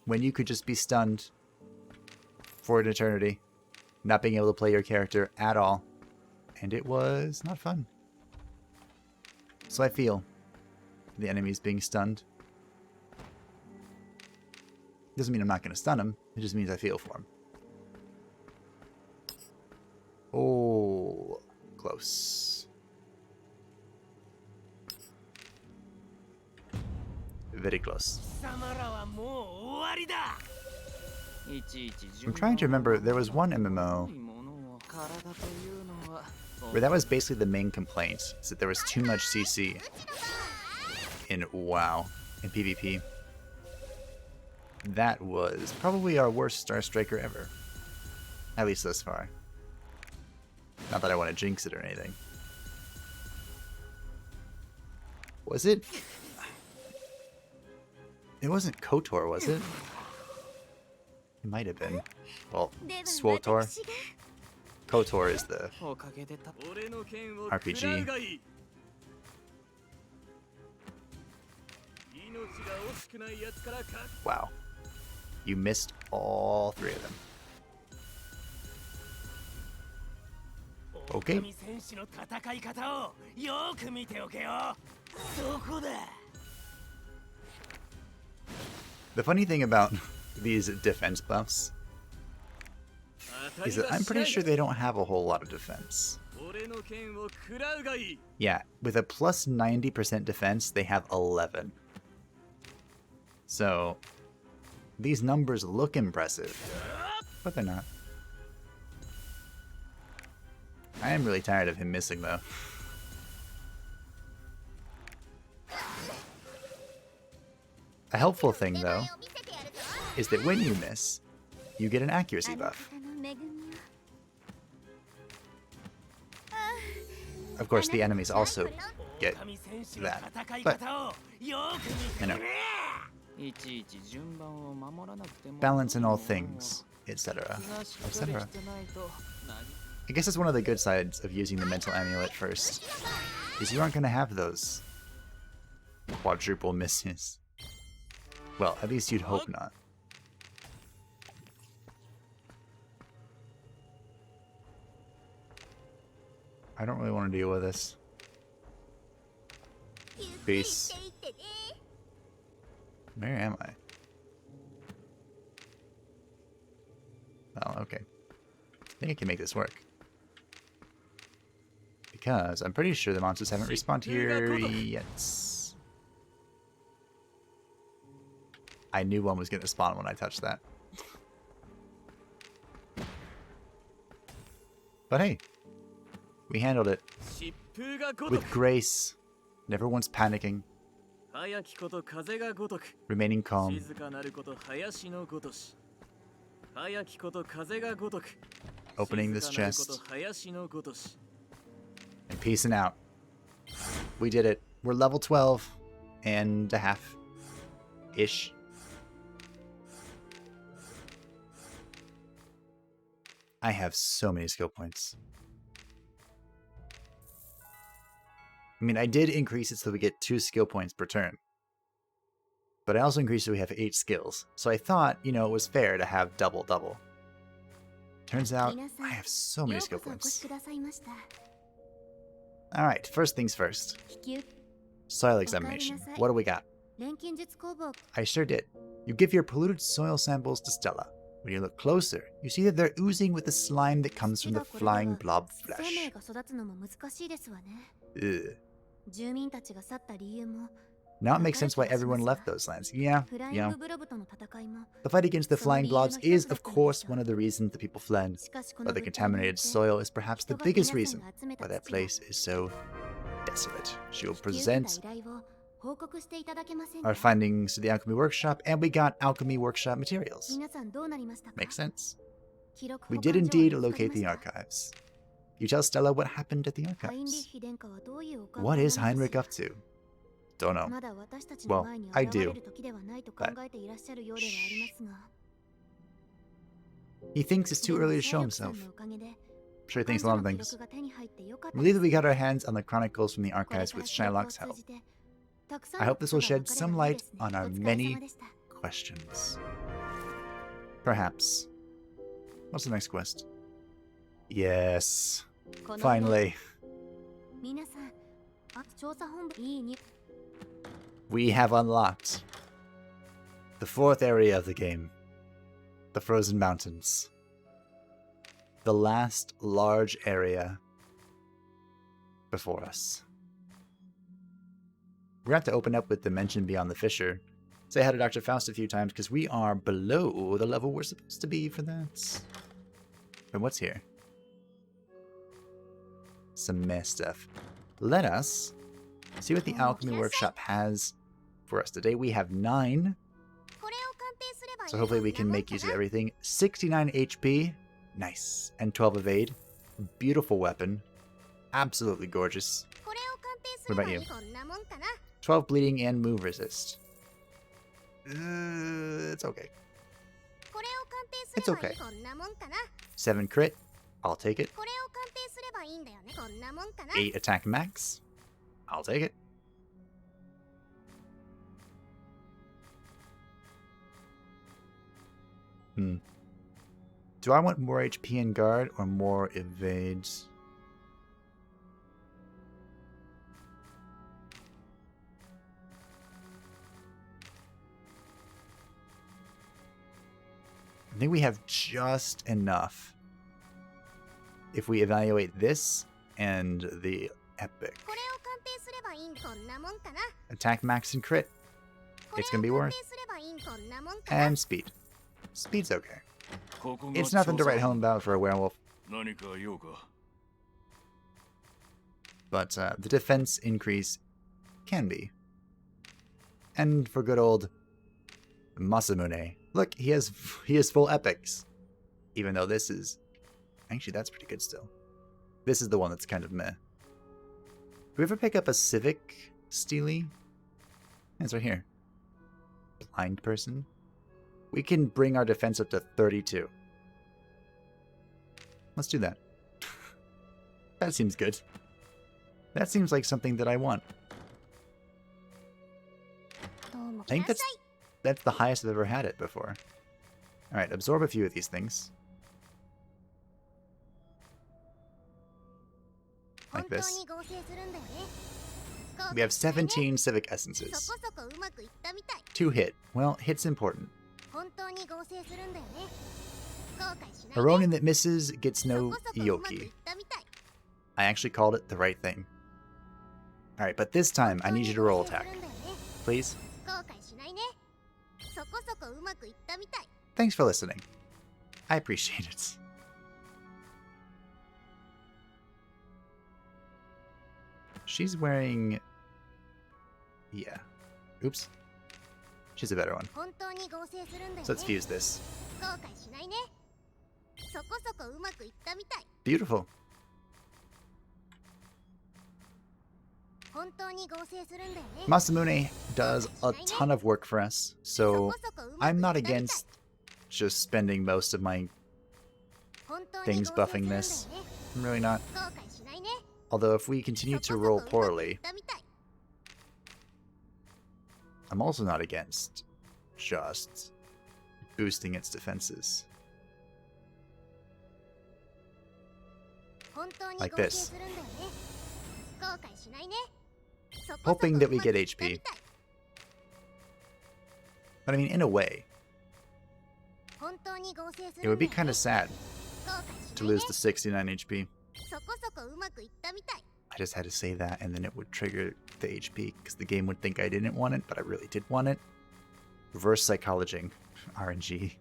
when you could just be stunned for an eternity, not being able to play your character at all. And it was not fun. So I feel the enemies being stunned. Doesn't mean I'm not going to stun him. It just means I feel for him. Oh, close. Very close. I'm trying to remember, there was one MMO where that was basically the main complaint, is that there was too much CC in WoW, in PvP. That was probably our worst Star Striker ever. At least thus far. Not that I want to jinx it or anything. Was it? It wasn't KOTOR, was it? It might have been. Well, SWOTOR. KOTOR is the RPG. Wow. You missed all three of them. Okay. The funny thing about these defense buffs is that I'm pretty sure they don't have a whole lot of defense. Yeah, with a plus 90% defense, they have 11. So, these numbers look impressive, but they're not. I am really tired of him missing, though. A helpful thing, though, is that when you miss, you get an accuracy buff. Of course, the enemies also get that, but, you know, balance in all things, etc., etc. I guess that's one of the good sides of using the mental amulet first, is you aren't going to have those quadruple misses. Well, at least you'd hope not. I don't really want to deal with this. Peace. Where am I? Oh, okay. I think I can make this work. Because I'm pretty sure the monsters haven't respawned here yet. I knew one was going to spawn when I touched that. But hey, we handled it with grace, never once panicking, remaining calm, opening this chest, and peacing out. We did it. We're level 12 and a half-ish. I have so many skill points. I mean, I did increase it so we get 2 skill points per turn. But I also increased it so we have 8 skills. So I thought, you know, it was fair to have double-double. Turns out, I have so many skill points. Alright, first things first. Soil examination. What do we got? I sure did. You give your polluted soil samples to Stella. When you look closer, you see that they're oozing with the slime that comes from the flying blob flesh. Ugh. Now it makes sense why everyone left those lands. Yeah. The fight against the flying blobs is, of course, one of the reasons that people fled, but the contaminated soil is perhaps the biggest reason why that place is so minutes of it. She will present our findings to the Alchemy Workshop, and we got Alchemy Workshop materials. Makes sense. We did indeed locate the archives. You tell Stella what happened at the archives. What is Heinrich up to? Don't know. Well, I do. But he thinks it's too early to show himself. I'm sure he thinks a lot of things. I believe that we got our hands on the chronicles from the archives with Shylock's help. I hope this will shed some light on our many questions. Perhaps. What's the next quest? Yes. Finally. We have unlocked the 4th area of the game. The Frozen Mountains. The last large area before us. We're going to have to open up with Dimension Beyond the Fissure. Say hi to Dr. Faust a few times because we are below the level we're supposed to be for that. But what's here? Some meh stuff. Let us see what the Alchemy Workshop has for us. Today we have 9. So hopefully we can make use of everything. 69 HP. Nice. And 12 evade. Beautiful weapon. Absolutely gorgeous. What about you? 12 bleeding and move resist. It's okay. It's okay. 7 crit. I'll take it. 8 attack max. I'll take it. Do I want more HP and guard or more evades? I think we have just enough if we evaluate this and the epic. Attack max and crit. It's gonna be worth. And speed. Speed's okay. It's nothing to write home about for a werewolf. But the defense increase can be. And for good old Masamune. Look, he has full epics. Even though this is... Actually, that's pretty good still. This is the one that's kind of meh. Do we ever pick up a Civic Steely? It's right here. Blind person. We can bring our defense up to 32. Let's do that. That seems good. That seems like something that I want. I think that's the highest I've ever had it before. Alright, absorb a few of these things. Like this. We have 17 Civic Essences. 2 hit. Well, hit's important. A Ronin that misses gets no Yoki. I actually called it the right thing. Alright, but this time I need you to roll attack. Please? Thanks for listening. I appreciate it. She's wearing... Yeah. Oops. She's a better one. So let's fuse this. Beautiful. Masamune does a ton of work for us, so I'm not against just spending most of my things buffing this. I'm really not. Although if we continue to roll poorly, I'm also not against just boosting its defenses. Like this. Hoping that we get HP. But I mean, in a way, it would be kind of sad to lose the 69 HP. I just had to say that, and then it would trigger the HP, because the game would think I didn't want it, but I really did want it. Reverse psychology, RNG.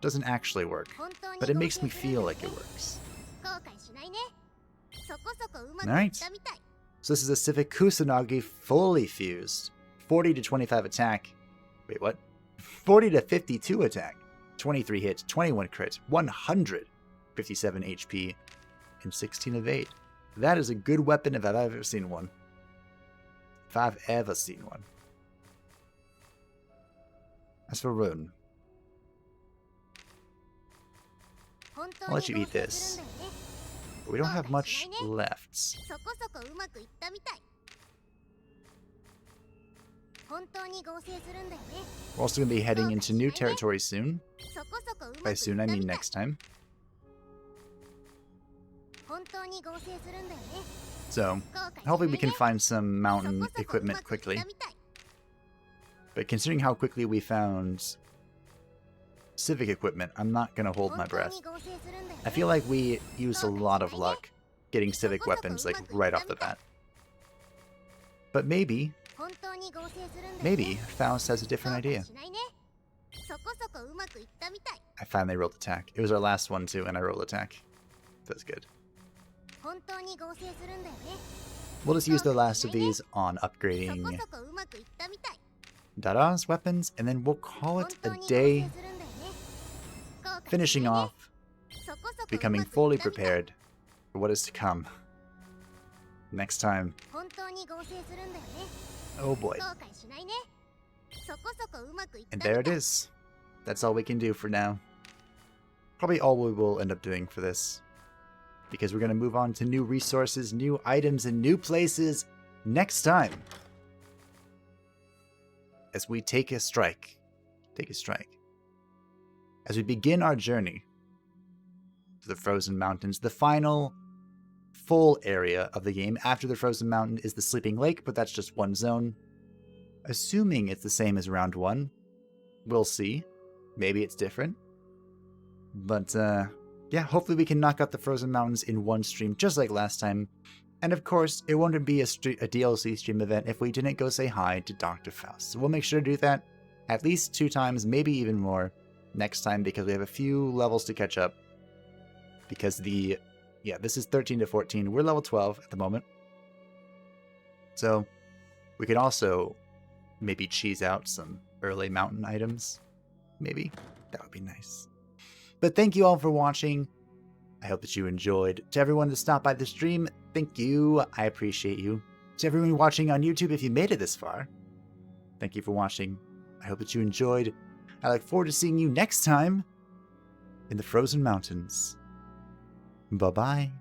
Doesn't actually work, but it makes me feel like it works. Alright. So this is a Civic Kusanagi fully fused. 40 to 25 attack. Wait, what? 40 to 52 attack. 23 hit, 21 crit, 157 HP, and 16 evade. That is a good weapon if I've ever seen one. If I've ever seen one. As for Ruun, I'll let you eat this. But we don't have much left. We're also going to be heading into new territory soon. By soon, I mean next time. So, hopefully we can find some mountain equipment quickly. But considering how quickly we found civic equipment, I'm not going to hold my breath. I feel like we used a lot of luck getting civic weapons like right off the bat. But maybe Faust has a different idea. I finally rolled attack. It was our last one too, and I rolled attack. That's good. We'll just use the last of these on upgrading Daragh's weapons, and then we'll call it a day. Finishing off, becoming fully prepared for what is to come. Next time. Oh boy. And there it is. That's all we can do for now. Probably all we will end up doing for this. Because we're going to move on to new resources, new items, and new places next time. As we take a strike. As we begin our journey to the Frozen Mountains, the final full area of the game after the Frozen Mountain is the Sleeping Lake, but that's just one zone. Assuming it's the same as round 1, we'll see. Maybe it's different. But, yeah, hopefully we can knock out the Frozen Mountains in one stream, just like last time. And of course, it wouldn't be a DLC stream event if we didn't go say hi to Dr. Faust. So we'll make sure to do that at least 2 times, maybe even more, next time, because we have a few levels to catch up. Because this is 13 to 14. We're level 12 at the moment. So we could also maybe cheese out some early mountain items. Maybe. That would be nice. But thank you all for watching. I hope that you enjoyed. To everyone that stopped by the stream, thank you. I appreciate you. To everyone watching on YouTube, if you made it this far, thank you for watching. I hope that you enjoyed. I look forward to seeing you next time in the Frozen Mountains. Bye-bye.